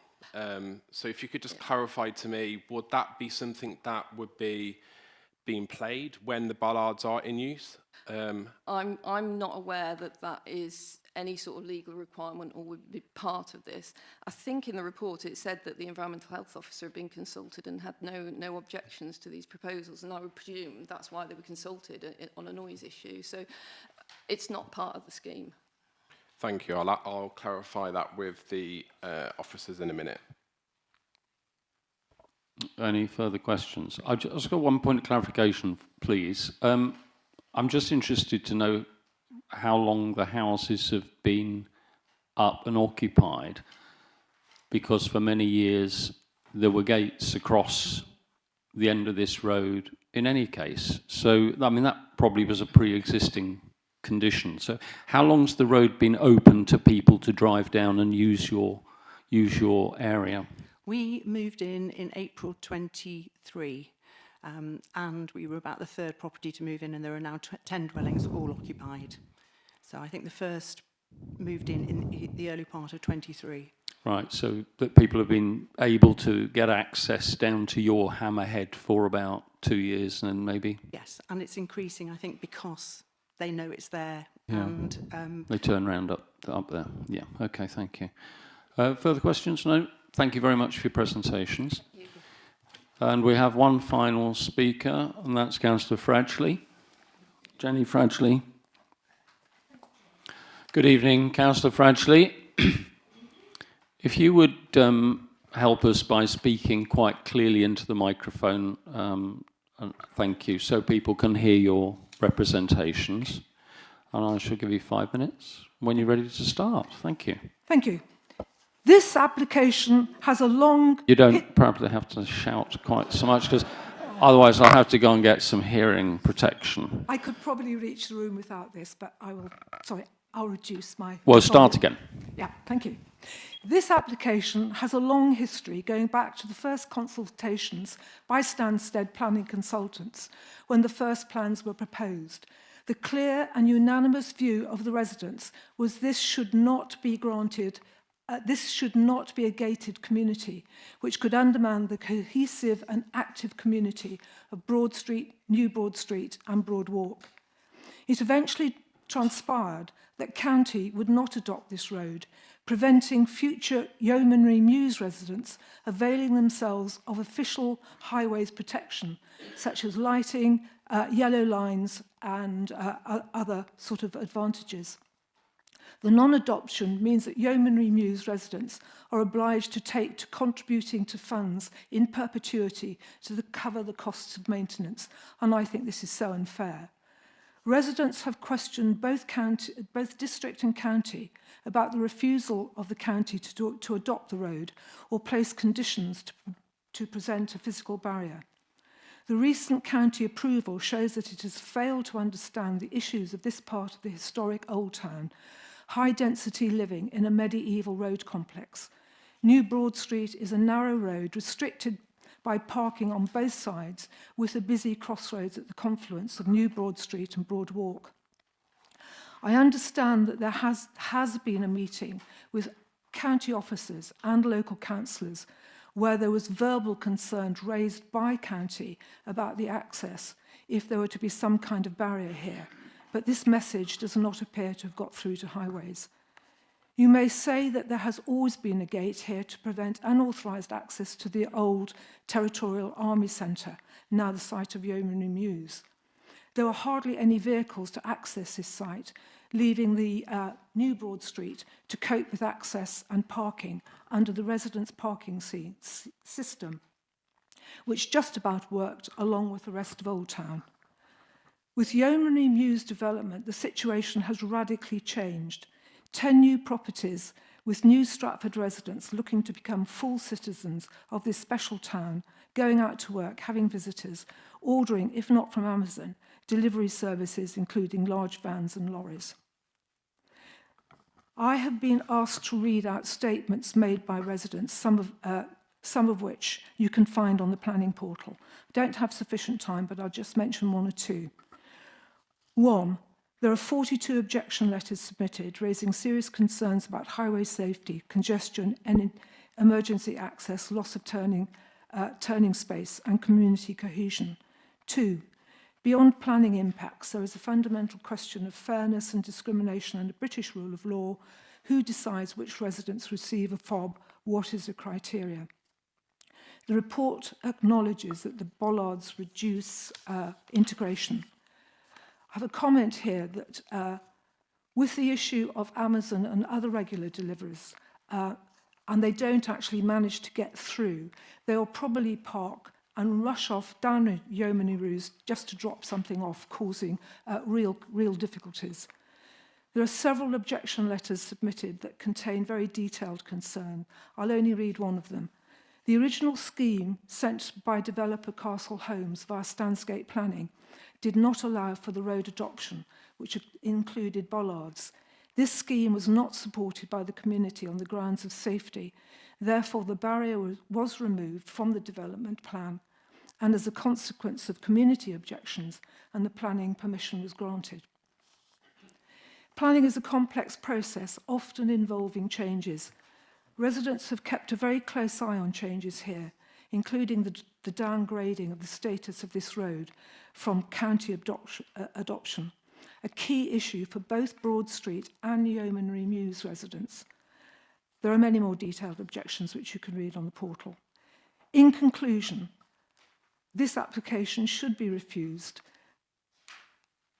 Speaker 5: So if you could just clarify to me, would that be something that would be being played when the bollards are in use?
Speaker 19: I'm not aware that is any sort of legal requirement or would be part of this. I think in the report it said that the Environmental Health Officer had been consulted and had no objections to these proposals, and I would presume that's why they were consulted on a noise issue. So it's not part of the scheme.
Speaker 5: Thank you. I'll clarify that with the officers in a minute.
Speaker 1: Any further questions? I've just got one point of clarification, please. I'm just interested to know how long the houses have been up and occupied, because for many years there were gates across the end of this road in any case. So, I mean, that probably was a pre-existing condition. So how long's the road been open to people to drive down and use your area?
Speaker 20: We moved in April 23, and we were about the third property to move in, and there are now 10 dwellings all occupied. So I think the first moved in the early part of 23.
Speaker 1: Right, so that people have been able to get access down to your hammerhead for about 2 years and maybe?
Speaker 20: Yes, and it's increasing, I think, because they know it's there.
Speaker 1: Yeah.
Speaker 20: And
Speaker 1: they turn around up there. Yeah, okay, thank you. Further questions? No? Thank you very much for your presentations. And we have one final speaker, and that's Councillor Fradgley. Jenny Fradgley. Good evening, Councillor Fradgley. If you would help us by speaking quite clearly into the microphone, thank you, so people can hear your representations. And I shall give you 5 minutes when you're ready to start. Thank you.
Speaker 21: Thank you. This application has a long...
Speaker 1: You don't probably have to shout quite so much, because otherwise I'll have to go and get some hearing protection.
Speaker 21: I could probably reach the room without this, but I will... Sorry, I'll reduce my...
Speaker 1: Well, start again.
Speaker 21: Yeah, thank you. This application has a long history going back to the first consultations by Stansted planning consultants when the first plans were proposed. The clear and unanimous view of the residents was this should not be granted, this should not be a gated community, which could undermine the cohesive and active community of Broad Street, New Broad Street and Broad Walk. It eventually transpired that County would not adopt this road, preventing future Yeomanry Mews residents availing themselves of official highways protection, such as lighting, yellow lines and other sort of advantages. The non-adoption means that Yeomanry Mews residents are obliged to take to contributing to funds in perpetuity to cover the costs of maintenance, and I think this is so unfair. Residents have questioned both district and county about the refusal of the county to adopt the road or place conditions to present a physical barrier. The recent county approval shows that it has failed to understand the issues of this part of the historic Old Town, high-density living in a medieval road complex. New Broad Street is a narrow road restricted by parking on both sides with a busy crossroads at the confluence of New Broad Street and Broad Walk. I understand that there has been a meeting with county officers and local councillors where there was verbal concern raised by county about the access if there were to be some kind of barrier here, but this message does not appear to have got through to highways. You may say that there has always been a gate here to prevent unauthorised access to the old Territorial Army Centre, now the site of Yeomanry Mews. There were hardly any vehicles to access this site, leaving the New Broad Street to cope with access and parking under the residents' parking system, which just about worked along with the rest of Old Town. With Yeomanry Mews development, the situation has radically changed. 10 new properties with new Stratford residents looking to become full citizens of this special town, going out to work, having visitors, ordering, if not from Amazon, delivery services including large vans and lorries. I have been asked to read out statements made by residents, some of which you can find on the planning portal. I don't have sufficient time, but I'll just mention one or two. 1. There are 42 objection letters submitted raising serious concerns about highway safety, congestion, and emergency access, loss of turning space, and community cohesion. 2. Beyond planning impacts, there is a fundamental question of fairness and discrimination and the British rule of law. Who decides which residents receive a fob? What is the criteria? The report acknowledges that the bollards reduce integration. I have a comment here that with the issue of Amazon and other regular deliveries, and they don't actually manage to get through, they will probably park and rush off down Yeomanry Mews just to drop something off, causing real difficulties. There are several objection letters submitted that contain very detailed concern. I'll only read one of them. The original scheme sent by developer Castle Homes via Stansgate Planning did not allow for the road adoption, which included bollards. This scheme was not supported by the community on the grounds of safety. Therefore, the barrier was removed from the development plan, and as a consequence of community objections, and the planning permission was granted. Planning is a complex process, often involving changes. Residents have kept a very close eye on changes here, including the downgrading of the status of this road from county adoption, a key issue for both Broad Street and Yeomanry Mews residents. There are many more detailed objections which you can read on the portal. In conclusion, this application should be refused,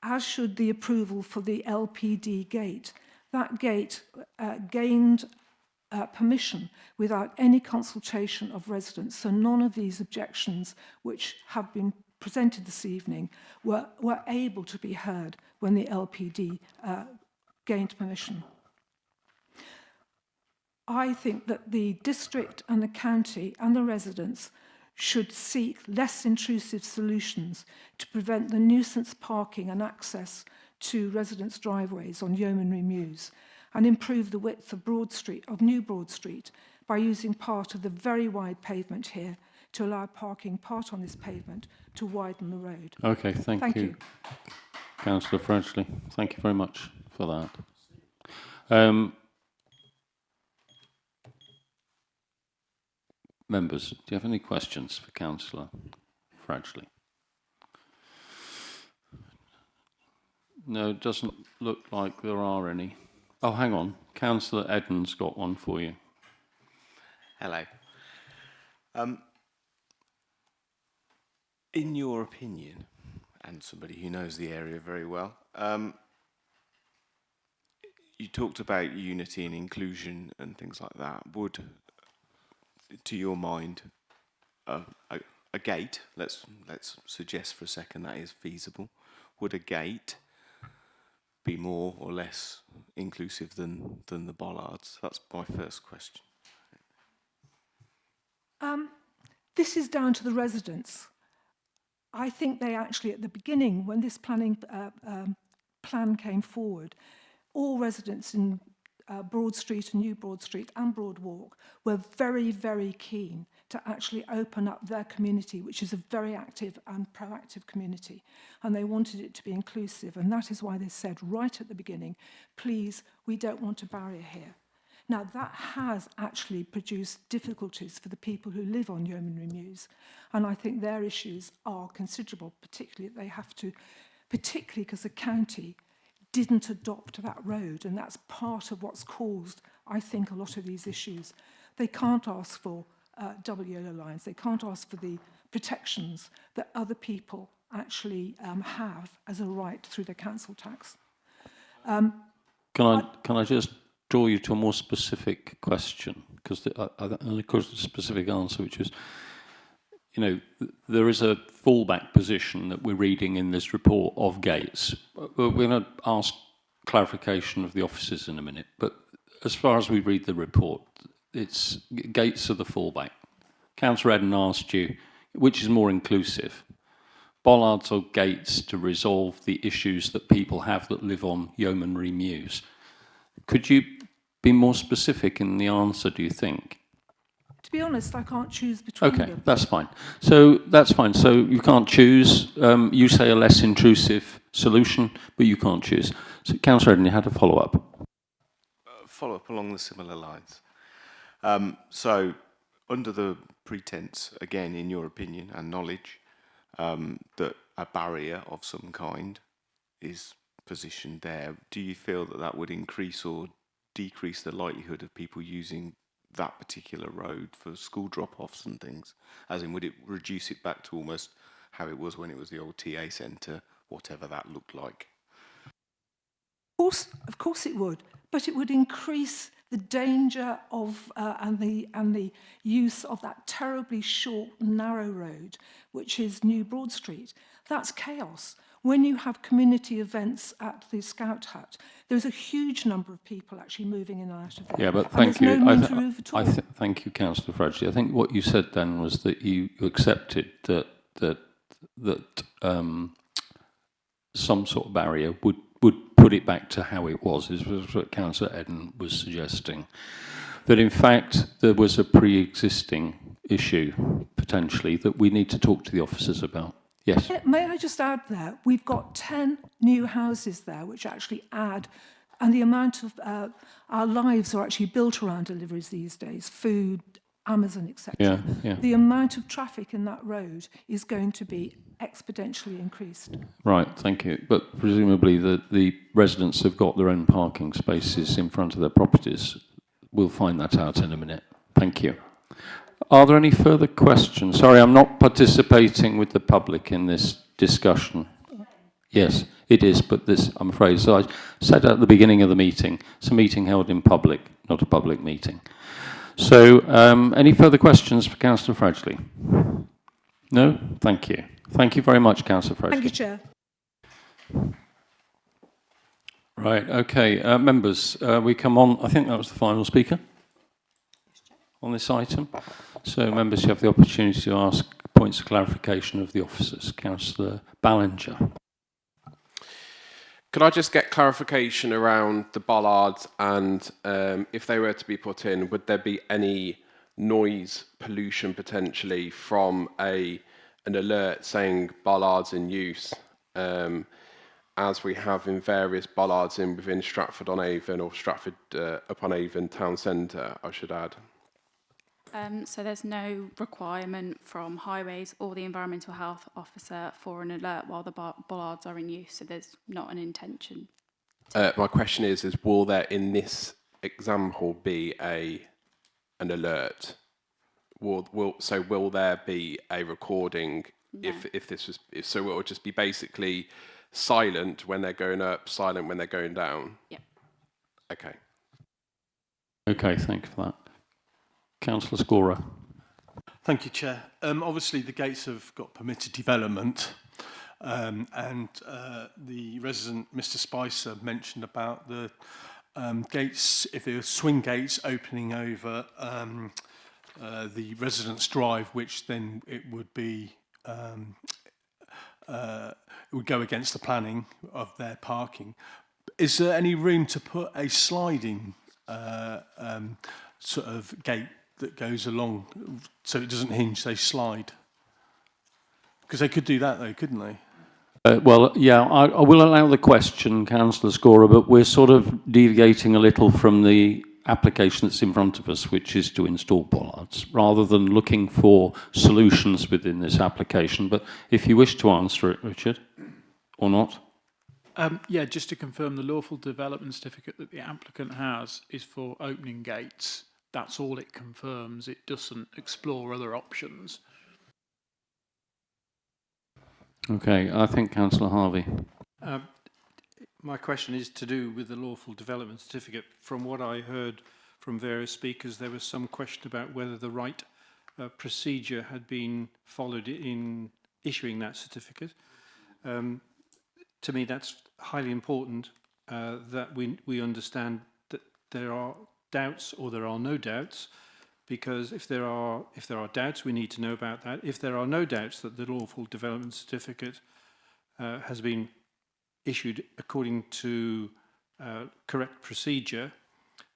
Speaker 21: as should the approval for the LPD gate. That gate gained permission without any consultation of residents, so none of these objections which have been presented this evening were able to be heard when the LPD gained permission. I think that the district and the county and the residents should seek less intrusive solutions to prevent the nuisance parking and access to residents' driveways on Yeomanry Mews, and improve the width of New Broad Street by using part of the very wide pavement here to allow parking part on this pavement to widen the road.
Speaker 1: Okay, thank you. Councillor Fradgley, thank you very much for that. Members, do you have any questions for Councillor Fradgley? No, it doesn't look like there are any. Oh, hang on. Councillor Edden's got one for you.
Speaker 16: Hello. In your opinion, and somebody who knows the area very well, you talked about unity and inclusion and things like that. Would, to your mind, a gate, let's suggest for a second that is feasible, would a gate be more or less inclusive than the bollards? That's my first question.
Speaker 21: This is down to the residents. I think they actually, at the beginning, when this planning plan came forward, all residents in Broad Street and New Broad Street and Broad Walk were very, very keen to actually open up their community, which is a very active and proactive community. And they wanted it to be inclusive. And that is why they said right at the beginning, please, we don't want a barrier here. Now, that has actually produced difficulties for the people who live on Yeomanry Mews. And I think their issues are considerable, particularly they have to, particularly because the county didn't adopt that road. And that's part of what's caused, I think, a lot of these issues. They can't ask for double yellow lines. They can't ask for the protections that other people actually have as a right through their council tax.
Speaker 1: Can I just draw you to a more specific question? Because a specific answer, which is, you know, there is a fallback position that we're reading in this report of gates. We're going to ask clarification of the officers in a minute, but as far as we read the report, it's gates are the fallback. Councillor Eden asked you, which is more inclusive, bollards or gates to resolve the issues that people have that live on Yeomanry Mews? Could you be more specific in the answer, do you think?
Speaker 21: To be honest, I can't choose between them.
Speaker 1: Okay, that's fine. So that's fine. So you can't choose. You say a less intrusive solution, but you can't choose. So Councillor Eden, you had a follow-up.
Speaker 16: Follow-up along the similar lines. So under the pretense, again, in your opinion and knowledge, that a barrier of some kind is positioned there, do you feel that that would increase or decrease the likelihood of people using that particular road for school drop-offs and things? As in, would it reduce it back to almost how it was when it was the old TA centre, whatever that looked like?
Speaker 21: Of course it would, but it would increase the danger of and the use of that terribly short, narrow road, which is New Broad Street. That's chaos. When you have community events at the Scout Hut, there's a huge number of people actually moving in and out of there.
Speaker 1: Yeah, but thank you.
Speaker 21: Thank
Speaker 1: you, Councillor Fradgley. I think what you said then was that you accepted that some sort of barrier would put it back to how it was. This was what Councillor Eden was suggesting. That in fact there was a pre-existing issue potentially that we need to talk to the officers about. Yes.
Speaker 21: May I just add there, we've got 10 new houses there which actually add And the amount of our lives are actually built around deliveries these days, food, Amazon, etc.
Speaker 1: Yeah, yeah.
Speaker 21: The amount of traffic in that road is going to be exponentially increased.
Speaker 1: Right, thank you. But presumably the residents have got their own parking spaces in front of their properties. We'll find that out in a minute. Thank you. Are there any further questions? Sorry, I'm not participating with the public in this discussion. Yes, it is, but this, I'm afraid, so I said at the beginning of the meeting, it's a meeting held in public, not a public meeting. So, any further questions for Councillor Fradgley? No? Thank you. Thank you very much, Councillor Fradgley.
Speaker 21: Thank you, Chair.
Speaker 1: Right, okay. Members, we come on, I think that was the final speaker on this item. So, members, you have the opportunity to ask points of clarification of the officers. Councillor Ballinger.
Speaker 5: Could I just get clarification around the bollards and if they were to be put in, would there be any noise pollution potentially from an alert saying bollards in use, as we have in various bollards within Stratford-on-Avon or Stratford-upon-Avon town centre, I should add?
Speaker 17: So there's no requirement from highways or the environmental health officer for an alert while the bollards are in use, so there's not an intention.
Speaker 5: My question is will there in this example be an alert? Will there be a recording? No. if this was, so it will just be basically silent when they're going up, silent when they're going down?
Speaker 17: Yep.
Speaker 5: Okay.
Speaker 10: Okay, thanks for that.
Speaker 1: Councillor Scorer.
Speaker 12: Thank you, Chair. Obviously, the gates have got permitted development, and the resident, Mr. Spicer, mentioned about the gates, if there are swing gates opening over the residence drive, which then it would be it would go against the planning of their parking. Is there any room to put a sliding sort of gate that goes along so it doesn't hinge, they slide? Because they could do that though, couldn't they?
Speaker 1: Well, yeah, I will allow the question, Councillor Scorer, but we're sort of deviating a little from the application that's in front of us, which is to install bollards, rather than looking for solutions within this application. But if you wish to answer it, Richard, or not?
Speaker 2: Yeah, just to confirm, the lawful development certificate that the applicant has is for opening gates. That's all it confirms. It doesn't explore other options.
Speaker 1: Okay, I think Councillor Harvey.
Speaker 10: My question is to do with the lawful development certificate. From what I heard from various speakers, there was some question about whether the right procedure had been followed in issuing that certificate. To me, that's highly important that we understand that there are doubts or there are no doubts, because if there are doubts, we need to know about that. If there are no doubts that the lawful development certificate has been issued according to correct procedure,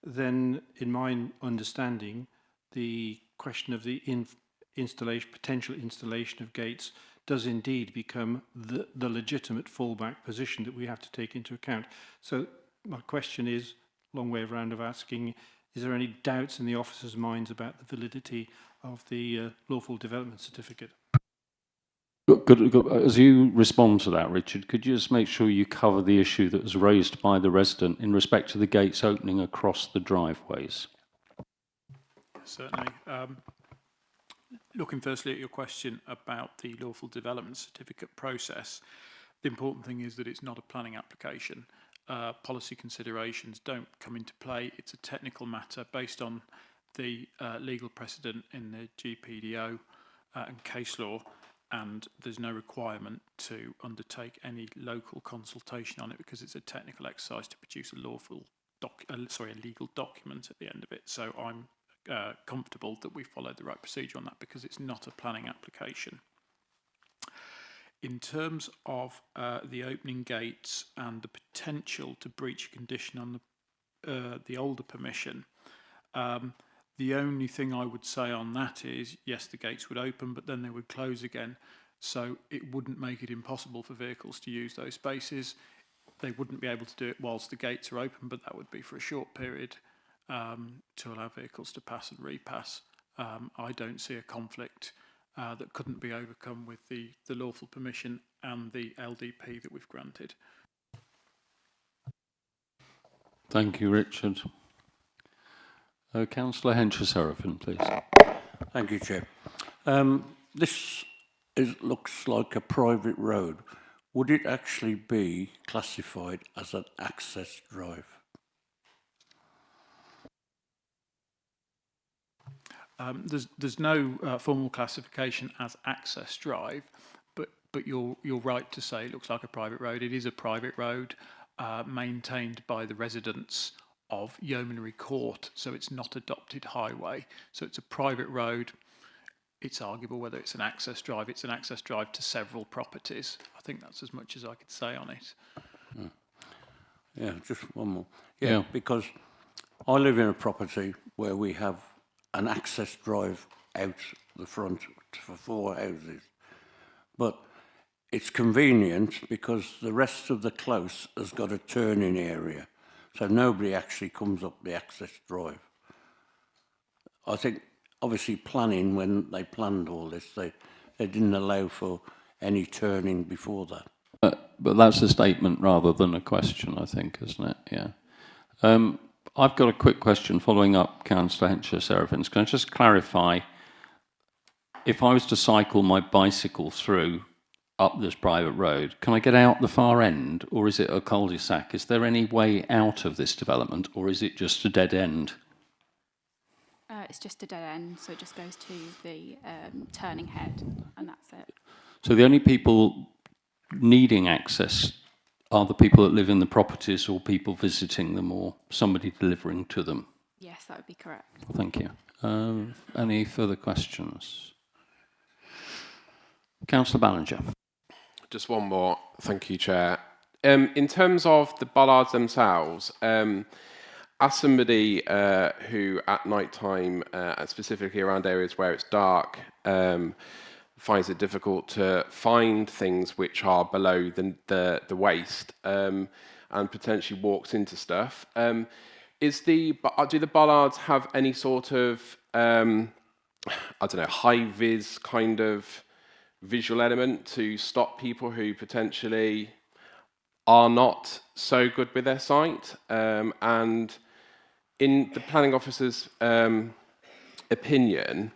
Speaker 10: then in my understanding, the question of the potential installation of gates does indeed become the legitimate fallback position that we have to take into account. So my question is, long way around of asking, is there any doubts in the officers' minds about the validity of the lawful development certificate?
Speaker 1: Good. As you respond to that, Richard, could you just make sure you cover the issue that was raised by the resident in respect to the gates opening across the driveways?
Speaker 2: Certainly. Looking firstly at your question about the lawful development certificate process, the important thing is that it's not a planning application. Policy considerations don't come into play. It's a technical matter based on the legal precedent in the GPDO and case law, and there's no requirement to undertake any local consultation on it because it's a technical exercise to produce a legal document at the end of it. So I'm comfortable that we followed the right procedure on that because it's not a planning application. In terms of the opening gates and the potential to breach a condition on the older permission, the only thing I would say on that is, yes, the gates would open, but then they would close again. So it wouldn't make it impossible for vehicles to use those spaces. they wouldn't be able to do it whilst the gates are open, but that would be for a short period to allow vehicles to pass and repass. I don't see a conflict that couldn't be overcome with the lawful permission and the LDP that we've granted.
Speaker 1: Thank you, Richard. Councillor Hencher-Serafin, please.
Speaker 13: Thank you, Chair. This looks like a private road. Would it actually be classified as an access drive?
Speaker 2: There's no formal classification as access drive, but you're right to say it looks like a private road. It is a private road maintained by the residents of Yeomanry Court, so it's not adopted highway. So it's a private road. It's arguable whether it's an access drive. It's an access drive to several properties. I think that's as much as I could say on it.
Speaker 13: Yeah, just one more. Yeah, because I live in a property where we have an access drive out the front for 4 houses. But it's convenient because the rest of the close has got a turning area. So nobody actually comes up the access drive. I think, obviously, planning, when they planned all this, they didn't allow for any turning before that.
Speaker 1: But that's a statement rather than a question, I think, isn't it? Yeah. I've got a quick question following up Councillor Hencher-Serafin's. Can I just clarify, if I was to cycle my bicycle through up this private road, can I get out the far end, or is it a cul-de-sac? Is there any way out of this development, or is it just a dead end?
Speaker 17: It's just a dead end, so it just goes to the turning head, and that's it.
Speaker 1: So the only people needing access are the people that live in the properties, or people visiting them, or somebody delivering to them?
Speaker 17: Yes, that would be correct.
Speaker 1: Thank you. Any further questions? Councillor Ballinger.
Speaker 5: Just one more. Thank you, Chair. In terms of the bollards themselves, as somebody who at night time, specifically around areas where it's dark, finds it difficult to find things which are below the waist and potentially walks into stuff, do the bollards have any sort of, I don't know, high-vis kind of visual element to stop people who potentially are not so good with their sight? And in the planning officer's opinion,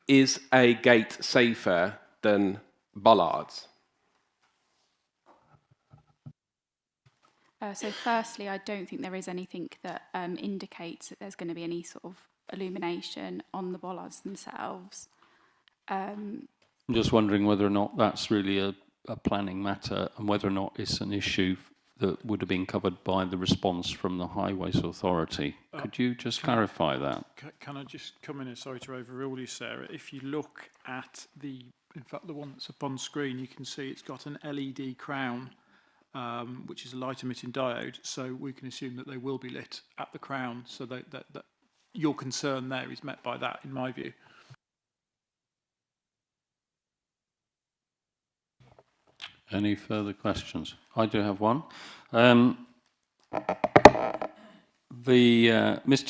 Speaker 5: is a gate safer than bollards?
Speaker 17: So firstly, I don't think there is anything that indicates that there's going to be any sort of illumination on the bollards themselves.
Speaker 1: I'm just wondering whether or not that's really a planning matter, and whether or not it's an issue that would have been covered by the response from the Highways Authority. Could you just clarify that?
Speaker 2: Can I just come in and, sorry to overrule you, Sarah. If you look at in fact, the one that's up on screen, you can see it's got an LED crown, which is a light emitting diode. So we can assume that they will be lit at the crown. So that your concern there is met by that, in my view.
Speaker 1: Any further questions? I do have one. Mr.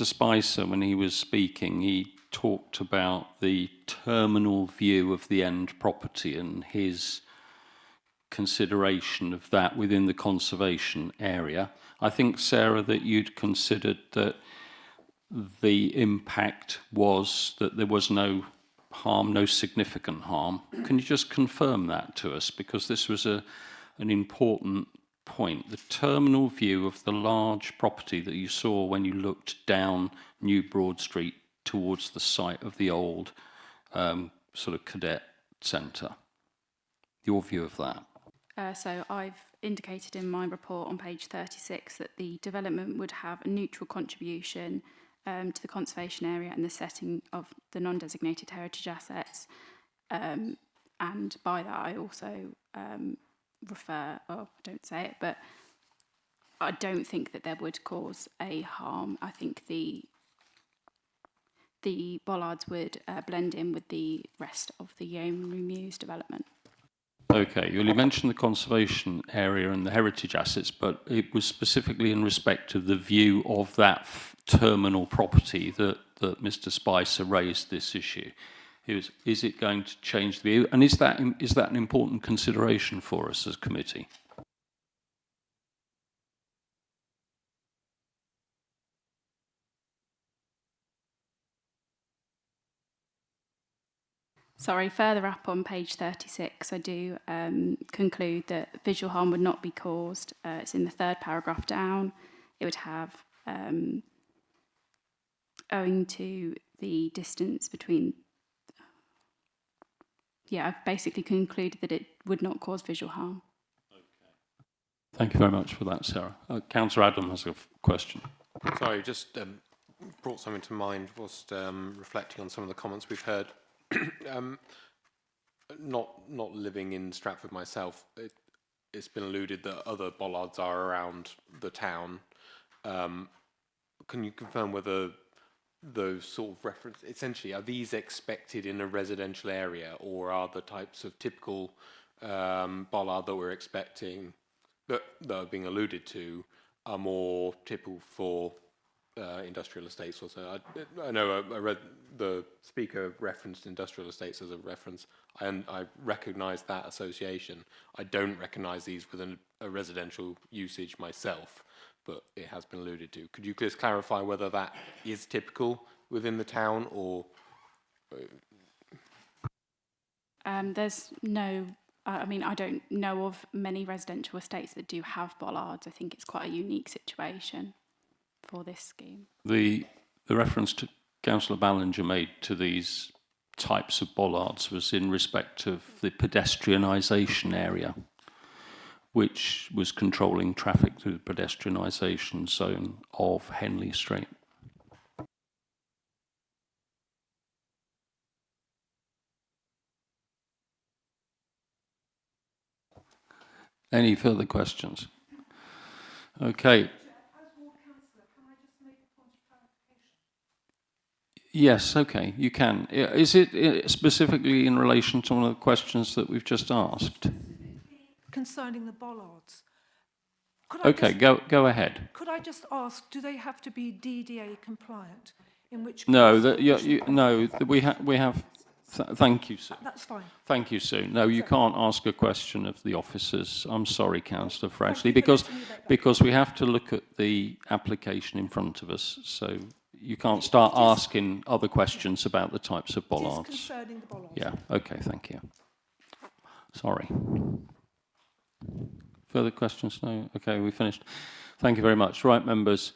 Speaker 1: Spicer, when he was speaking, he talked about the terminal view of the end property and his consideration of that within the conservation area. I think, Sarah, that you'd considered that the impact was that there was no harm, no significant harm. Can you just confirm that to us? Because this was an important point. The terminal view of the large property that you saw when you looked down New Broad Street towards the site of the old sort of cadet centre. Your view of that?
Speaker 17: So I've indicated in my report on page 36 that the development would have a neutral contribution to the conservation area and the setting of the non-designated heritage assets. And by that I also refer, I don't say it, but I don't think that there would cause a harm. I think the bollards would blend in with the rest of the Yeomanry Mews development.
Speaker 1: Okay, you mentioned the conservation area and the heritage assets, but it was specifically in respect of the view of that terminal property that Mr. Spicer raised this issue. Is it going to change the view? And is that an important consideration for us as committee?
Speaker 17: Sorry, further up on page 36, I do conclude that visual harm would not be caused. It's in the third paragraph down. It would have, owing to the distance between... Yeah, I've basically concluded that it would not cause visual harm.
Speaker 1: Thank you very much for that, Sarah. Councillor Adam has a question.
Speaker 4: Sorry, just brought something to mind whilst reflecting on some of the comments we've heard. Not living in Stratford myself, it's been alluded that other bollards are around the town. Can you confirm whether those sort of reference, essentially, are these expected in a residential area, or are the types of typical bollard that we're expecting, that are being alluded to, are more typical for industrial estates also? I know I read the speaker referenced industrial estates as a reference, and I recognise that association. I don't recognise these within a residential usage myself, but it has been alluded to. Could you just clarify whether that is typical within the town, or...
Speaker 17: There's no... I mean, I don't know of many residential estates that do have bollards. I think it's quite a unique situation for this scheme.
Speaker 1: The reference to Councillor Ballinger made to these types of bollards was in respect of the pedestrianisation area, which was controlling traffic through the pedestrianisation zone of Henley Street. Any further questions? Okay. Yes, okay, you can. Is it specifically in relation to one of the questions that we've just asked?
Speaker 21: Concerning the bollards.
Speaker 1: Okay, go ahead.
Speaker 21: Could I just ask, do they have to be DDA compliant? In which case,
Speaker 1: no, we have. Thank you, Sue.
Speaker 21: That's fine.
Speaker 1: Thank you, Sue. No, you can't ask a question of the officers. I'm sorry, Councillor Fradgley, because we have to look at the application in front of us. So you can't start asking other questions about the types of bollards.
Speaker 21: It is concerning the bollards.
Speaker 1: Yeah. Okay. Thank you. Sorry. Further questions? No. Okay. We finished. Thank you very much. Right, members.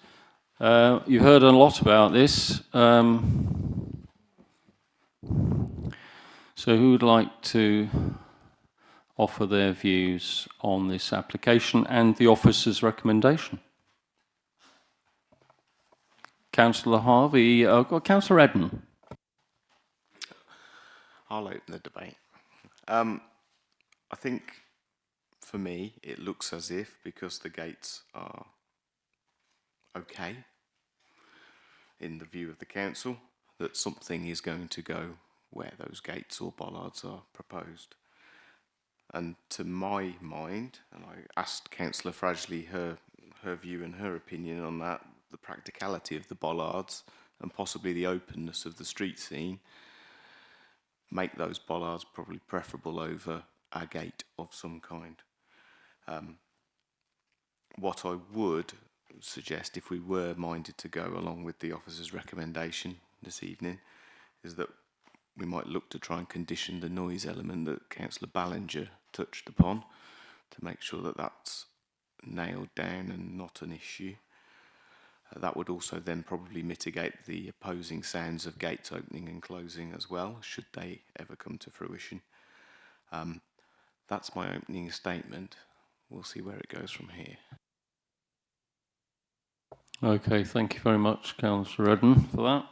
Speaker 1: You heard a lot about this. So who would like to offer their views on this application and the officer's recommendation? Councillor Harvey, Councillor Eden.
Speaker 16: I'll open the debate. I think, for me, it looks as if, because the gates are okay, in the view of the council, that something is going to go where those gates or bollards are proposed. And to my mind, and I asked Councillor Fradgley her view and her opinion on that, the practicality of the bollards and possibly the openness of the street scene make those bollards probably preferable over a gate of some kind. What I would suggest, if we were minded to go along with the officer's recommendation this evening, is that we might look to try and condition the noise element that Councillor Ballinger touched upon to make sure that that's nailed down and not an issue. That would also then probably mitigate the opposing sounds of gates opening and closing as well, should they ever come to fruition. That's my opening statement. We'll see where it goes from here.
Speaker 1: Okay, thank you very much, Councillor Eden, for that.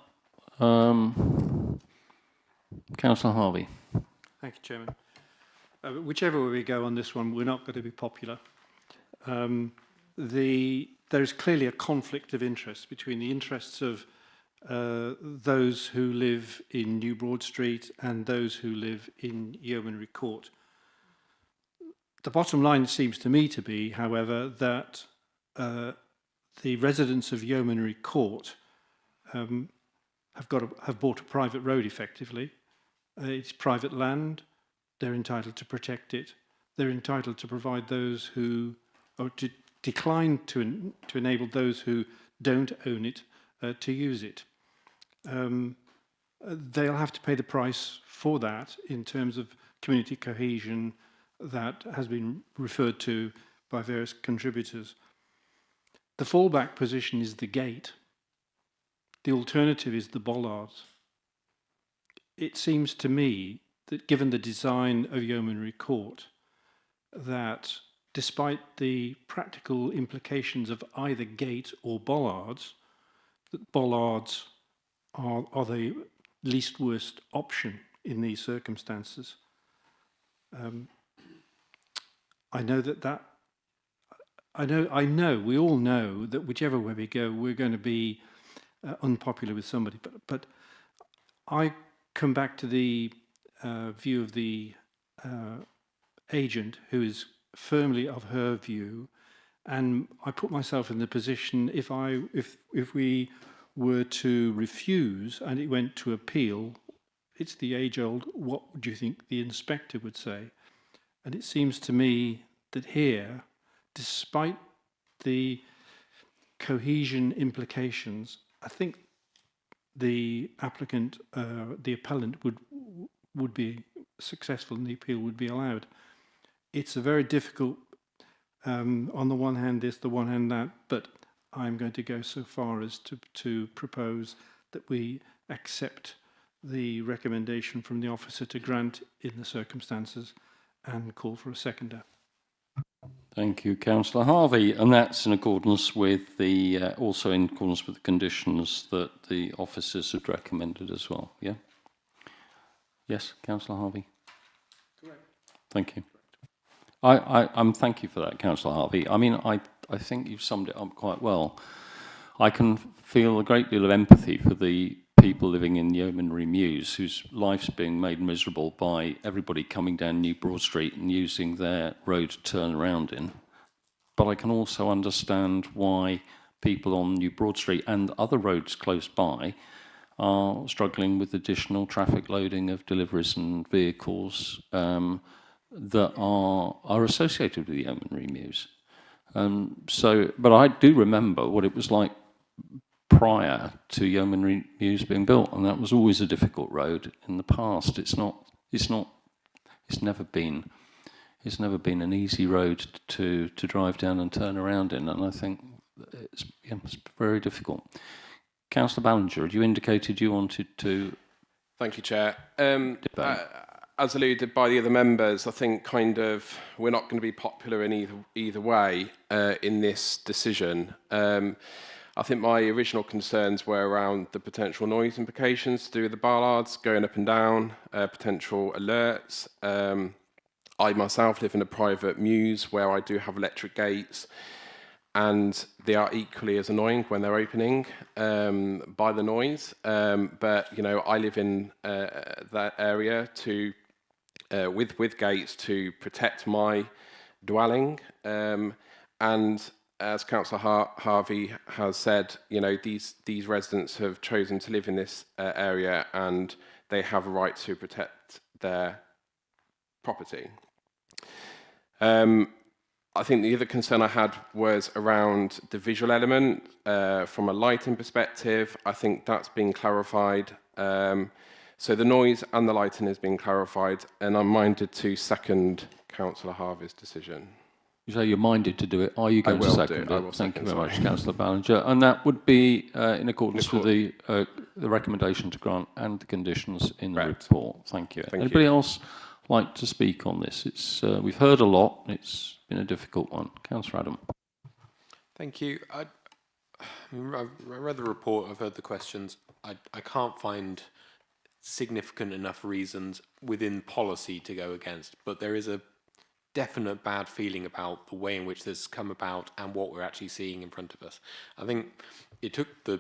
Speaker 1: Councillor Harvey.
Speaker 10: Thank you, Chairman. Whichever way we go on this one, we're not going to be popular. There is clearly a conflict of interest between the interests of those who live in New Broad Street and those who live in Yeomanry Court. The bottom line seems to me to be, however, that the residents of Yeomanry Court have bought a private road effectively. It's private land. They're entitled to protect it. They're entitled to provide those who, or to decline to enable those who don't own it to use it. They'll have to pay the price for that in terms of community cohesion that has been referred to by various contributors. The fallback position is the gate. The alternative is the bollards. It seems to me that given the design of Yeomanry Court, that despite the practical implications of either gate or bollards, that bollards are the least worst option in these circumstances. I know, we all know that whichever way we go, we're going to be unpopular with somebody. But I come back to the view of the agent, who is firmly of her view, and I put myself in the position if we were to refuse and it went to appeal, it's the age-old, what do you think the inspector would say? And it seems to me that here, despite the cohesion implications, I think the applicant, the appellant would be successful and the appeal would be allowed. It's a very difficult, on the one hand this, the one hand that, but I'm going to go so far as to propose that we accept the recommendation from the officer to grant in the circumstances and call for a seconder.
Speaker 1: Thank you, Councillor Harvey, and that's in accordance with the also in accordance with the conditions that the officers had recommended as well. Yeah. Yes, Councillor Harvey.
Speaker 10: Correct.
Speaker 1: Thank you. I'm thank you for that, Councillor Harvey. I mean, I think you've summed it up quite well. I can feel a great deal of empathy for the people living in Yeomanry Mews whose life's being made miserable by everybody coming down New Broad Street and using their road to turn around in. But I can also understand why people on New Broad Street and other roads close by are struggling with additional traffic loading of deliveries and vehicles that are associated with the Yeomanry Mews. But I do remember what it was like prior to Yeomanry Mews being built, and that was always a difficult road in the past. It's never been an easy road to drive down and turn around in, and I think it's very difficult. Councillor Ballinger, you indicated you wanted to.
Speaker 5: Thank you, Chair. As alluded by the other members, I think we're not going to be popular in either way in this decision. I think my original concerns were around the potential noise implications to do with the bollards going up and down, potential alerts. I myself live in a private mews where I do have electric gates, and they are equally as annoying when they're opening by the noise. But I live in that area with gates to protect my dwelling, and as Councillor Harvey has said, these residents have chosen to live in this area and they have a right to protect their property. I think the other concern I had was around the visual element from a lighting perspective. I think that's been clarified. So the noise and the lighting has been clarified, and I'm minded to second Councillor Harvey's decision.
Speaker 1: You say you're minded to do it. Are you going to second it? Thank you very much, Councillor Ballinger. And that would be in accordance with the recommendation to grant and the conditions in the report. Thank you. Anybody else like to speak on this? We've heard a lot. It's been a difficult one. Councillor Adam.
Speaker 4: Thank you. I read the report. I've heard the questions. I can't find significant enough reasons within policy to go against, but there is a definite bad feeling about the way in which this has come about and what we're actually seeing in front of us. I think it took the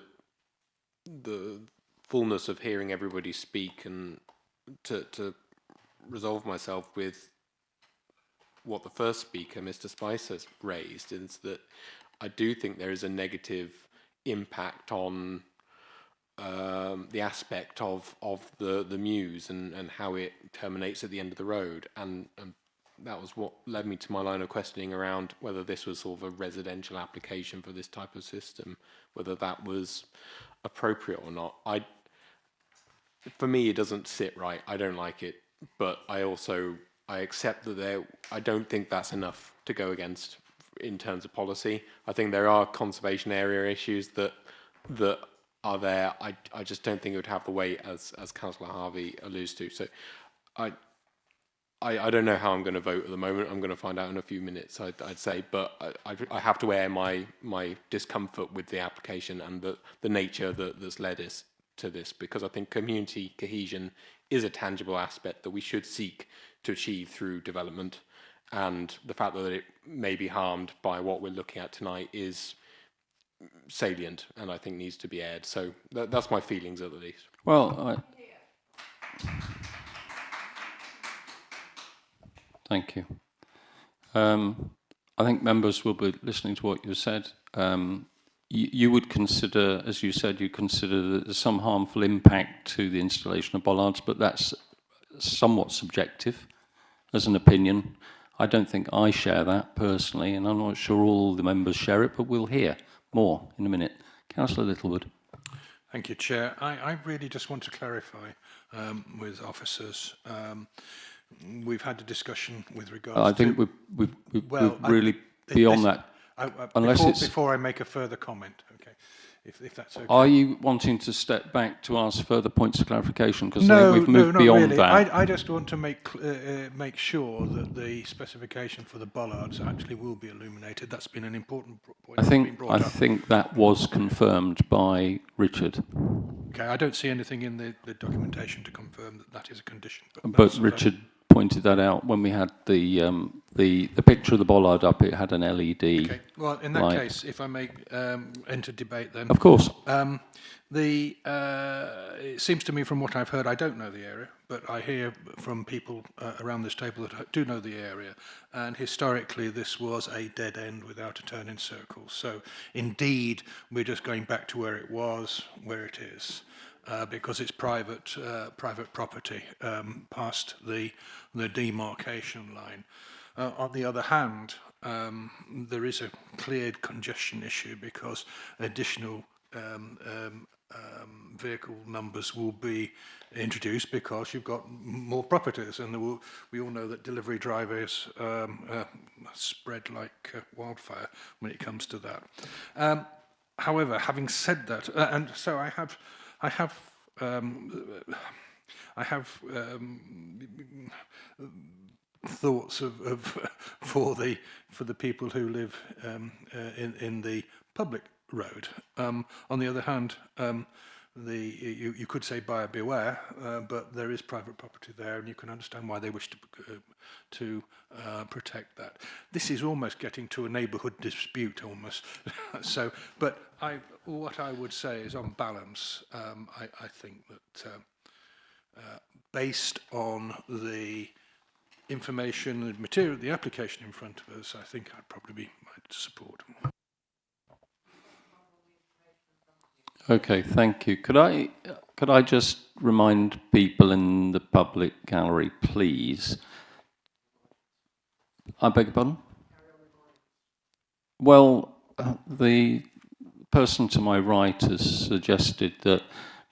Speaker 4: fullness of hearing everybody speak and to resolve myself with what the first speaker, Mr. Spicer, raised, is that I do think there is a negative impact on the aspect of the Mews and how it terminates at the end of the road, and that was what led me to my line of questioning around whether this was sort of a residential application for this type of system, whether that was appropriate or not. For me, it doesn't sit right. I don't like it, but I accept that I don't think that's enough to go against in terms of policy. I think there are conservation area issues that are there. I just don't think it would have the weight as Councillor Harvey alludes to. So I don't know how I'm going to vote at the moment. I'm going to find out in a few minutes, I'd say, but I have to air my discomfort with the application and the nature that's led us to this, because I think community cohesion is a tangible aspect that we should seek to achieve through development, and the fact that it may be harmed by what we're looking at tonight is salient and I think needs to be aired. So that's my feelings at the least.
Speaker 1: Well, thank you. I think members will be listening to what you said. You would consider, as you said, you consider that there's some harmful impact to the installation of bollards, but that's somewhat subjective as an opinion. I don't think I share that personally, and I'm not sure all the members share it, but we'll hear more in a minute. Councillor Littlewood.
Speaker 12: Thank you, Chair. I really just want to clarify with officers. We've had a discussion with regards to...
Speaker 1: I think we're really beyond that.
Speaker 12: Before I make a further comment, okay, if that's okay.
Speaker 1: Are you wanting to step back to ask further points of clarification? Because I think we've moved beyond
Speaker 12: really.
Speaker 1: that.
Speaker 12: I just want to make sure that the specification for the bollards actually will be illuminated. That's been an important point.
Speaker 1: I think that was confirmed by Richard.
Speaker 12: Okay, I don't see anything in the documentation to confirm that that is a condition.
Speaker 1: But Richard pointed that out when we had the picture of the bollard up. It had an LED.
Speaker 12: Okay. Well, in that
Speaker 1: light.
Speaker 12: case, if I may enter debate, then
Speaker 1: of course.
Speaker 12: It seems to me, from what I've heard, I don't know the area, but I hear from people around this table that do know the area. And historically, this was a dead end without a turn in circle. So, indeed, we're just going back to where it was, where it is. Because it's private property past the demarcation line. On the other hand, there is a cleared congestion issue because additional vehicle numbers will be introduced because you've got more properties, and we all know that delivery drivers spread like wildfire when it comes to that. However, having said that, and so I have thoughts for the people who live in the public road. On the other hand, you could say buyer beware, but there is private property there, and you can understand why they wish to protect that. This is almost getting to a neighbourhood dispute, almost. So, but what I would say is, on balance, I think that based on the information and material, the application in front of us, I think I'd probably might support.
Speaker 1: Okay, thank you. Could I just remind people in the public gallery, please? I beg your pardon? Well, the person to my right has suggested that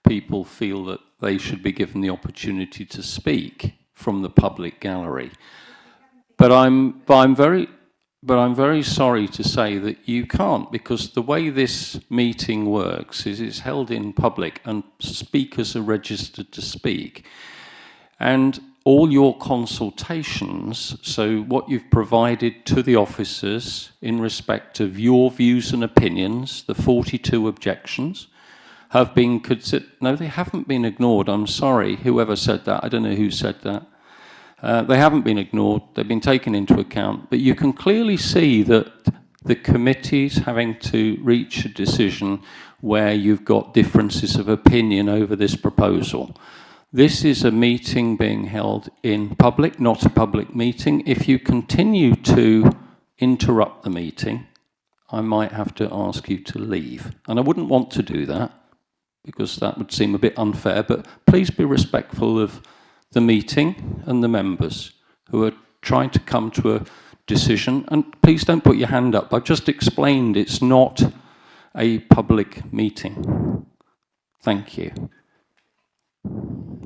Speaker 1: people feel that they should be given the opportunity to speak from the public gallery. But I'm very sorry to say that you can't, because the way this meeting works is it's held in public and speakers are registered to speak. And all your consultations, so what you've provided to the officers in respect of your views and opinions, the 42 objections, have been considered. No, they haven't been ignored. I'm sorry, whoever said that. I don't know who said that. They haven't been ignored. They've been taken into account. But you can clearly see that the committee's having to reach a decision where you've got differences of opinion over this proposal. This is a meeting being held in public, not a public meeting. If you continue to interrupt the meeting, I might have to ask you to leave. And I wouldn't want to do that, because that would seem a bit unfair, but please be respectful of the meeting and the members who are trying to come to a decision. And please don't put your hand up. I've just explained it's not a public meeting. Thank you.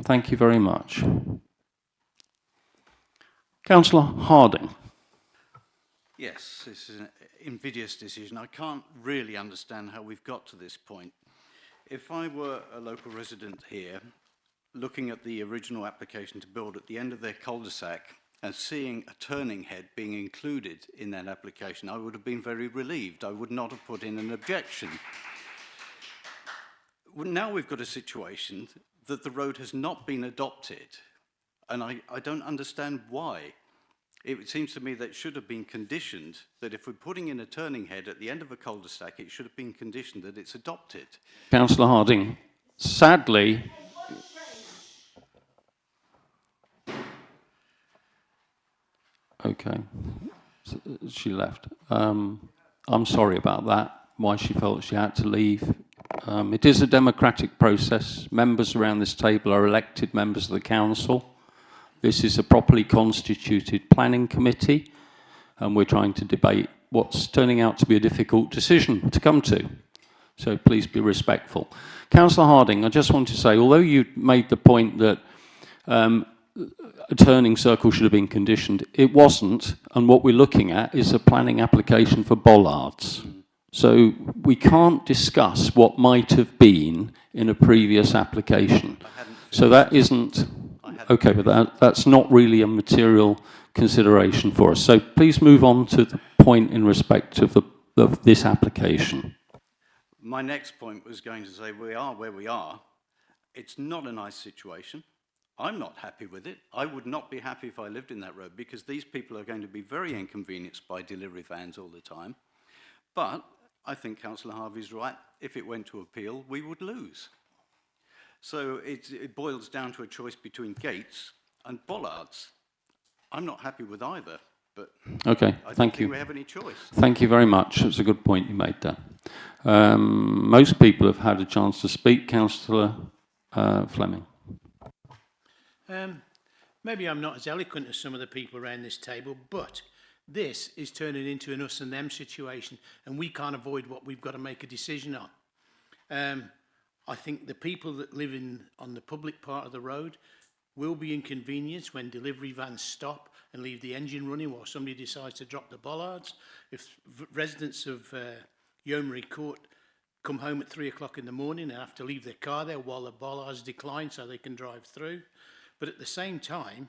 Speaker 1: Thank you very much. Councillor Harding.
Speaker 15: Yes, this is an invidious decision. I can't really understand how we've got to this point. If I were a local resident here, looking at the original application to build at the end of their cul-de-sac and seeing a turning head being included in that application, I would have been very relieved. I would not have put in an objection. Well, now we've got a situation that the road has not been adopted, and I don't understand why. It seems to me that it should have been conditioned that if we're putting in a turning head at the end of a cul-de-sac, it should have been conditioned that it's adopted.
Speaker 1: Councillor Harding, sadly... Okay, she left. I'm sorry about that, why she felt she had to leave. It is a democratic process. Members around this table are elected members of the council. This is a properly constituted planning committee, and we're trying to debate what's turning out to be a difficult decision to come to. So please be respectful. Councillor Harding, I just want to say, although you made the point that a turning circle should have been conditioned, it wasn't, and what we're looking at is a planning application for bollards. So we can't discuss what might have been in a previous application. So that isn't... Okay, but that's not really a material consideration for us. So please move on to the point in respect of this application.
Speaker 15: My next point was going to say we are where we are. It's not a nice situation. I'm not happy with it. I would not be happy if I lived in that road, because these people are going to be very inconvenienced by delivery vans all the time. But I think Councillor Harvey's right. If it went to appeal, we would lose. So it boils down to a choice between gates and bollards. I'm not happy with either, but
Speaker 1: okay,
Speaker 15: I don't
Speaker 1: thank
Speaker 15: think
Speaker 1: you.
Speaker 15: we have any choice.
Speaker 1: Thank you very much. It's a good point you made there. Most people have had a chance to speak. Councillor Fleming.
Speaker 14: Maybe I'm not as eloquent as some of the people around this table, but this is turning into an us and them situation, and we can't avoid what we've got to make a decision on. I think the people that live on the public part of the road will be inconvenienced when delivery vans stop and leave the engine running while somebody decides to drop the bollards. If residents of Yeomanry Court come home at 3 o'clock in the morning and have to leave their car there while the bollards decline so they can drive through. But at the same time,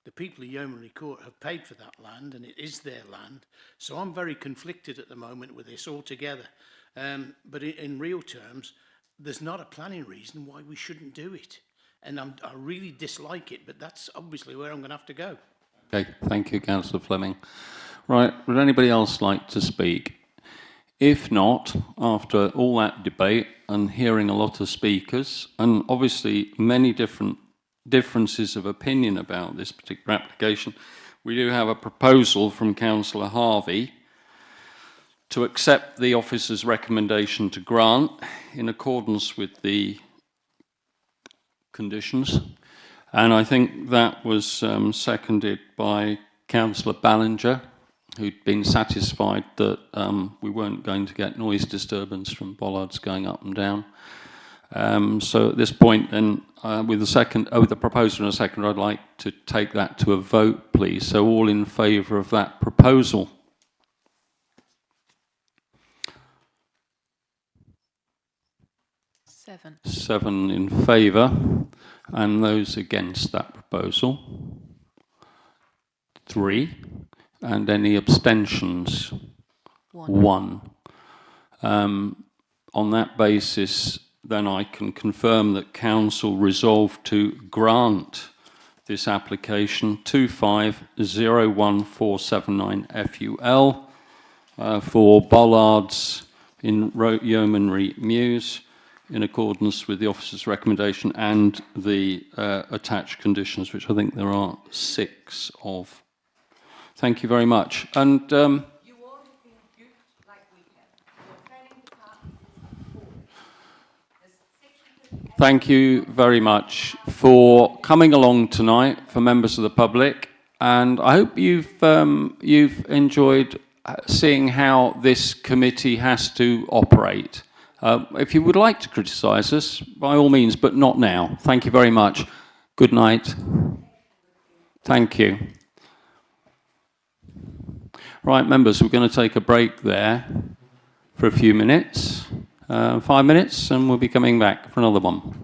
Speaker 14: the people of Yeomanry Court have paid for that land, and it is their land. So I'm very conflicted at the moment with this altogether. But in real terms, there's not a planning reason why we shouldn't do it. And I really dislike it, but that's obviously where I'm going to have to go.
Speaker 1: Okay, thank you, Councillor Fleming. Right, would anybody else like to speak? If not, after all that debate and hearing a lot of speakers, and obviously many differences of opinion about this particular application, we do have a proposal from Councillor Harvey to accept the officer's recommendation to grant in accordance with the conditions. And I think that was seconded by Councillor Ballinger, who'd been satisfied that we weren't going to get noise disturbance from bollards going up and down. So at this point, then, with the proposal and a second, I'd like to take that to a vote, please. So all in favour of that proposal? Seven in favour, and those against that proposal? 3. And any abstentions? 1. On that basis, then I can confirm that Council resolved to grant this application 250149 FUL for bollards in Yeomanry Mews, in accordance with the officer's recommendation and the attached conditions, which I think there are 6 of. Thank you very much. And thank you very much for coming along tonight, for members of the public, and I hope you've enjoyed seeing how this committee has to operate. If you would like to criticise us, by all means, but not now. Thank you very much. Good night. Thank you. Right, members, we're going to take a break there for a few minutes, 5 minutes, and we'll be coming back for another one.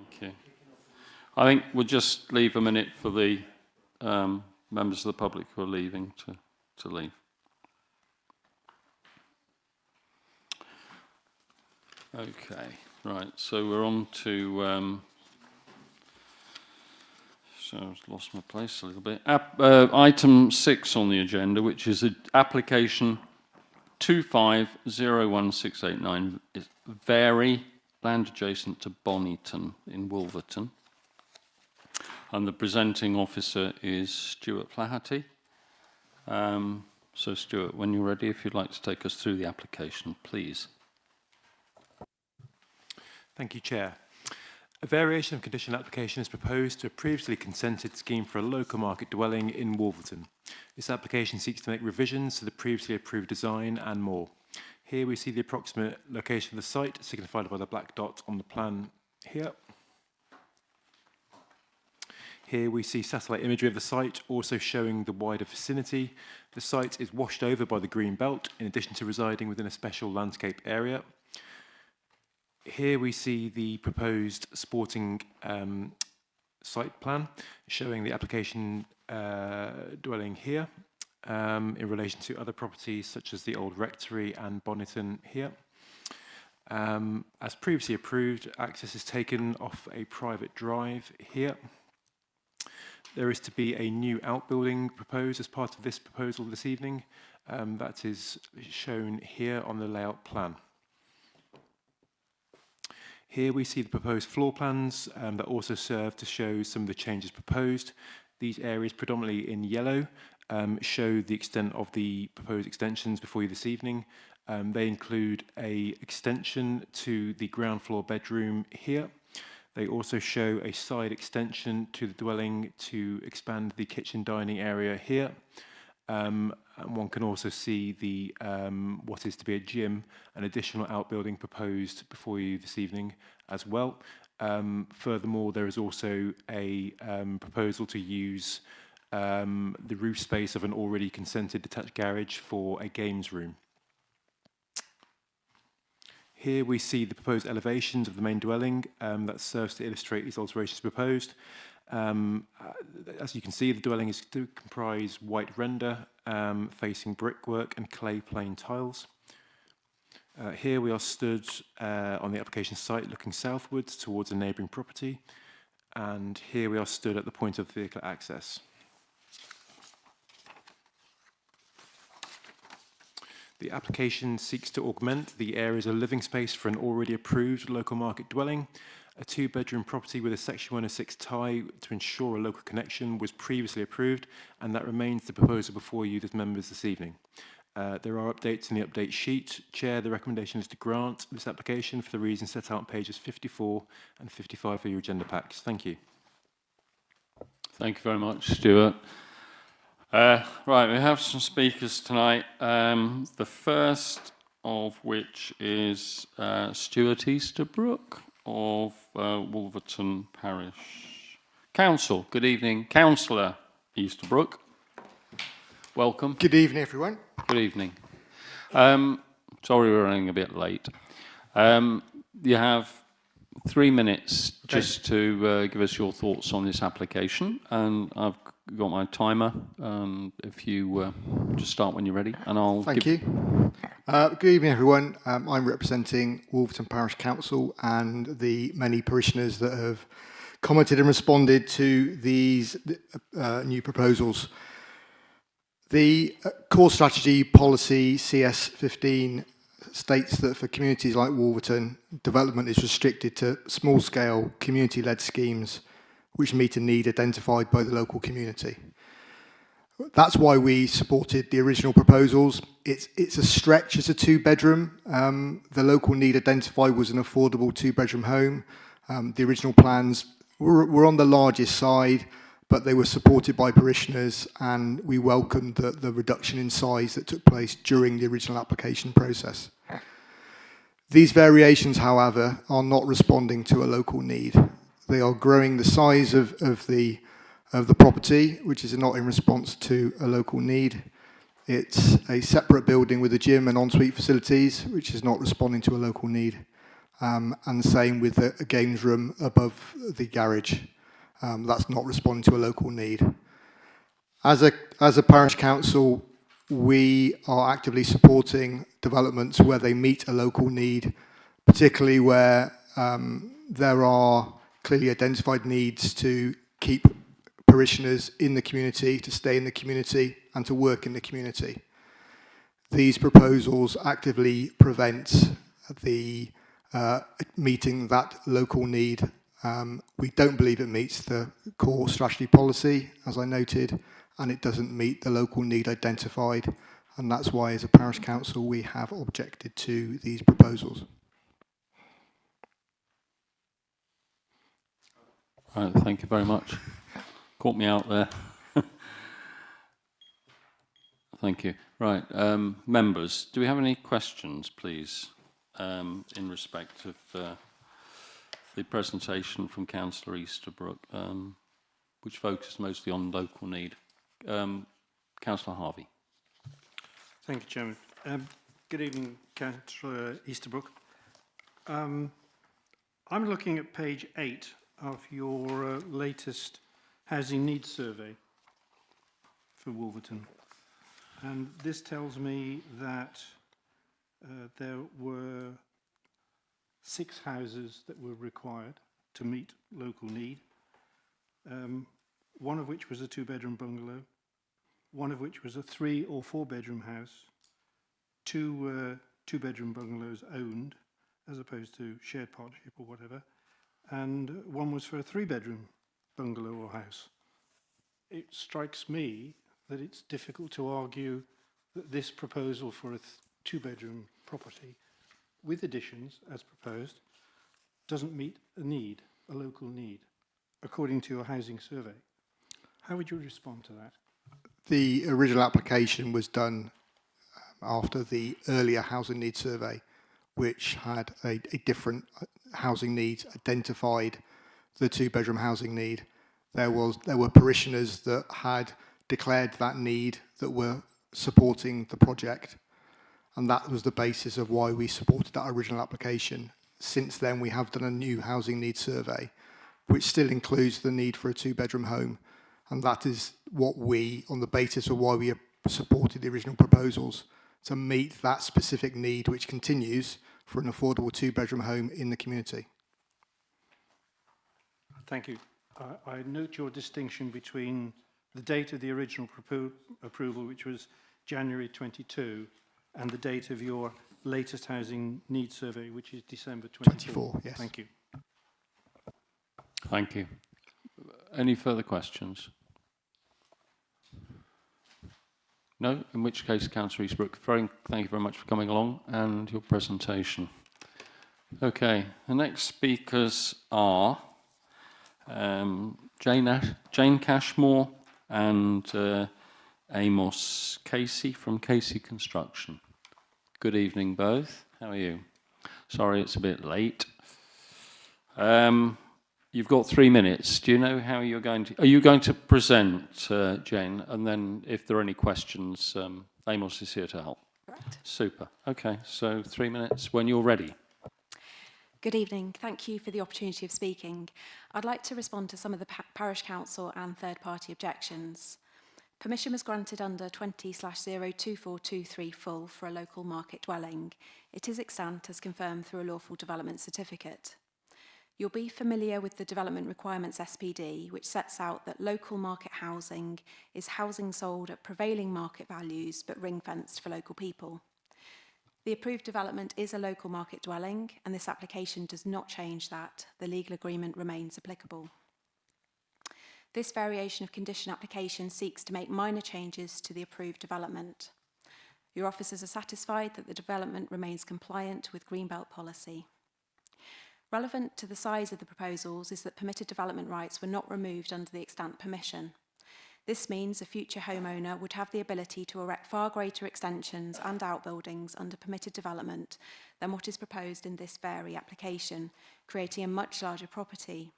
Speaker 1: Thank you. I think we'll just leave a minute for the members of the public who are leaving to leave. Okay, right, so we're on to, so I've lost my place a little bit. Item 6 on the agenda, which is an application 2501689, is Vary, land adjacent to Bonnyton in Wolverton. And the presenting officer is Stuart Flaherty. So Stuart, when you're ready, if you'd like to take us through the application, please.
Speaker 7: Thank you, Chair. A variation of conditional application is proposed to a previously consented scheme for a local market dwelling in Wolverton. This application seeks to make revisions to the previously approved design and more. Here we see the approximate location of the site, signified by the black dot on the plan here. Here we see satellite imagery of the site, also showing the wider vicinity. The site is washed over by the green belt, in addition to residing within a special landscape area. Here we see the proposed sporting site plan, showing the application dwelling here in relation to other properties such as the old rectory and Bonnyton here. As previously approved, access is taken off a private drive here. There is to be a new outbuilding proposed as part of this proposal this evening. That is shown here on the layout plan. Here we see the proposed floor plans that also serve to show some of the changes proposed. These areas, predominantly in yellow, show the extent of the proposed extensions before you this evening. They include an extension to the ground floor bedroom here. They also show a side extension to the dwelling to expand the kitchen dining area here. And one can also see the what is to be a gym, an additional outbuilding proposed before you this evening as well. Furthermore, there is also a proposal to use the roof space of an already consented detached garage for a games room. Here we see the proposed elevations of the main dwelling that serves to illustrate these alterations proposed. As you can see, the dwelling is to comprise white render, facing brickwork and clay plain tiles. Here we are stood on the application site looking southwards towards a neighbouring property, and here we are stood at the point of vehicle access. The application seeks to augment the areas of living space for an already approved local market dwelling. A two-bedroom property with a Section 106 tie to ensure a local connection was previously approved, and that remains the proposal before you as members this evening. There are updates in the update sheet. Chair, the recommendation is to grant this application for the reasons set out on pages 54 and 55 of your agenda packs. Thank you.
Speaker 1: Thank you very much, Stuart. Right, we have some speakers tonight. The first of which is Stuart Easterbrook of Wolverton Parish Council. Good evening, Councillor Easterbrook. Welcome.
Speaker 6: Good evening, everyone.
Speaker 1: Good evening. Sorry we're running a bit late. You have 3 minutes just to give us your thoughts on this application, and I've got my timer. If you just start when you're ready, and I'll
Speaker 6: Thank you. Good evening, everyone. I'm representing Wolverton Parish Council and the many parishioners that have commented and responded to these new proposals. The core strategy policy CS15 states that for communities like Wolverton, development is restricted to small-scale, community-led schemes which meet a need identified by the local community. That's why we supported the original proposals. It's a stretch as a two-bedroom. The local need identified was an affordable two-bedroom home. The original plans were on the largest side, but they were supported by parishioners, and we welcomed the reduction in size that took place during the original application process. These variations, however, are not responding to a local need. They are growing the size of the property, which is not in response to a local need. It's a separate building with a gym and ensuite facilities, which is not responding to a local need. and the same with a games room above the garage. That's not responding to a local need. As a parish council, we are actively supporting developments where they meet a local need, particularly where there are clearly identified needs to keep parishioners in the community, to stay in the community, and to work in the community. These proposals actively prevent the meeting that local need. We don't believe it meets the core strategy policy, as I noted, and it doesn't meet the local need identified, and that's why, as a parish council, we have objected to these proposals.
Speaker 1: Right, thank you very much. Caught me out there. Thank you. Right, members, do we have any questions, please, in respect of the presentation from Councillor Easterbrook, which focuses mostly on local need? Councillor Harvey.
Speaker 10: Thank you, Chairman. Good evening, Councillor Easterbrook. I'm looking at page 8 of your latest housing needs survey for Wolverton. And this tells me that there were 6 houses that were required to meet local need, one of which was a 2-bedroom bungalow, one of which was a 3 or 4-bedroom house, 2 2-bedroom bungalows owned, as opposed to shared partnership or whatever, and one was for a 3-bedroom bungalow or house. It strikes me that it's difficult to argue that this proposal for a 2-bedroom property with additions, as proposed, doesn't meet a need, a local need, according to your housing survey. How would you respond to that?
Speaker 6: The original application was done after the earlier housing needs survey, which had a different housing needs, identified the 2-bedroom housing need. There were parishioners that had declared that need that were supporting the project, and that was the basis of why we supported that original application. Since then, we have done a new housing needs survey, which still includes the need for a 2-bedroom home, and that is what we, on the basis of why we supported the original proposals, to meet that specific need, which continues for an affordable 2-bedroom home in the community.
Speaker 10: Thank you. I note your distinction between the date of the original approval, which was January 22, and the date of your latest housing needs survey, which is December 24.
Speaker 6: Yes.
Speaker 10: Thank you.
Speaker 1: Thank you. Any further questions? No? In which case, Councillor Eastbrook, thank you very much for coming along and your presentation. Okay, the next speakers are Jane Cashmore and Amos Casey from Casey Construction. Good evening, both. How are you? Sorry, it's a bit late. You've got 3 minutes. Do you know how you're going to... Are you going to present, Jane? And then if there are any questions, Amos is here to help.
Speaker 8: Correct.
Speaker 1: Super. Okay, so 3 minutes when you're ready.
Speaker 8: Good evening. Thank you for the opportunity of speaking. I'd like to respond to some of the Parish Council and third-party objections. Permission was granted under 20/02423 full for a local market dwelling. It is extant as confirmed through a lawful development certificate. You'll be familiar with the Development Requirements SPD, which sets out that local market housing is housing sold at prevailing market values but ring-fenced for local people. The approved development is a local market dwelling, and this application does not change that. The legal agreement remains applicable. This variation of condition application seeks to make minor changes to the approved development. Your officers are satisfied that the development remains compliant with Greenbelt policy. Relevant to the size of the proposals is that permitted development rights were not removed under the extant permission. This means a future homeowner would have the ability to erect far greater extensions and outbuildings under permitted development than what is proposed in this vary application, creating a much larger property.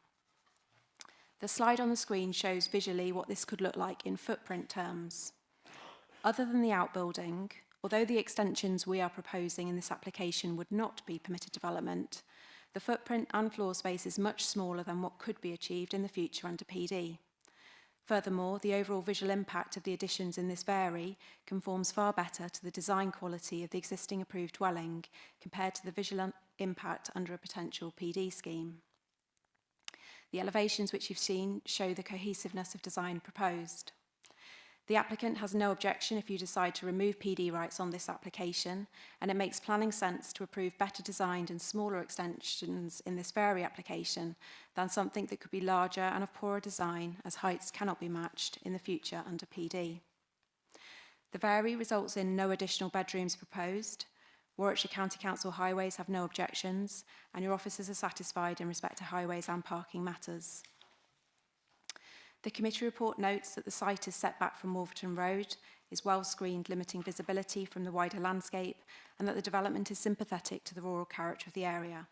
Speaker 8: The slide on the screen shows visually what this could look like in footprint terms. Other than the outbuilding, although the extensions we are proposing in this application would not be permitted development, The footprint and floor space is much smaller than what could be achieved in the future under PD. Furthermore, the overall visual impact of the additions in this vary conforms far better to the design quality of the existing approved dwelling compared to the visual impact under a potential PD scheme. The elevations which you've seen show the cohesiveness of design proposed. The applicant has no objection if you decide to remove PD rights on this application, and it makes planning sense to approve better designed and smaller extensions in this vary application than something that could be larger and of poorer design, as heights cannot be matched in the future under PD. The vary results in no additional bedrooms proposed. Warwickshire County Council highways have no objections, and your officers are satisfied in respect to highways and parking matters. The committee report notes that the site is set back from Wolverton Road, is well screened, limiting visibility from the wider landscape, and that the development is sympathetic to the rural character of the area.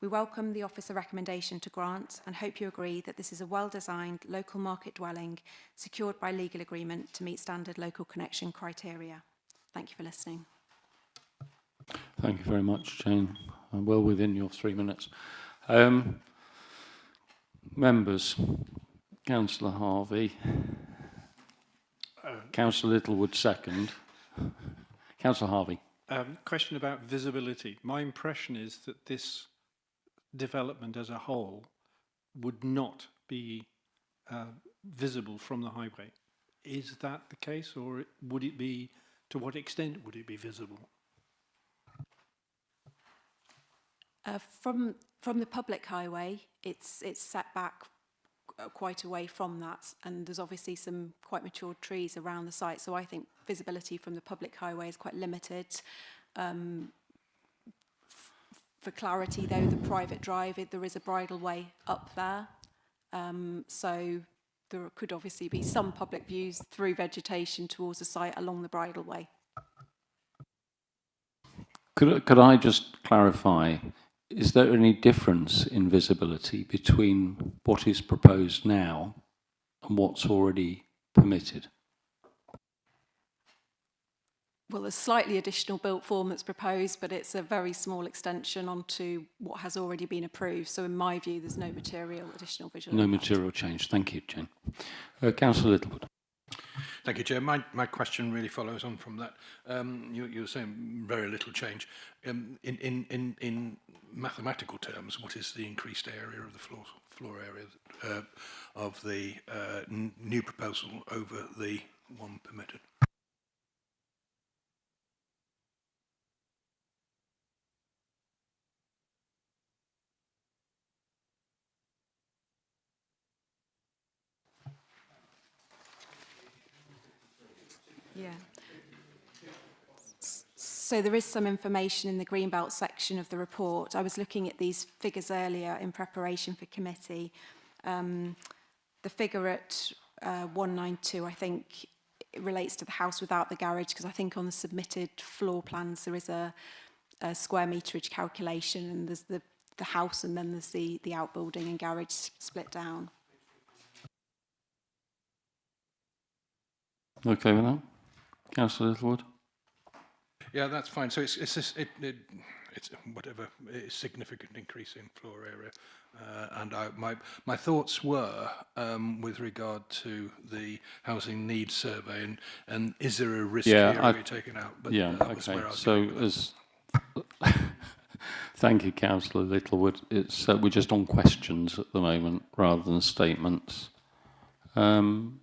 Speaker 8: We welcome the officer recommendation to grant and hope you agree that this is a well-designed local market dwelling secured by legal agreement to meet standard local connection criteria. Thank you for listening.
Speaker 1: Thank you very much, Jane. Well within your 3 minutes. Members. Councillor Harvey. Councillor Littlewood second. Councillor Harvey.
Speaker 10: Question about visibility. My impression is that this development as a whole would not be visible from the highway. Is that the case, or would it be, to what extent would it be visible?
Speaker 8: From the public highway, it's set back quite away from that, and there's obviously some quite matured trees around the site, so I think visibility from the public highway is quite limited. For clarity though, the private drive, there is a bridle way up there, so there could obviously be some public views through vegetation towards the site along the bridle way.
Speaker 1: Could I just clarify, is there any difference in visibility between what is proposed now and what's already permitted?
Speaker 8: Well, there's slightly additional built form that's proposed, but it's a very small extension onto what has already been approved. So in my view, there's no material additional visual impact.
Speaker 1: Material change. Thank you, Jane. Councillor Littlewood.
Speaker 12: Thank you, Chair. My question really follows on from that. You were saying very little change. In mathematical terms, what is the increased area of the floor area of the new proposal over the one permitted?
Speaker 8: Yeah. So there is some information in the Greenbelt section of the report. I was looking at these figures earlier in preparation for committee. The figure at 192, I think, it relates to the house without the garage, because I think on the submitted floor plans there is a square meterage calculation, and there's the house and then there's the outbuilding and garage split down.
Speaker 1: Okay with that? Councillor Littlewood?
Speaker 12: Yeah, that's fine. So it's whatever, it's significant increase in floor area. And my thoughts were with regard to the housing needs survey and is there a risk area taken out? But that was where I was going with that.
Speaker 1: Thank you, Councillor Littlewood. It's we're just on questions at the moment rather than statements. I'm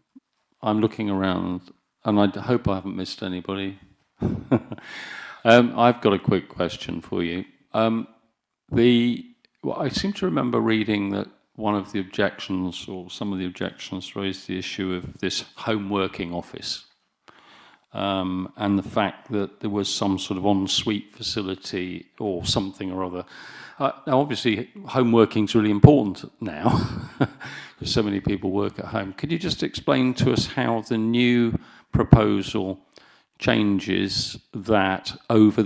Speaker 1: looking around, and I hope I haven't missed anybody. I've got a quick question for you. I seem to remember reading that one of the objections, or some of the objections, raised the issue of this home working office, and the fact that there was some sort of ensuite facility or something or other. Now, obviously, home working is really important now, because so many people work at home. Could you just explain to us how the new proposal changes that over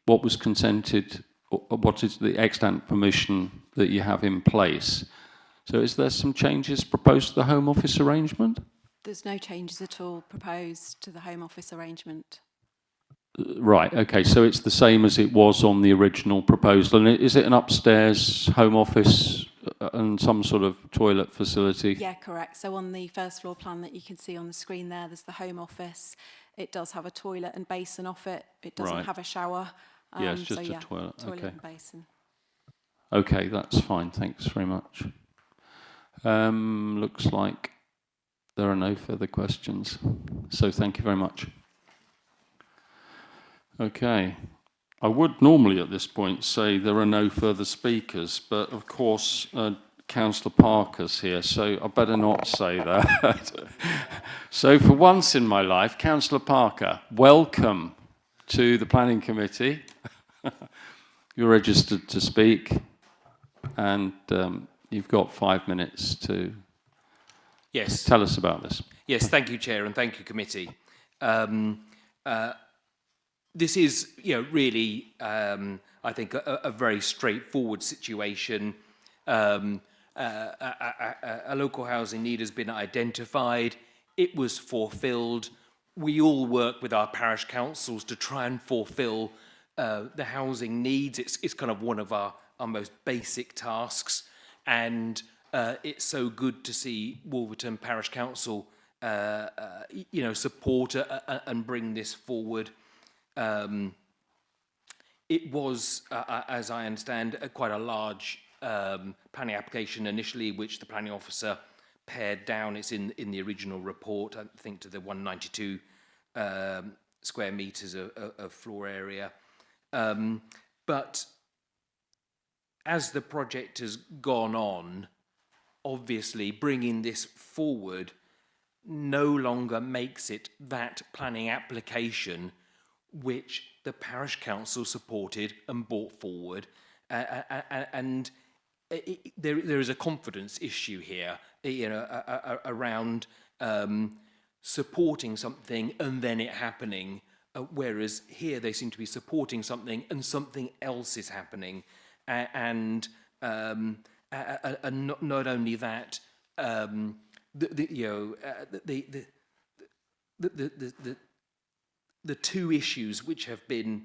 Speaker 1: what was consented, or what is the extant permission that you have in place? So is there some changes proposed to the Home Office arrangement?
Speaker 8: There's no changes at all proposed to the Home Office arrangement.
Speaker 1: Right, okay, so it's the same as it was on the original proposal. And is it an upstairs home office and some sort of toilet facility?
Speaker 8: Yeah, correct. So on the first floor plan that you can see on the screen there's the home office. It does have a toilet and basin off it. It doesn't have a shower.
Speaker 1: Yeah, it's just
Speaker 8: so
Speaker 1: a toilet.
Speaker 8: Toilet
Speaker 1: Okay.
Speaker 8: and basin.
Speaker 1: Okay, that's fine. Thanks very much. Looks like there are no further questions. So thank you very much. Okay. I would normally at this point say there are no further speakers, but of course Councillor Parker's here, so I better not say that. So for once in my life, Councillor Parker, welcome to the Planning Committee. You're registered to speak, and you've got 5 minutes to tell us about this.
Speaker 9: Yes, thank you, Chair, and thank you, Committee. This is, really, I think, a very straightforward situation. A local housing need has been identified. It was fulfilled. We all work with our parish councils to try and fulfill the housing needs. It's kind of one of our most basic tasks. And it's so good to see Wolverton Parish Council, support and bring this forward. It was, as I understand, quite a large planning application initially, which the planning officer pared down. It's in the original report, I think, to the 192 square metres of floor area. But as the project has gone on, obviously bringing this forward no longer makes it that planning application which the parish council supported and brought forward, and there is a confidence issue here, around supporting something and then it happening, whereas here they seem to be supporting something and something else is happening, and not only that, the two issues which have been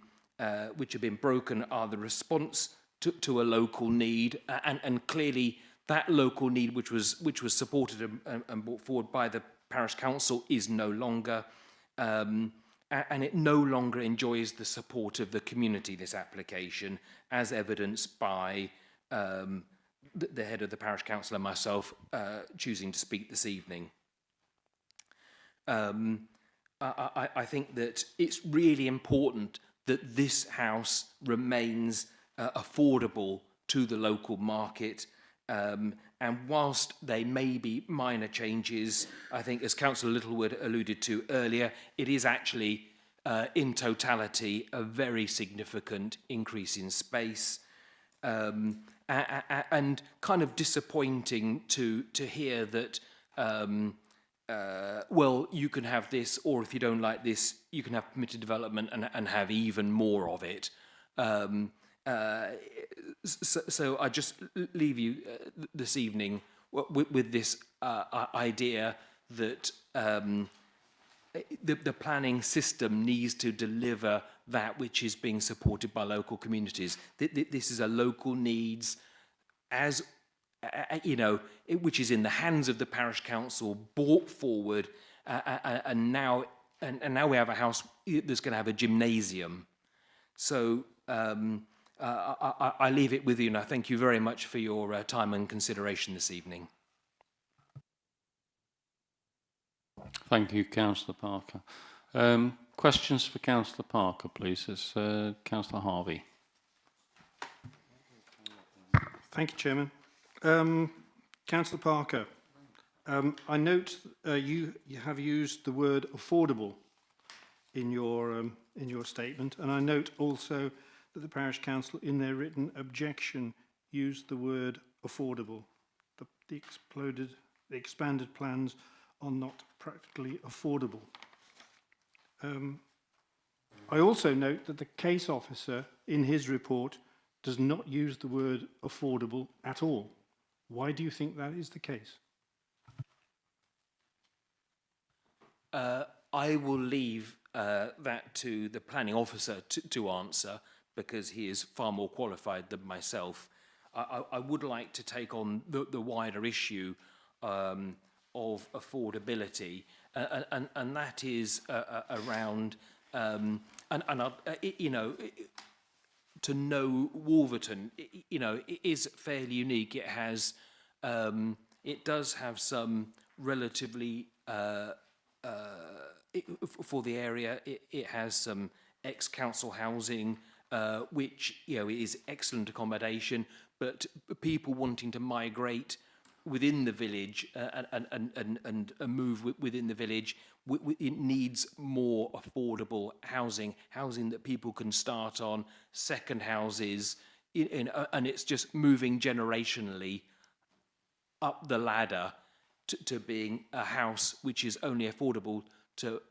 Speaker 9: broken are the response to a local need, and clearly that local need which was supported and brought forward by the parish council is no longer, and it no longer enjoys the support of the community, this application, as evidenced by the head of the parish council and myself choosing to speak this evening. I think that it's really important that this house remains affordable to the local market, and whilst they may be minor changes, I think, as Councillor Littlewood alluded to earlier, it is actually in totality a very significant increase in space, and kind of disappointing to hear that well, you can have this, or if you don't like this, you can have permitted development and have even more of it. So I just leave you this evening with this idea that the planning system needs to deliver that which is being supported by local communities. This is a local needs, as which is in the hands of the parish council, brought forward, and now we have a house that's going to have a gymnasium. So I leave it with you, and I thank you very much for your time and consideration this evening.
Speaker 1: Thank you, Councillor Parker. Questions for Councillor Parker, please. It's Councillor Harvey.
Speaker 10: Thank you, Chairman. Councillor Parker, I note you have used the word affordable in your statement, and I note also that the parish council, in their written objection, used the word affordable. The expanded plans are not practically affordable. I also note that the case officer, in his report, does not use the word affordable at all. Why do you think that is the case?
Speaker 9: I will leave that to the planning officer to answer, because he is far more qualified than myself. I would like to take on the wider issue of affordability, and that is around, you know, to know Wolverton, you know, it is fairly unique. It has, it does have some relatively, for the area, it has some ex-council housing, which, you know, is excellent accommodation, but people wanting to migrate within the village and move within the village, it needs more affordable housing that people can start on, second houses, and it's just moving generationally up the ladder to being a house which is only affordable to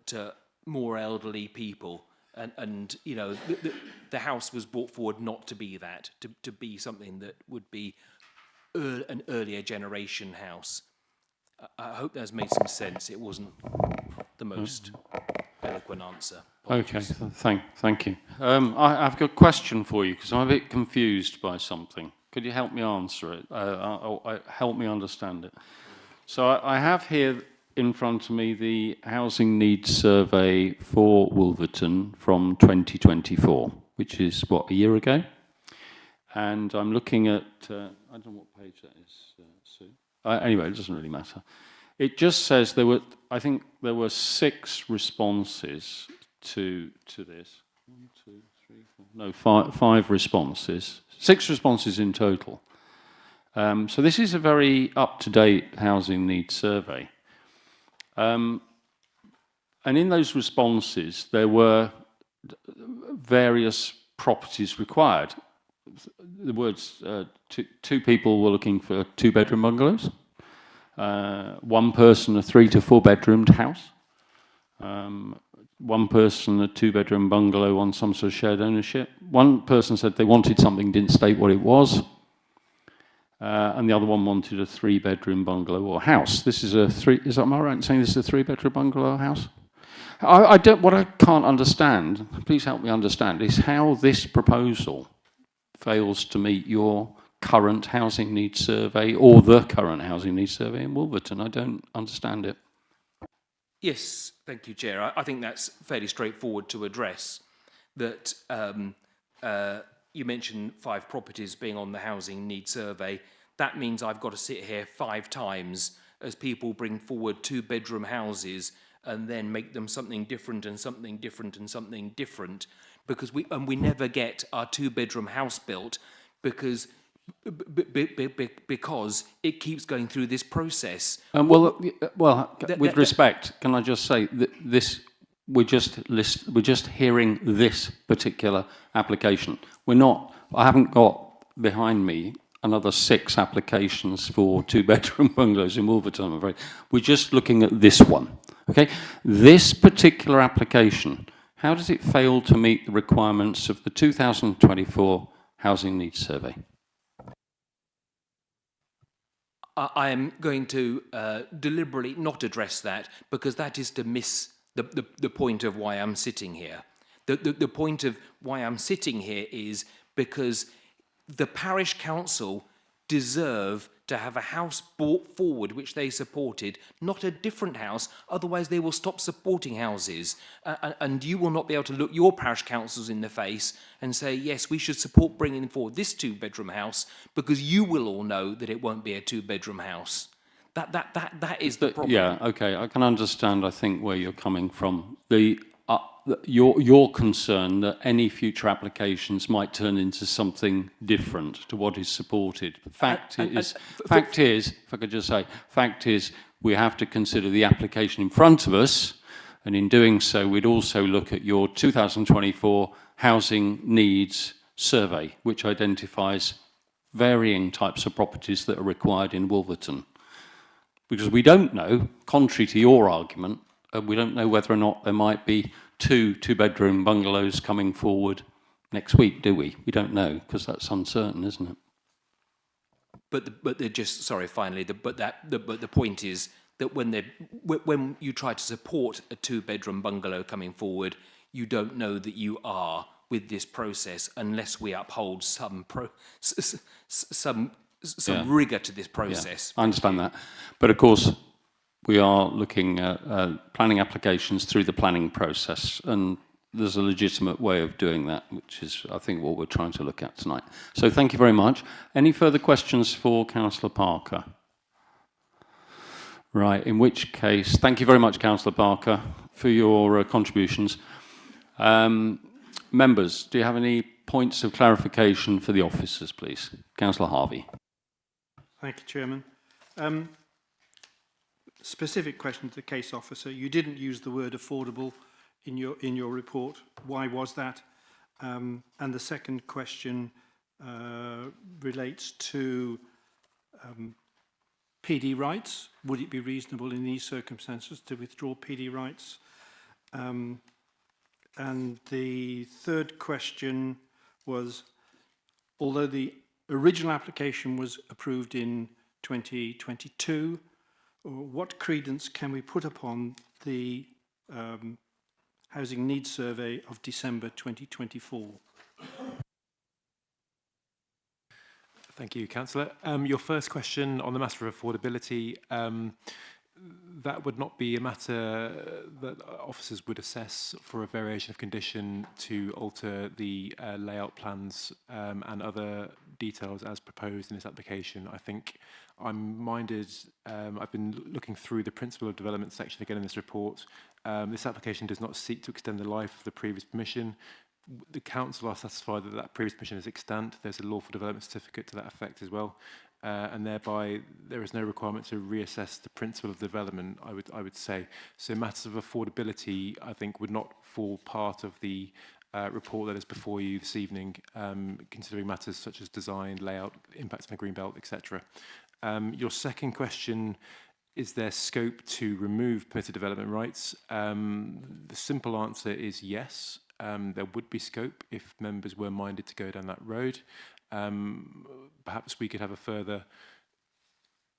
Speaker 9: more elderly people. And you know, the house was brought forward not to be that, to be something that would be an earlier generation house. I hope that's made some sense. It wasn't the most eloquent answer. Apologies.
Speaker 1: Okay, thank you. I've got a question for you, because I'm a bit confused by something. Could you help me answer it? Help me understand it. So I have here in front of me the Housing Needs Survey for Wolverton from 2024, which is, what, a year ago? And I'm looking at, I don't know what page that is, Sue. Anyway, it doesn't really matter. It just says there were, I think there were 6 responses to this. 1, 2, 3, 4, no, 5 responses. 6 responses in total. So this is a very up-to-date housing needs survey. And in those responses, there were various properties required. The words, 2 people were looking for 2-bedroom bungalows, 1 person a 3 to 4 bedroomed house, 1 person a 2-bedroom bungalow on some sort of shared ownership. 1 person said they wanted something, didn't state what it was, and the other one wanted a 3-bedroom bungalow or house. This is a 3. Am I right in saying this is a 3-bedroom bungalow house? What I can't understand, please help me understand, is how this proposal fails to meet your current housing needs survey or the current housing needs survey in Wolverton. I don't understand it.
Speaker 9: Yes, thank you, Chair. I think that's fairly straightforward to address. That you mentioned 5 properties being on the housing needs survey. That means I've got to sit here 5 times as people bring forward 2-bedroom houses and then make them something different and something different and something different, because we never get our 2-bedroom house built because it keeps going through this process.
Speaker 1: With respect, can I just say that this we're just hearing this particular application. I haven't got behind me another 6 applications for 2-bedroom bungalows in Wolverton, I'm afraid. We're just looking at this one. Okay, this particular application, how does it fail to meet the requirements of the 2024 Housing Needs Survey?
Speaker 9: I am going to deliberately not address that, because that is to miss the point of why I'm sitting here. The point of why I'm sitting here is because the parish council deserve to have a house brought forward which they supported, not a different house, otherwise they will stop supporting houses. And you will not be able to look your parish councils in the face and say, yes, we should support bringing forward this 2-bedroom house, because you will all know that it won't be a 2-bedroom house. That is the problem.
Speaker 1: Yeah, okay, I can understand, I think, where you're coming from. Your concern that any future applications might turn into something different to what is supported. Fact is, if I could just say, fact is, we have to consider the application in front of us, and in doing so, we'd also look at your 2024 Housing Needs Survey, which identifies varying types of properties that are required in Wolverton. Because we don't know, contrary to your argument, we don't know whether or not there might be 2-bedroom bungalows coming forward next week, do we? We don't know, because that's uncertain, isn't it?
Speaker 9: But the point is that when you try to support a 2-bedroom bungalow coming forward, you don't know that you are with this process unless we uphold some rigour to this process.
Speaker 1: Yeah, I understand that. But of course, we are looking at planning applications through the planning process, and there's a legitimate way of doing that, which is, I think, what we're trying to look at tonight. So thank you very much. Any further questions for Councillor Parker? Right, in which case, thank you very much, Councillor Parker, for your contributions. Members, do you have any points of clarification for the officers, please? Councillor Harvey.
Speaker 10: Thank you, Chairman. Specific question to the case officer. You didn't use the word affordable in your report. Why was that? And the second question relates to PD rights. Would it be reasonable in these circumstances to withdraw PD rights? And the third question was, although the original application was approved in 2022, what credence can we put upon the Housing Needs Survey of December 2024?
Speaker 7: Thank you, Councillor. Your first question on the matter of affordability, that would not be a matter that officers would assess for a variation of condition to alter the layout plans and other details as proposed in this application. I think I'm minded, I've been looking through the principle of development section again in this report. This application does not seek to extend the life of the previous permission. The council are satisfied that that previous permission is extant. There's a lawful development certificate to that effect as well. And thereby there is no requirement to reassess the principle of development, I would say. So matters of affordability, I think, would not fall part of the report that is before you this evening, considering matters such as design, layout, impact on the green belt, etc. Your second question, is there scope to remove permitted development rights? The simple answer is yes. There would be scope if members were minded to go down that road. Perhaps we could have a further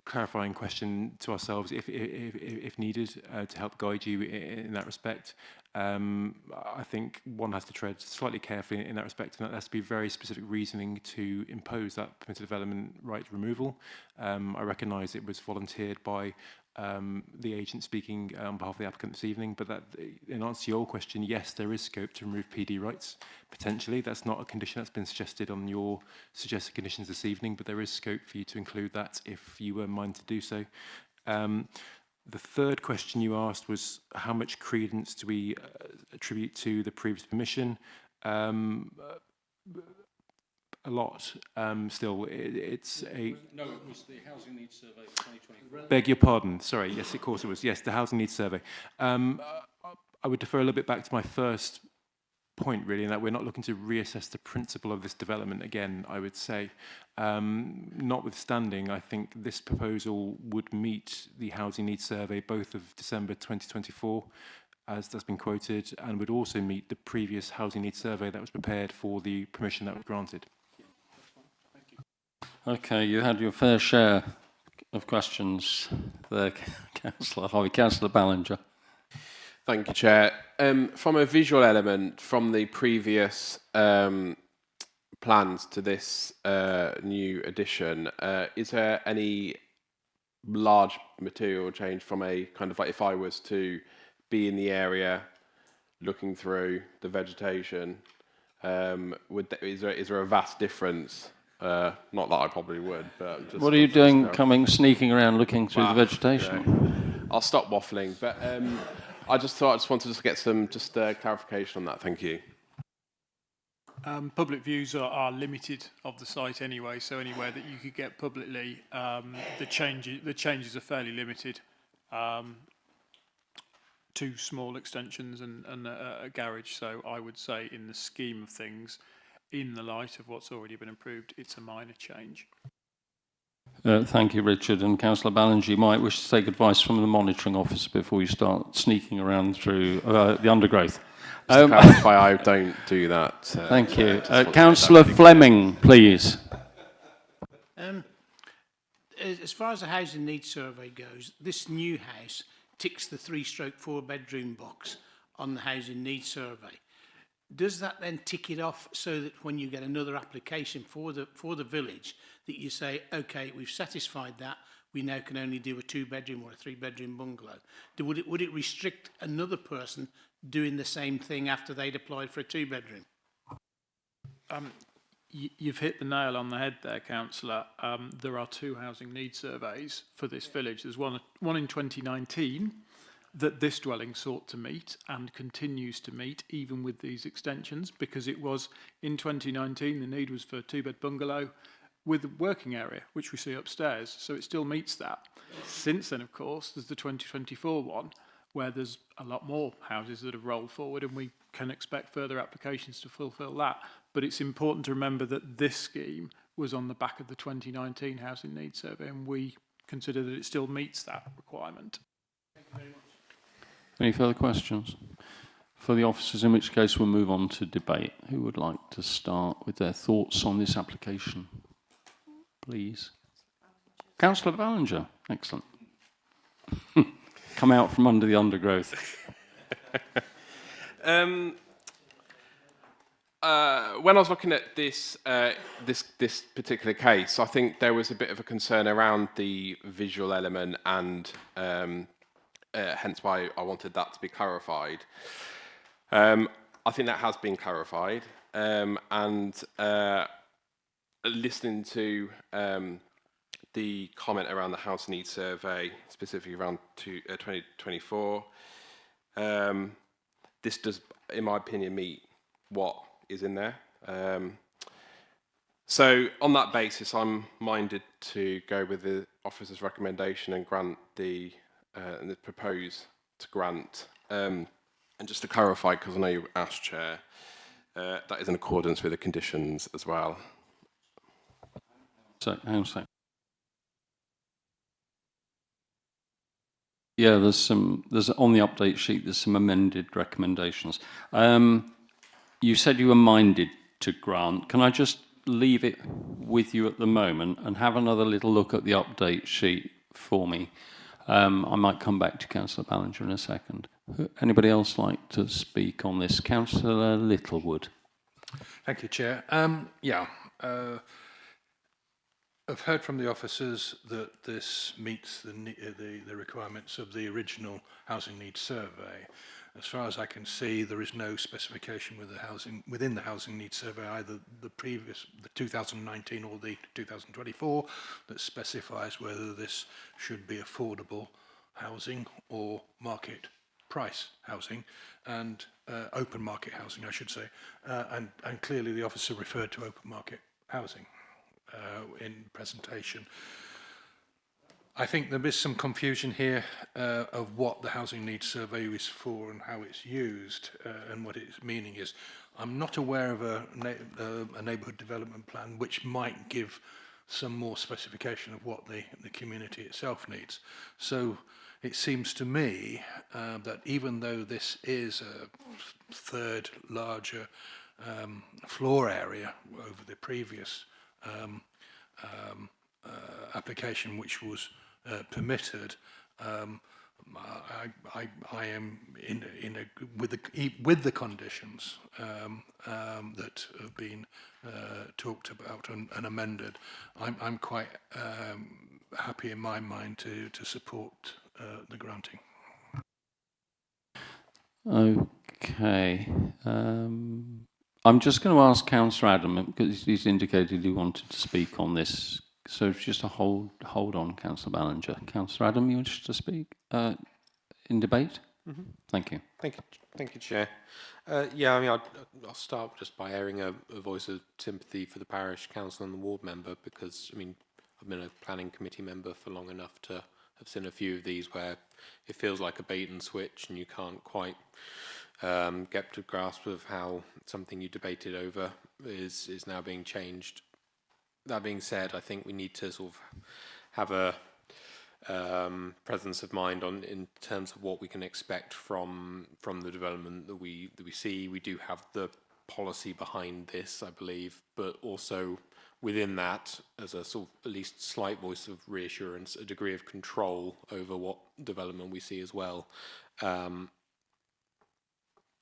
Speaker 7: clarifying question to ourselves if needed to help guide you in that respect. I think one has to tread slightly carefully in that respect, and that has to be very specific reasoning to impose that permitted development right removal. I recognise it was volunteered by the agent speaking on behalf of the applicant this evening, but that, in answer to your question, yes, there is scope to remove PD rights, potentially. That's not a condition that's been suggested on your suggested conditions this evening, but there is scope for you to include that if you were minded to do so. The third question you asked was how much credence do we attribute to the previous permission? A lot. Still, it's a...
Speaker 1: No, it was the Housing Needs Survey of 2024.
Speaker 7: Beg your pardon. Sorry. Yes, of course it was. Yes, the Housing Needs Survey. I would defer a little bit back to my first point, really, in that we're not looking to reassess the principle of this development again, I would say. Notwithstanding, I think this proposal would meet the Housing Needs Survey both of December 2024, as that's been quoted, and would also meet the previous Housing Needs Survey that was prepared for the permission that was granted.
Speaker 1: Okay, you had your fair share of questions there, Councillor Harvey. Councillor Ballinger.
Speaker 5: Thank you, Chair. From a visual element, from the previous plans to this new addition, is there any large material change from a kind of like if I was to be in the area looking through the vegetation, is there a vast difference? Not that I probably would, but just...
Speaker 1: What are you doing sneaking around looking through the vegetation?
Speaker 5: You know, I'll stop waffling, but I just wanted to get some clarification on that. Thank you.
Speaker 2: Public views are limited of the site anyway, so anywhere that you could get publicly, the changes are fairly limited. 2 small extensions and a garage, so I would say in the scheme of things, in the light of what's already been approved, it's a minor change.
Speaker 1: Thank you, Richard. And Councillor Ballinger, you might wish to take advice from the monitoring officer before you start sneaking around through the undergrowth.
Speaker 5: Just to clarify, I don't do that.
Speaker 1: Thank you. Councillor Fleming, please.
Speaker 14: as far as the housing needs survey goes, this new house ticks the 3/4 bedroom box on the housing needs survey. Does that then tick it off so that when you get another application for the village, that you say, okay, we've satisfied that, we now can only do a 2-bedroom or a 3-bedroom bungalow? Would it restrict another person doing the same thing after they'd applied for a 2-bedroom?
Speaker 2: You've hit the nail on the head there, Councillor. There are 2 housing needs surveys for this village. There's one in 2019 that this dwelling sought to meet and continues to meet even with these extensions, because it was in 2019 the need was for a 2-bed bungalow with a working area, which we see upstairs, so it still meets that. Since then, of course, there's the 2024 one, where there's a lot more houses that have rolled forward, and we can expect further applications to fulfil that. But it's important to remember that this scheme was on the back of the 2019 Housing Needs Survey, and we consider that it still meets that requirement.
Speaker 14: Thank you very much.
Speaker 1: Any further questions for the officers, in which case we'll move on to debate. Who would like to start with their thoughts on this application? Please. Councillor Ballinger, excellent. Come out from under the undergrowth.
Speaker 5: When I was looking at this this particular case, I think there was a bit of a concern around the visual element, and hence why I wanted that to be clarified. I think that has been clarified, and listening to the comment around the house needs survey, specifically around 2024, this does, in my opinion, meet what is in there. So on that basis, I'm minded to go with the officer's recommendation and grant the propose to grant. And just to clarify, because I know you asked, Chair, that is in accordance with the conditions as well.
Speaker 1: So, hang on a sec. Yeah, there's on the update sheet, there's some amended recommendations. You said you were minded to grant. Can I just leave it with you at the moment and have another little look at the update sheet for me? I might come back to Councillor Ballinger in a second. Anybody else like to speak on this? Councillor Littlewood.
Speaker 12: Thank you, Chair. I've heard from the officers that this meets the requirements of the original housing needs survey. As far as I can see, there is no specification within the housing needs survey, either the 2019 or the 2024, that specifies whether this should be affordable housing or market price housing, and open market housing, I should say. And clearly the officer referred to open market housing in presentation. I think there is some confusion here of what the housing needs survey is for and how it's used and what its meaning is. I'm not aware of a neighbourhood development plan which might give some more specification of what the community itself needs. So it seems to me that even though this is a third larger floor area over the previous application which was permitted, I am with the conditions that have been talked about and amended. I'm quite happy in my mind to support the granting.
Speaker 1: Okay. I'm just going to ask Councillor Adam, because he's indicated he wanted to speak on this. So just a hold on, Councillor Ballinger. Councillor Adam, you wish to speak in debate? Mm-hmm. Thank you.
Speaker 4: Thank you, Chair. Yeah, I mean, I'll start just by airing a voice of sympathy for the parish council and the ward member, because, I mean, I've been a planning committee member for long enough to have seen a few of these where it feels like a bait and switch and you can't quite get to grasp of how something you debated over is now being changed. That being said, I think we need to sort of have a presence of mind in terms of what we can expect from the development that we see. We do have the policy behind this, I believe, but also within that, as a sort of at least slight voice of reassurance, a degree of control over what development we see as well.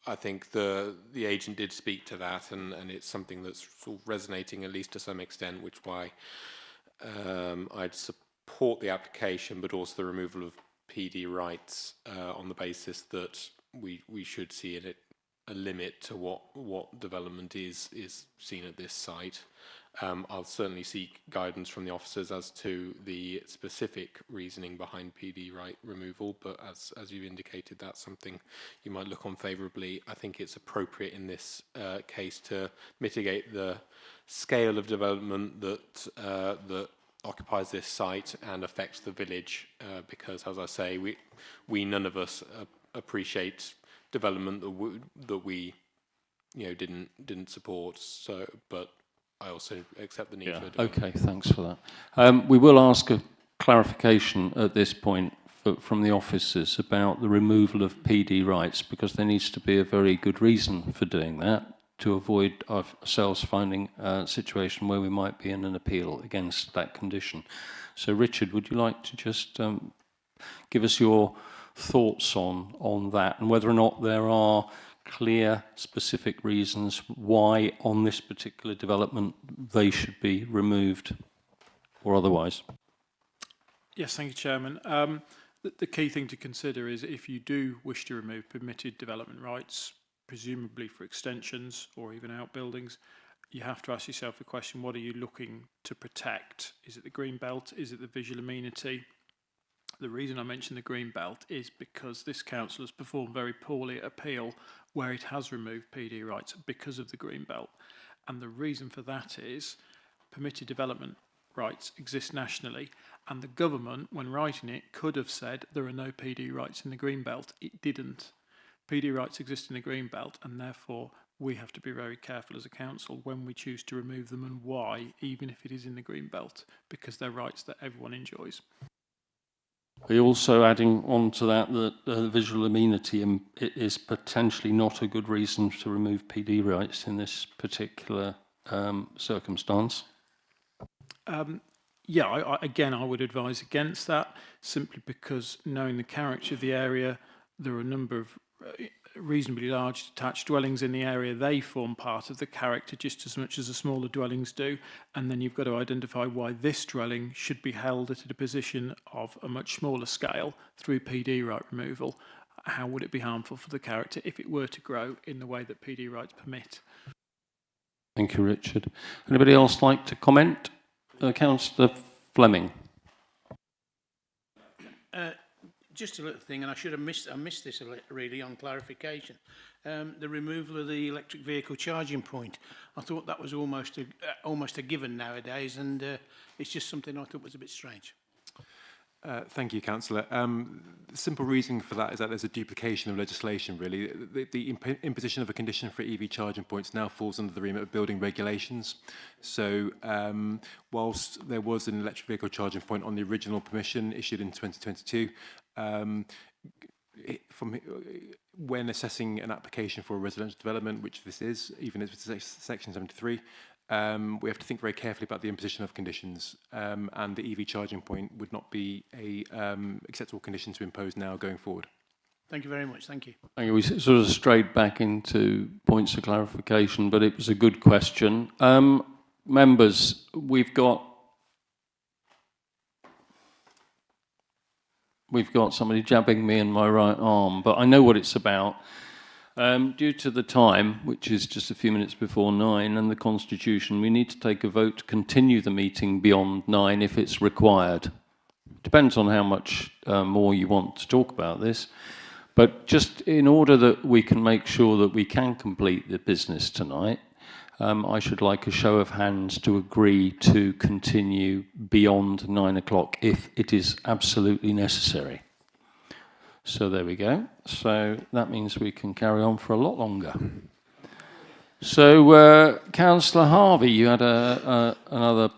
Speaker 4: I think the agent did speak to that, and it's something that's sort of resonating at least to some extent, which why I'd support the application, but also the removal of PD rights on the basis that we should see a limit to what development is seen at this site. I'll certainly seek guidance from the officers as to the specific reasoning behind PD right removal, but as you indicated, that's something you might look on favourably. I think it's appropriate in this case to mitigate the scale of development that occupies this site and affects the village, because, as I say, we none of us appreciate development that we didn't support. So, but I also accept the need for development.
Speaker 1: Okay, thanks for that. We will ask a clarification at this point from the officers about the removal of PD rights, because there needs to be a very good reason for doing that, to avoid ourselves finding a situation where we might be in an appeal against that condition. So, Richard, would you like to just give us your thoughts on that, and whether or not there are clear, specific reasons why on this particular development they should be removed or otherwise?
Speaker 2: Yes, thank you, Chairman. The key thing to consider is if you do wish to remove permitted development rights, presumably for extensions or even outbuildings, you have to ask yourself the question, what are you looking to protect? Is it the green belt? Is it the visual amenity? The reason I mention the green belt is because this council has performed very poorly at appeal where it has removed PD rights because of the green belt. And the reason for that is permitted development rights exist nationally, and the government, when writing it, could have said there are no PD rights in the green belt. It didn't. PD rights exist in the green belt, and therefore we have to be very careful as a council when we choose to remove them, and why, even if it is in the green belt, because they're rights that everyone enjoys.
Speaker 1: Are you also adding on to that visual amenity is potentially not a good reason to remove PD rights in this particular circumstance?
Speaker 2: Yeah, again, I would advise against that, simply because knowing the character of the area, there are a number of reasonably large detached dwellings in the area. They form part of the character just as much as the smaller dwellings do, and then you've got to identify why this dwelling should be held at a position of a much smaller scale through PD right removal. How would it be harmful for the character if it were to grow in the way that PD rights permit?
Speaker 1: Thank you, Richard. Anybody else like to comment? Councillor Fleming.
Speaker 14: Just a little thing, and I missed this really on clarification. The removal of the electric vehicle charging point. I thought that was almost a given nowadays, and it's just something I thought was a bit strange.
Speaker 7: Thank you, Councillor. The simple reason for that is that there's a duplication of legislation, really. The imposition of a condition for EV charging points now falls under the remit of building regulations. So whilst there was an electric vehicle charging point on the original permission issued in 2022, when assessing an application for a residential development, which this is, even if it's Section 73, we have to think very carefully about the imposition of conditions, and the EV charging point would not be a acceptable condition to impose now going forward.
Speaker 14: Thank you very much. Thank you.
Speaker 1: Thank you. We sort of strayed back into points of clarification, but it was a good question. Members, we've got somebody jabbing me in my right arm, but I know what it's about. Due to the time, which is just a few minutes before 9, and the Constitution, we need to take a vote to continue the meeting beyond 9 if it's required. Depends on how much more you want to talk about this. But just in order that we can make sure that we can complete the business tonight, I should like a show of hands to agree to continue beyond 9 o'clock if it is absolutely necessary. So there we go. So that means we can carry on for a lot longer. So, Councillor Harvey, you had another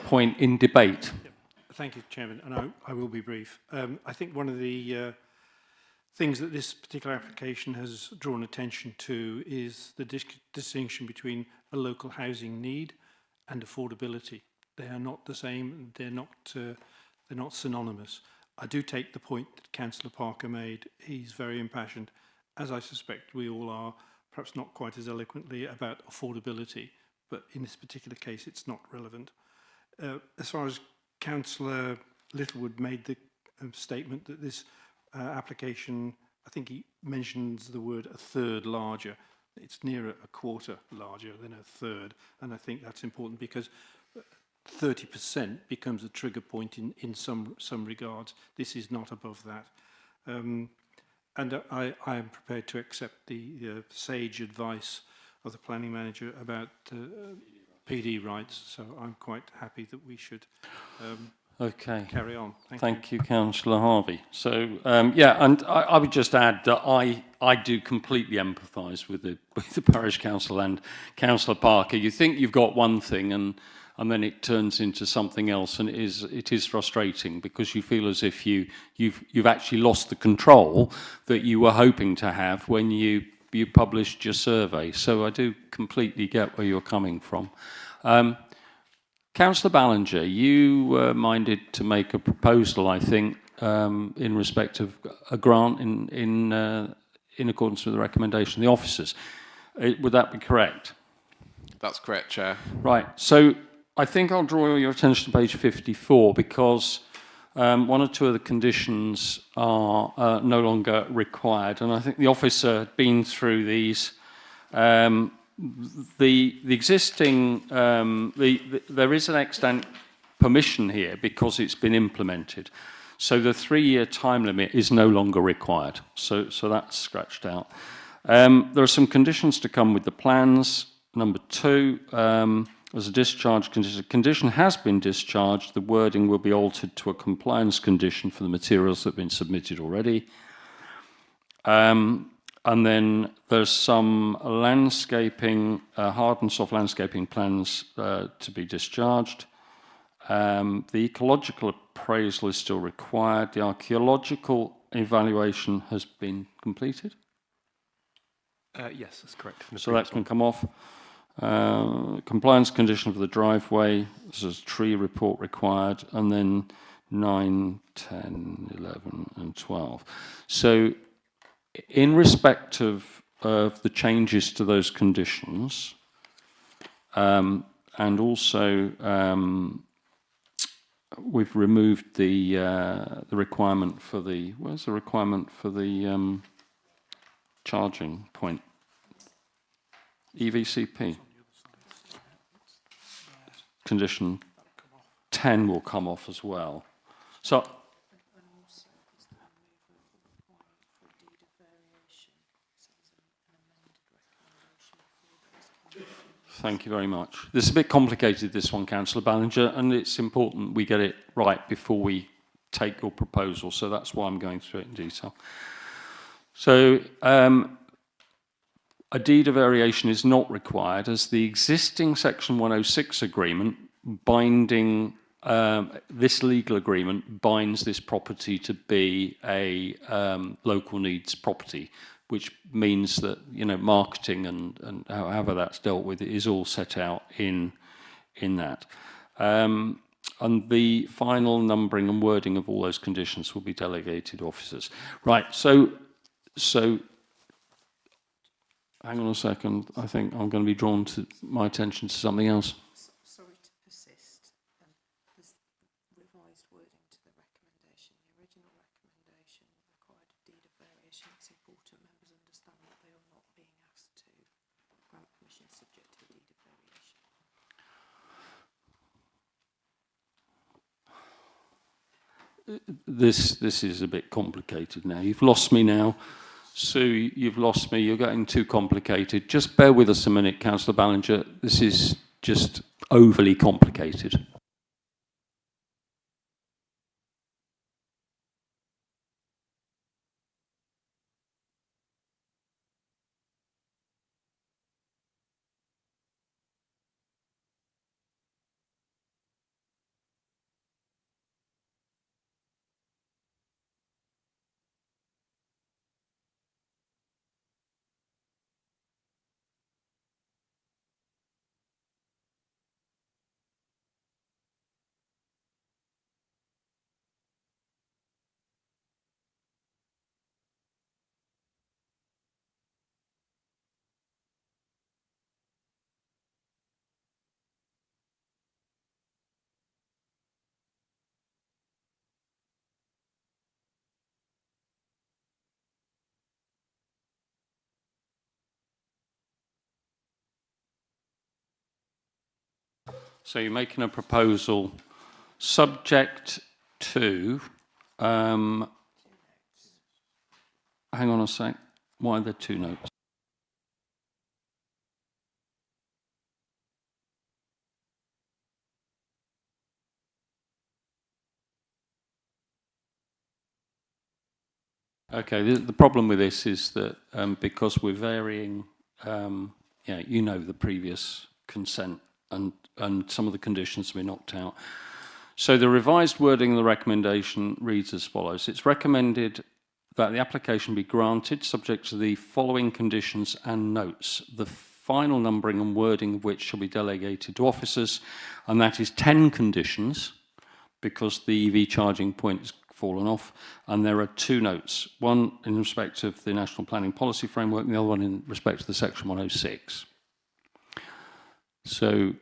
Speaker 1: point in debate.
Speaker 10: Thank you, Chairman, and I will be brief. I think one of the things that this particular application has drawn attention to is the distinction between a local housing need and affordability. They are not the same. They're not synonymous. I do take the point that Councillor Parker made. He's very impassioned, as I suspect we all are, perhaps not quite as eloquently about affordability, but in this particular case, it's not relevant. As far as Councillor Littlewood made the statement that this application, I think he mentions the word a third larger. It's nearer a quarter larger than a third, and I think that's important because 30% becomes a trigger point in some regards. This is not above that. And I am prepared to accept the sage advice of the planning manager about PD rights, so I'm quite happy that we should
Speaker 1: okay.
Speaker 10: carry on.
Speaker 1: Thank you, Councillor Harvey. So, yeah, and I would just add that I do completely empathise with the Parish Council and Councillor Parker. You think you've got one thing and then it turns into something else, and it is frustrating because you feel as if you've actually lost the control that you were hoping to have when you published your survey. So I do completely get where you're coming from. Councillor Ballinger, you were minded to make a proposal, I think, in respect of a grant in accordance with the recommendation of the officers. Would that be correct?
Speaker 5: That's correct, Chair.
Speaker 1: Right. So I think I'll draw your attention to page 54 because one or two of the conditions are no longer required, and I think the officer had been through these. The existing there is an extant permission here because it's been implemented, so the 3-year time limit is no longer required. So that's scratched out. There are some conditions to come with the plans. Number 2. As a discharge condition, a condition has been discharged, the wording will be altered to a compliance condition for the materials that have been submitted already. And then there's some landscaping, hard and soft landscaping plans to be discharged. The ecological appraisal is still required. The archaeological evaluation has been completed.
Speaker 7: Yes, that's correct.
Speaker 1: So that can come off. Compliance condition for the driveway, there's a tree report required, and then 9, 10, 11 and 12. So in respect of the changes to those conditions, and also we've removed the requirement for the, where's the requirement for the charging point? EVCP. Condition 10 will come off as well. So, thank you very much. This is a bit complicated, this one, Councillor Ballinger, and it's important we get it right before we take your proposal, so that's why I'm going through it in detail. So, a deed of variation is not required as the existing Section 106 agreement binding, this legal agreement binds this property to be a local needs property, which means that, you know, marketing and however that's dealt with is all set out in that. And the final numbering and wording of all those conditions will be delegated officers. Right, so hang on a second. I think I'm going to be drawn to my attention to something else.
Speaker 11: Sorry to persist. There's revised wording to the recommendation. The original recommendation required a deed of variation. It's important members understand that they are not being asked to grant permission subject to a deed of variation.
Speaker 1: This is a bit complicated now. You've lost me now. Sue, you've lost me. You're getting too complicated. Just bear with us a minute, Councillor Ballinger. This is just overly complicated. So you're making a proposal subject to, hang on a sec, why are there 2 notes? Okay, the problem with this is that because we're varying, you know, the previous consent and some of the conditions have been knocked out. So the revised wording of the recommendation reads as follows. It's recommended that the application be granted subject to the following conditions and notes, the final numbering and wording of which shall be delegated to officers, and that is 10 conditions because the EV charging point has fallen off, and there are 2 notes, one in respect of the National Planning Policy Framework and the other one in respect of the Section 106. So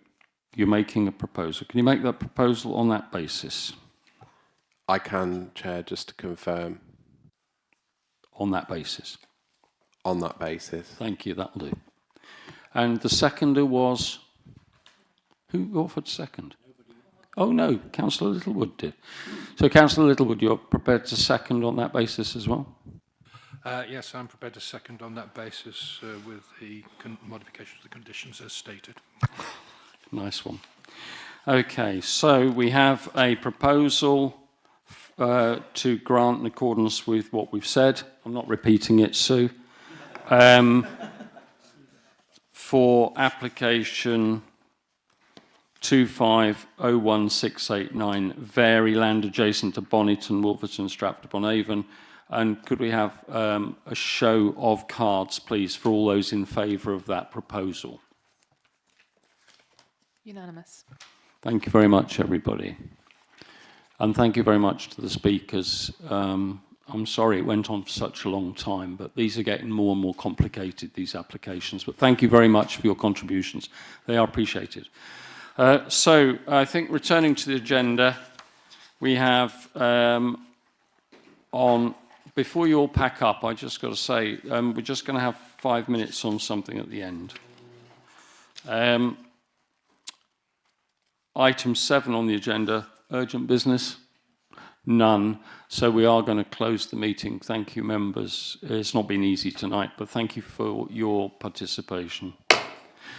Speaker 1: you're making a proposal. Can you make that proposal on that basis?
Speaker 5: I can, Chair, just to confirm.
Speaker 1: On that basis?
Speaker 5: On that basis.
Speaker 1: Thank you, that'll do. And the seconder was? Who offered second? Oh no, Councillor Littlewood did. So Councillor Littlewood, you're prepared to second on that basis as well?
Speaker 12: Yes, I'm prepared to second on that basis with the modification of the conditions as stated.
Speaker 1: Nice one. Okay, so we have a proposal to grant in accordance with what we've said. I'm not repeating it, Sue. For application 2501689, vary land adjacent to Bonnyton, Wolverton, Stratford-on-Avon. And could we have a show of cards, please, for all those in favour of that proposal?
Speaker 11: Unanimous.
Speaker 1: Thank you very much, everybody. And thank you very much to the speakers. I'm sorry it went on for such a long time, but these are getting more and more complicated, these applications. But thank you very much for your contributions. They are appreciated. So I think returning to the agenda, we have before you all pack up, I just got to say, we're just going to have 5 minutes on something at the end. Item 7 on the agenda, urgent business? None. So we are going to close the meeting. Thank you, members. It's not been easy tonight, but thank you for your participation.